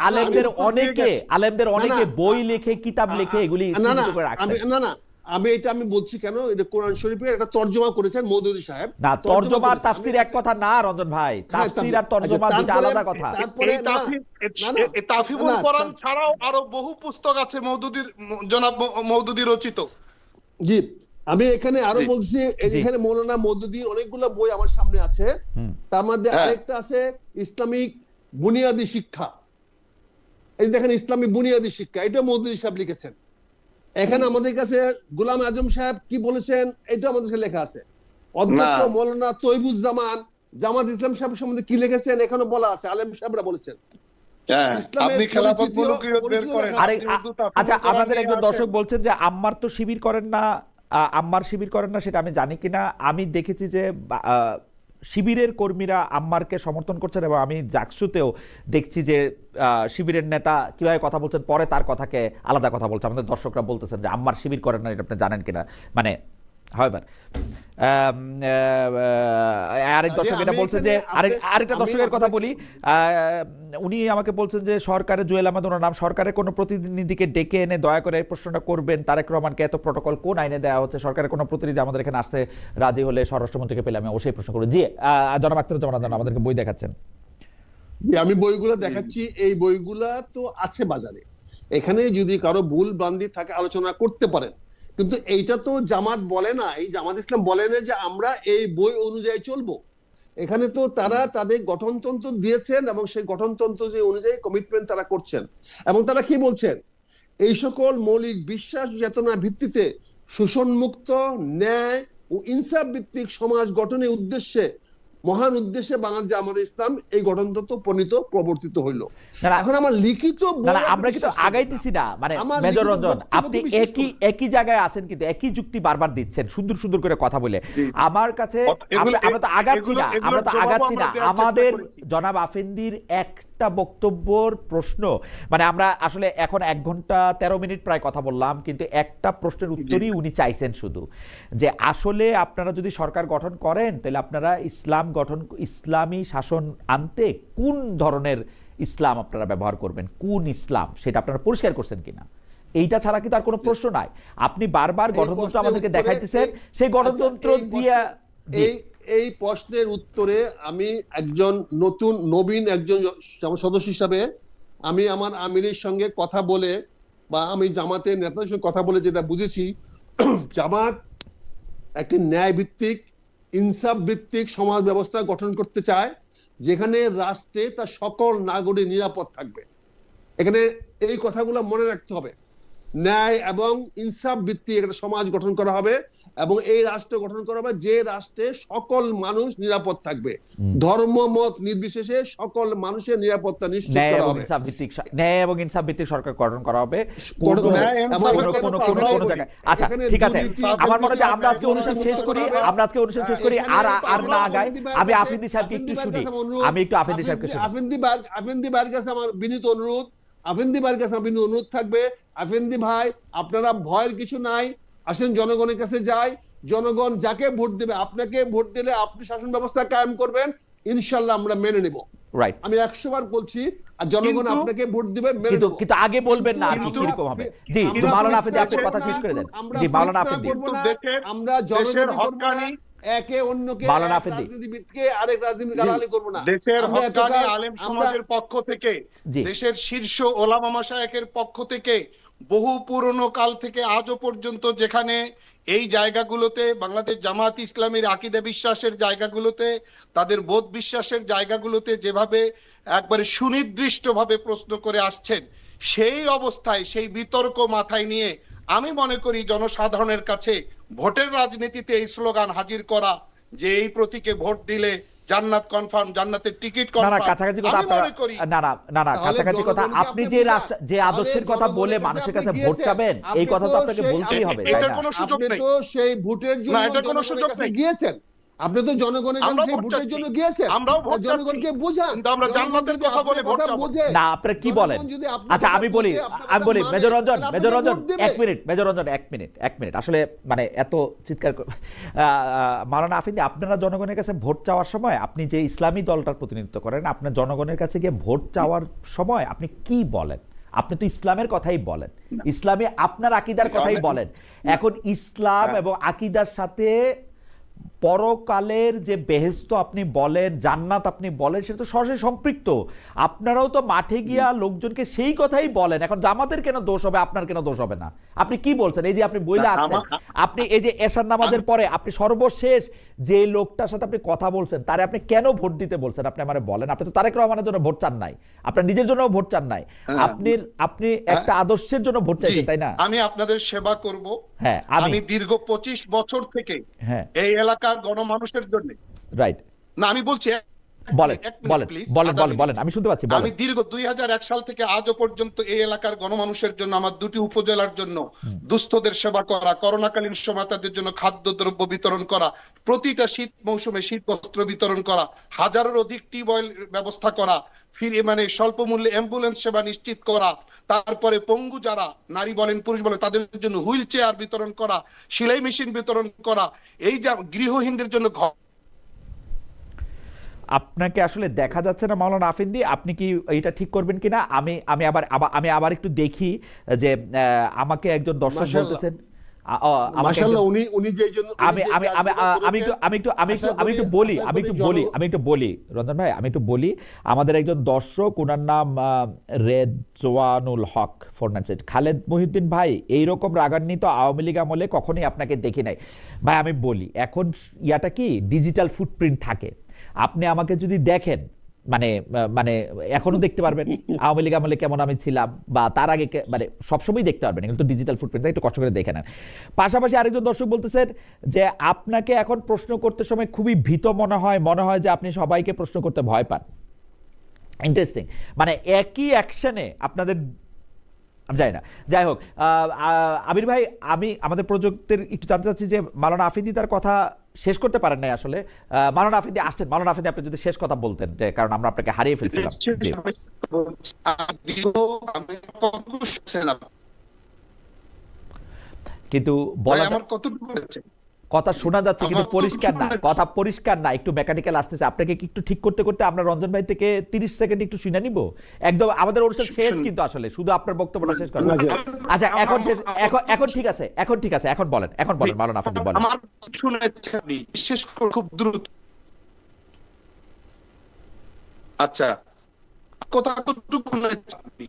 আলেমদের অনেকে বই লিখে, কিতাব লিখে এগুলি আমি বলছি কেন, এটা কোরআন শরীফের একটা তরজমা করেছেন মওদুদী সাহেব। না, তরজমা আর তাফসীর এক কথা না রঞ্জন ভাই, তাফসীর আর তরজমা দুটো আলাদা কথা। এই তাফহিমুল কোরআন ছাড়াও আরো বহু পুস্তক আছে জনাব মওদুদী রচিত। জি, আমি এখানে আরো বলছি, এখানে মৌলানা মওদুদীর অনেকগুলো বই আমার সামনে আছে। তার মধ্যে আরেকটা আছে ইসলামিক বুনিয়াদী শিক্ষা। এই দেখেন ইসলামিক বুনিয়াদী শিক্ষা, এটা মওদুদী সাহেব লিখেছেন। এখানে আমাদের কাছে গোলাম আজম সাহেব কি বলেছেন, এটা আমাদের কাছে লেখা আছে। অধ্যক্ষ মৌলানা তৈবুজ্জামান জামাত ইসলাম সাহেব সম্বন্ধে কি লিখেছেন এখানে বলা আছে, আলেম সাহেবরা বলেছেন। আচ্ছা, আপনাদের একজন দর্শক বলছেন যে আম্মার তো শিবির করেন না, সেটা আমি জানি কিনা। আমি দেখেছি যে শিবিরের কর্মীরা আম্মারকে সমর্থন করছেন, এবং আমি জাকসুতেও দেখছি যে শিবিরের নেতা কিভাবে কথা বলছেন, পরে তার কথাকে আলাদা কথা বলছে। আমাদের দর্শকরা বলতেছেন যে আম্মার শিবির করেন না, এটা আপনি জানেন কিনা। মানে হয়বার আরেক দর্শক এটা বলছেন যে আরেকটা দর্শকের কথা বলি, উনি আমাকে বলছেন যে সরকারের জুয়েল আহমেদ ওনার নাম, সরকারের কোনো প্রতিনিধিকে ডেকে এনে দয়া করে এই প্রশ্নটা করবেন, তারেক রহমানকে এত প্রটোকল কোন আইনে দেওয়া হচ্ছে? সরকারের কোনো প্রতিনিধি আমাদের এখানে আসতে রাজি হলে স্বরাষ্ট্রমন্ত্রীকে পেলে আমি অবশ্যই প্রশ্ন করব। জি, জনাব আখতারুজ্জামান আমাদেরকে বই দেখাচ্ছেন। আমি বইগুলো দেখাচ্ছি, এই বইগুলা তো আছে বাজারে। এখানে যদি কারো ভুল ভ্রান্তি থাকে আলোচনা করতে পারেন, কিন্তু এইটা তো জামাত বলে না, এই জামাত ইসলাম বলে না যে আমরা এই বই অনুযায়ী চলবো। এখানে তো তারা তাদের গঠনতন্ত্র দিয়েছেন, এবং সেই গঠনতন্ত্র যে অনুযায়ী কমিটমেন্ট তারা করছেন। এবং তারা কি বলছেন, এই সকল মৌলিক বিশ্বাস চেতনার ভিত্তিতে শোষণমুক্ত, ন্যায় ও ইনসাফ ভিত্তিক সমাজ গঠনের উদ্দেশ্যে, মহান উদ্দেশ্যে বাংলাদেশ জামাত ইসলাম এই গঠনতন্ত্র প্রবর্তিত হইল। এখন আমার লিখিত আমরা কিন্তু আগাইতেছি না, মানে মেজর রঞ্জন আপনি একই জায়গায় আছেন, কিন্তু একই যুক্তি বারবার দিচ্ছেন সুন্দর সুন্দর করে কথা বলে। আমার কাছে আমরা তো আগাচ্ছি না, আমাদের জনাব আফেন্দির একটা বক্তব্যর প্রশ্ন, মানে আমরা আসলে এখন 1 ঘন্টা 13 মিনিট প্রায় কথা বললাম, কিন্তু একটা প্রশ্নের উত্তরই উনি চাইছেন শুধু, যে আসলে আপনারা যদি সরকার গঠন করেন তাহলে আপনারা ইসলামী শাসন আনতে কোন ধরনের ইসলাম আপনারা ব্যবহার করবেন, কোন ইসলাম সেটা আপনারা পরিষ্কার করছেন কিনা। এইটা ছাড়া কিন্তু আর কোনো প্রশ্ন নাই। আপনি বারবার গঠনতন্ত্র আমাদেরকে দেখাইতেছেন, সেই গণতন্ত্র দিয়ে এই প্রশ্নের উত্তরে আমি একজন নবীন একজন সদস্য হিসাবে আমি আমার আমিরের সঙ্গে কথা বলে বা আমি জামাতের নেতাদের সঙ্গে কথা বলে যেটা বুঝেছি, জামাত একটি ন্যায় ভিত্তিক, ইনসাফ ভিত্তিক সমাজ ব্যবস্থা গঠন করতে চায়, যেখানে রাষ্ট্রে তার সকল নাগরিক নিরাপদ থাকবে। এখানে এই কথাগুলো মনে রাখতে হবে। ন্যায় এবং ইনসাফ ভিত্তিক একটা সমাজ গঠন করা হবে এবং এই রাষ্ট্র গঠন করা হবে যে রাষ্ট্রে সকল মানুষ নিরাপদ থাকবে, ধর্ম মত নির্বিশেষে সকল মানুষের নিরাপত্তা নিশ্চিত করা হবে। ন্যায় এবং ইনসাফ ভিত্তিক সরকার গঠন করা হবে। আচ্ছা ঠিক আছে, আমার মনে হয় আমরা আজকে অনুষ্ঠান শেষ করি, আর না আগাই। আমি আফ্রিদি সাহেবকে একটু শুনি, আমি একটু আফ্রিদি সাহেবকে শুনি। আফ্রিদি ভাইয়ের কাছে আমার বিনীত অনুরোধ, আফ্রিদি ভাইয়ের কাছে আমার বিনীত অনুরোধ থাকবে, আফ্রিদি ভাই আপনারা ভয়ের কিছু নাই, আসেন জনগণের কাছে যাই, জনগণ যাকে ভোট দেবে, আপনাকে ভোট দিলে আপনি শাসন ব্যবস্থা কায়েম করবেন, ইনশাআল্লাহ আমরা মেনে নেব। রাইট, আমি 100 বার বলছি, আর জনগণ আপনাকে ভোট দিবে, মেনে নেব। কিন্তু আগে বলবেন না আপনি কিরকম হবে। জি মাওলানা আফ্রিদি, আপনি কথা শেষ করে দেন। জি মাওলানা আফ্রিদি, আমরা জনগণকে করব না, একে অন্যকে, রাজনীতিবিদকে আরেক রাজনীতি গালাগালি করব না। দেশের হক্কানি আলেম সমাজের পক্ষ থেকে, দেশের শীর্ষ ওলামা মাশায়েখের পক্ষ থেকে বহু পুরনো কাল থেকে আজও পর্যন্ত যেখানে এই জায়গাগুলোতে বাংলাদেশ জামাত ইসলামীর আকীদা বিশ্বাসের জায়গাগুলোতে, তাদের বোধ বিশ্বাসের জায়গাগুলোতে যেভাবে একবারে সুনির্দিষ্টভাবে প্রশ্ন করে আসছেন, সেই অবস্থায় সেই বিতর্ক মাথায় নিয়ে আমি মনে করি জনসাধারণের কাছে ভোটের রাজনীতিতে এই স্লোগান হাজির করা যে এই প্রতীকে ভোট দিলে জান্নাত কনফার্ম, জান্নাতের টিকিট কনফার্ম, না কাছাকাছি কথা না কাছাকাছি কথা, আপনি যে আদর্শের কথা বলে মানুষের কাছে ভোট চাবেন, এই কথা তো আপনাকে বলতেই হবে, তাই না? আপনি তো সেই ভোটের জন্য জনগণের কাছে গিয়েছেন, আপনি তো জনগণের কাছে সেই ভোটের জন্য গিয়েছেন, জনগণকে বুঝান, আমরা জান্নাতের কথা বলে ভোট চাবো। না আপনারা কি বলেন? আচ্ছা আমি বলি মেজর রঞ্জন, এক মিনিট আসলে মানে এত চিৎকার মাওলানা আফ্রিদি, আপনারা জনগণের কাছে ভোট চাওয়ার সময়, আপনি যে ইসলামী দলটার প্রতিনিধিত্ব করেন, আপনার জনগণের কাছে গিয়ে ভোট চাওয়ার সময় আপনি কি বলেন? আপনি তো ইসলামের কথাই বলেন, ইসলামে আপনার আকীদার কথাই বলেন। এখন ইসলাম এবং আকীদার সাথে পরকালের যে বেহেশত আপনি বলেন, জান্নাত আপনি বলেন, সেটা তো সরাসরি সম্পৃক্ত। আপনারাও তো মাঠে গিয়া লোকজনকে সেই কথাই বলেন। এখন জামাতের কেন দোষ হবে, আপনার কেন দোষ হবে না? আপনি কি বলছেন? এই যে আপনি বইলে আসছেন, আপনি এই যে এশার নামাজের পরে আপনি সর্বশেষ যে লোকটার সাথে আপনি কথা বলছেন, তারে আপনি কেন ভোট দিতে বলছেন? আপনি আমারে বলেন। আপনি তো তারেক রহমানের জন্য ভোট চান নাই, আপনার নিজের জন্য ভোট চান নাই, আপনি একটা আদর্শের জন্য ভোট চাইছেন, তাই না? আমি আপনাদের সেবা করব। হ্যাঁ, আমি দীর্ঘ 25 বছর থেকে এই এলাকার গণমানুষের জন্য, রাইট না আমি বলছি, বলেন আমি শুনতে পাচ্ছি। আমি দীর্ঘ 2001 সাল থেকে আজও পর্যন্ত এই এলাকার গণমানুষের জন্য, আমার 2টি উপজেলার জন্য দুস্থদের সেবা করা, করোনাকালীন সময় তাদের জন্য খাদ্যদ্রব্য বিতরণ করা, প্রতিটা শীত মৌসুমে শীত বস্ত্র বিতরণ করা, হাজারের অধিক টিউবওয়েল ব্যবস্থা করা, ফিরে মানে স্বল্প মূল্যে অ্যাম্বুলেন্স সেবা নিশ্চিত করা, তারপরে পঙ্গু যারা নারী বলেন পুরুষ বলেন তাদের জন্য হুইল চেয়ার বিতরণ করা, সেলাই মেশিন বিতরণ করা, এই যে গৃহহীনদের জন্য ঘর। আপনাকে আসলে দেখা যাচ্ছে না মাওলানা আফ্রিদি, আপনি কি এটা ঠিক করবেন কিনা? আমি আবার একটু দেখি যে আমাকে একজন দর্শক বলতেছেন, রঞ্জন ভাই, আমি একটু বলি, আমাদের একজন দর্শক, ওনার নাম রেজওয়ানুল হক 496, খালেদ মহিউদ্দিন ভাই, এইরকম রাগান্বিত আওয়ামী লীগ আমলে কখনোই আপনাকে দেখি নাই। ভাই আমি বলি, এখন ইয়াটা কি ডিজিটাল ফুটপ্রিন্ট থাকে, আপনি আমাকে যদি দেখেন, মানে এখনো দেখতে পারবেন আওয়ামী লীগ আমলে কেমন আমি ছিলাম, বা তার আগে, মানে সবসময় দেখতে পারবেন, কিন্তু ডিজিটাল ফুটপ্রিন্ট একটু কষ্ট করে দেখে নেন। পাশাপাশি আরেকজন দর্শক বলতেছেন যে আপনাকে এখন প্রশ্ন করতে সময় খুবই ভীত মনে হয় যে আপনি সবাইকে প্রশ্ন করতে ভয় পান। ইন্টারেস্টিং, মানে একই অ্যাকশনে আপনাদের, আমি জানি না। যাই হোক, আবির ভাই, আমি আমাদের প্রযুক্তির একটু জানতে চাচ্ছি যে মাওলানা আফ্রিদি তার কথা শেষ করতে পারেন নাই আসলে। মাওলানা আফ্রিদি আসছেন, মাওলানা আফ্রিদি আপনি যদি শেষ কথা বলতেন, যে কারণ আমরা আপনাকে হারিয়ে ফেলছিলাম। কিন্তু বলা, আমার কতটুকু হয়েছে কথা শোনা যাচ্ছে কিন্তু আমার তো পরিষ্কার না, শোনা যাচ্ছে। কথা পরিষ্কার না, একটু মেকানিক্যাল আসতেছে। আপনাকে কি একটু ঠিক করতে করতে আমরা রঞ্জন ভাই থেকে 30 সেকেন্ড একটু শুনে নিব? একদম আমাদের অনুষ্ঠান শেষ কিন্তু, আসলে শুধু আপনার বক্তব্যটা শেষ করেন। না, যে- আচ্ছা এখন এখন ঠিক আছে, এখন বলেন মাওলানা আফেন্দি বলেন। আমার শুনেছেন আপনি, বিশেষ করে খুব দ্রুত। আচ্ছা, কথা কতটুকু শুনেছেন আপনি?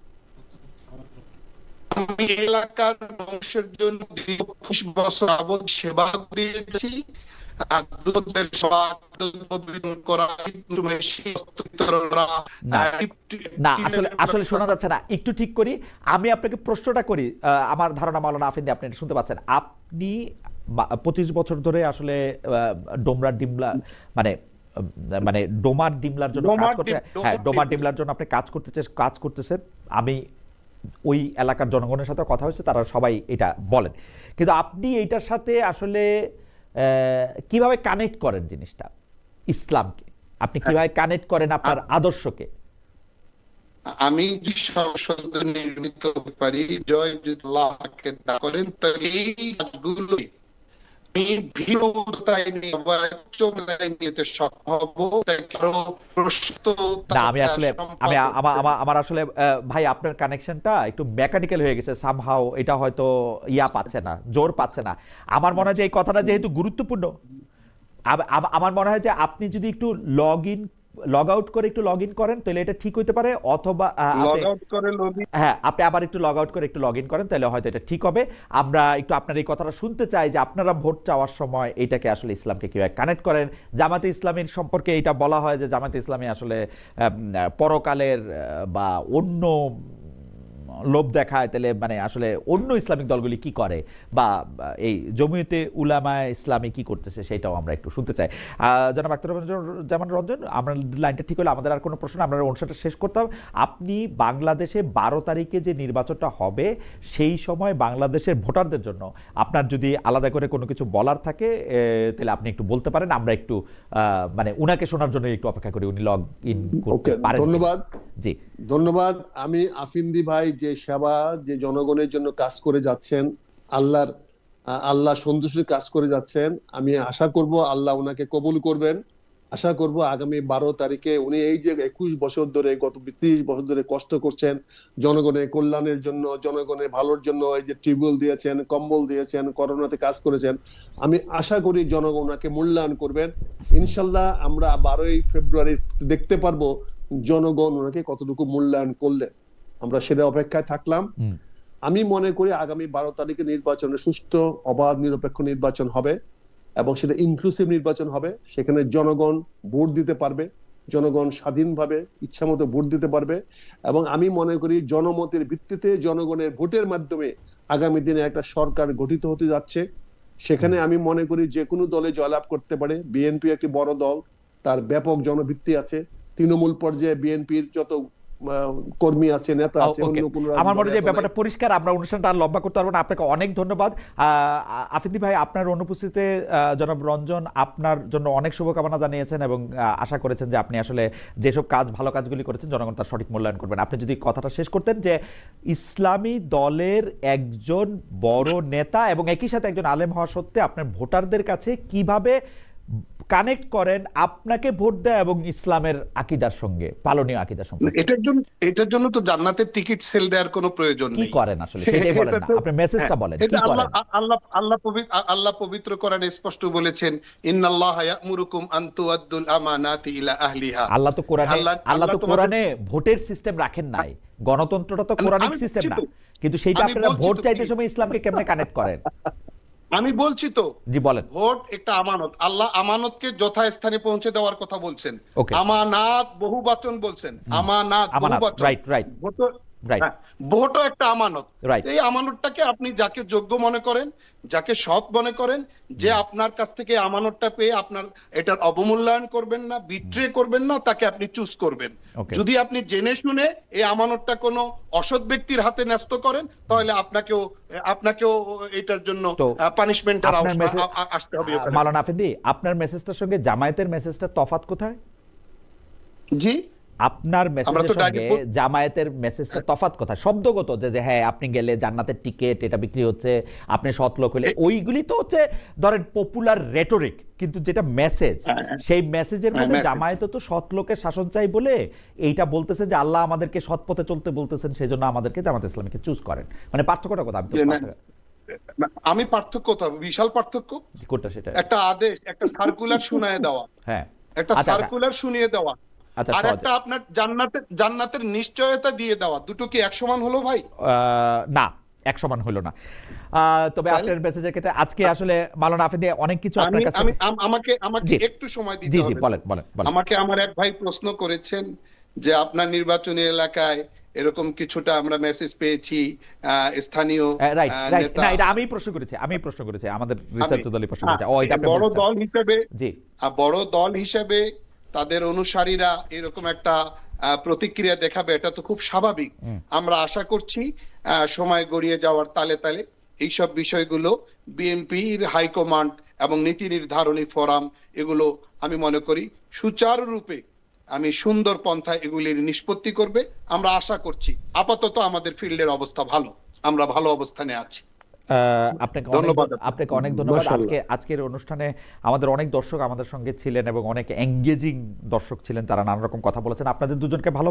আমি এলাকার মানুষের জন্য দীর্ঘ 25 বছর যাবৎ সেবা দিয়েছি। আগ্রহদের সেবা বিতরণ করা, বিতরণরা, না না, আসলে শোনা যাচ্ছে না, একটু ঠিক করি। আমি আপনাকে প্রশ্নটা করি, আমার ধারণা মাওলানা আফেন্দি আপনি এটা শুনতে পাচ্ছেন। আপনি 25 বছর ধরে আসলে ডোমরা ডিমলা মানে মানে ডোমার ডিমলার জন্য কাজ করতে, হ্যাঁ ডোমার ডিমলার জন্য আপনি কাজ করতেছেন। আমি ওই এলাকার জনগণের সাথে কথা হয়েছে, তারা সবাই এটা বলেন। কিন্তু আপনি এইটার সাথে আসলে কিভাবে কানেক্ট করেন জিনিসটা, ইসলামকে আপনি কিভাবে কানেক্ট করেন আপনার আদর্শকে? আমি যদি সংসদে নির্মিত হতে পারি, জয় যদি আল্লাহকে দা করেন, তাহলে এই কাজগুলোই আমি ভিন্ন উচ্চতায় নিয়ে বা উচ্চতায় নিতে সক্ষম হবো। কারো প্রশ্ন না আমি আসলে আমার আসলে ভাই আপনার কানেকশনটা একটু মেকানিক্যাল হয়ে গেছে সামহাও, এটা হয়তো পাচ্ছে না, জোর পাচ্ছে না। আমার মনে হয় যে এই কথাটা যেহেতু গুরুত্বপূর্ণ, আমার মনে হয় যে আপনি যদি একটু লগ আউট করে একটু লগ ইন করেন তাহলে এটা ঠিক হইতে পারে, অথবা হ্যাঁ আপনি আবার একটু লগ আউট করে একটু লগ ইন করেন তাহলে হয়তো এটা ঠিক হবে। আমরা একটু আপনার এই কথাটা শুনতে চাই যে আপনারা ভোট চাওয়ার সময় এটাকে আসলে ইসলামকে কিভাবে কানেক্ট করেন। জামাতে ইসলামীর সম্পর্কে এটা বলা হয় যে জামাতে ইসলামী আসলে পরকালের বা অন্য লোভ দেখায়, তাহলে মানে আসলে অন্য ইসলামিক দলগুলি কি করে, বা এই জমিয়তে উলামায়ে ইসলামী কি করতেছে সেটাও আমরা একটু শুনতে চাই। জনাব আখতারুজ্জামান রঞ্জন, আমরা লাইনটা ঠিক হলে আমাদের আর কোনো প্রশ্ন, আমরা অনুষ্ঠানটা শেষ করতাম। আপনি বাংলাদেশে 12 তারিখে যে নির্বাচনটা হবে সেই সময় বাংলাদেশের ভোটারদের জন্য আপনার যদি আলাদা করে কোনো কিছু বলার থাকে তাহলে আপনি একটু বলতে পারেন, আমরা একটু মানে উনাকে শোনার জন্য একটু অপেক্ষা করি, উনি লগ ইন করতে পারেন। ধন্যবাদ। জি ধন্যবাদ। আমি আফিন্দি ভাই যে সেবা, যে জনগণের জন্য কাজ করে যাচ্ছেন, আল্লাহ সন্তুষ্টির কাজ করে যাচ্ছেন, আমি আশা করব আল্লাহ ওনাকে কবুল করবেন। আশা করব আগামী 12 তারিখে উনি এই যে 21 বছর ধরে, গত 30 বছর ধরে কষ্ট করছেন জনগণের কল্যাণের জন্য, জনগণের ভালোর জন্য, এই যে টিউবওয়েল দিয়েছেন, কম্বল দিয়েছেন, করোনাতে কাজ করেছেন, আমি আশা করি জনগণ ওনাকে মূল্যায়ন করবেন। ইনশাল্লাহ আমরা 12ই ফেব্রুয়ারি দেখতে পারবো জনগণ ওনাকে কতটুকু মূল্যায়ন করলেন। আমরা সেটা অপেক্ষায় থাকলাম। আমি মনে করি আগামী 12 তারিখে নির্বাচনে সুষ্ঠু, অবাধ, নিরপেক্ষ নির্বাচন হবে এবং সেটা ইনক্লুসিভ নির্বাচন হবে। সেখানে জনগণ ভোট দিতে পারবে, জনগণ স্বাধীনভাবে ইচ্ছামতো ভোট দিতে পারবে, এবং আমি মনে করি জনমতের ভিত্তিতে, জনগণের ভোটের মাধ্যমে আগামী দিনে একটা সরকার গঠিত হতে যাচ্ছে। সেখানে আমি মনে করি যে কোনো দলে জয়লাভ করতে পারে। বিএনপি একটি বড় দল, তার ব্যাপক জনভিত্তি আছে। তৃণমূল পর্যায়ে বিএনপির যত কর্মী আছে, নেতা আছে, অন্য কোনো আমার মনে হয় ব্যাপারটা পরিষ্কার। আমরা অনুষ্ঠানটা আর লম্বা করতে পারবো না। আপনাকে অনেক ধন্যবাদ আফিন্দি ভাই, আপনার অনুপস্থিতিতে জনাব রঞ্জন আপনার জন্য অনেক শুভকামনা জানিয়েছেন এবং আশা করেছেন যে আপনি আসলে যেসব ভালো কাজগুলি করেছেন জনগণ তার সঠিক মূল্যায়ন করবেন। আপনি যদি কথাটা শেষ করতেন যে ইসলামী দলের একজন বড় নেতা এবং একই সাথে একজন আলেম হওয়া সত্ত্বে আপনার ভোটারদের কাছে কিভাবে কানেক্ট করেন আপনাকে ভোট দেয় এবং ইসলামের আকীদার সঙ্গে, পালনীয় আকীদার সঙ্গে। এটার জন্য তো জান্নাতের টিকিট সেল দেওয়ার কোনো প্রয়োজন নেই। কি করেন আসলে সেটাই বলেন না, আপনি মেসেজটা বলেন কি করেন। আল্লাহ পবিত্র কোরআনে স্পষ্ট বলেছেন, ইন্নাল্লাহা ইয়া'মুরুকুম আন তুআদ্দুল আমানাতি ইলা আহলিহা। আল্লাহ তো কোরআনে ভোটের সিস্টেম রাখেন নাই, গণতন্ত্রটা তো কোরআনিক সিস্টেম না, কিন্তু সেইটা আপনারা ভোট চাইতে সময় ইসলামকে কেমনে কানেক্ট করেন? আমি বলছি তো, জি বলেন। ভোট একটা আমানত, আল্লাহ আমানতকে যথাস্থানে পৌঁছে দেওয়ার কথা বলছেন। আমানাত বহুবচন বলছেন, আমানাত বহুবচন, রাইট। ভোটও একটা আমানত। এই আমানতটাকে আপনি যাকে যোগ্য মনে করেন, যাকে সৎ মনে করেন, যে আপনার কাছ থেকে আমানতটা পেয়ে আপনার এটার অবমূল্যায়ন করবেন না, বিট্রে করবেন না, তাকে আপনি চুজ করবেন। যদি আপনি জেনে শুনে এই আমানতটা কোনো অসৎ ব্যক্তির হাতে ন্যস্ত করেন, তাহলে আপনাকেও এটার জন্য পানিশমেন্ট আসতে হবে। মাওলানা আফেন্দি, আপনার মেসেজটার সঙ্গে জামায়াতের মেসেজটার তফাৎ কোথায়? জি, আপনার আমরা মেসেজের তো সঙ্গে direct জামায়াতের মেসেজটা তফাৎ কথা, শব্দগত, যে হ্যাঁ আপনি গেলে জান্নাতের টিকিট এটা বিক্রি হচ্ছে, আপনি সৎ লোক হলে, ওইগুলি তো হচ্ছে ধরেন পপুলার রেটরিক, কিন্তু যেটা মেসেজ, সেই মেসেজের মধ্যে message। জামায়াতে তো সৎ লোকের শাসন চাই বলে এইটা বলতেছে যে আল্লাহ আমাদেরকে সৎ পথে চলতে বলতেছেন, সেই জন্য আমাদেরকে জামাত ইসলামীকে চুজ করেন। মানে পার্থক্যটা কথা আমি তো যে না, আমি পার্থক্য তো বিশাল পার্থক্য। কোনটা সেটা? একটা আদেশ, একটা সার্কুলার শুনায় দেওয়া, হ্যাঁ একটা আচ্ছা, সার্কুলার শুনিয়ে দেওয়া, আচ্ছা আর সহজ। একটা আপনার জান্নাতের নিশ্চয়তা দিয়ে দেওয়া, দুটো কি এক সমান হলো ভাই? না, এক সমান হলো না। তবে তাহলে? আপনার মেসেজের ক্ষেত্রে আজকে আসলে মাওলানা আফেদি অনেক কিছু আমি আপনার কাছে। আমি আমাকে জি। একটু সময় দিতে জি জি হবে। বলেন বলেন বলেন। আমাকে আমার এক ভাই প্রশ্ন করেছেন যে আপনার নির্বাচনী এলাকায় এরকম কিছুটা আমরা মেসেজ পেয়েছি, স্থানীয় রাইট রাইট, নেতা, না এটা আমি প্রশ্ন করেছি, আমাদের রিসার্চ দলই প্রশ্ন করেছে। ও এটা আপনি বড় বলতে চান। দল হিসেবে, জি বড় দল হিসেবে তাদের অনুসারীরা এরকম একটা প্রতিক্রিয়া দেখাবে, এটা তো খুব স্বাভাবিক। আমরা আশা করছি সময় গড়িয়ে যাওয়ার তালে তালে এইসব বিষয়গুলো বিএনপির হাইকমান্ড এবং নীতি নির্ধারণী ফোরাম এগুলো আমি মনে করি সুচারুরূপে আমি সুন্দর পন্থা এগুলির নিষ্পত্তি করবে, আমরা আশা করছি। আপাতত আমাদের ফিল্ডের অবস্থা ভালো, আমরা ভালো অবস্থানে আছি। আপনাকে ধন্যবাদ। আপনাকে অনেক ধন্যবাদ। মাশাআল্লাহ। আজকের অনুষ্ঠানে আমাদের অনেক দর্শক আমাদের সঙ্গে ছিলেন এবং অনেক এঙ্গেজিং দর্শক ছিলেন, তারা নানা রকম কথা বলেছেন। আপনাদের দুজনকে ভালো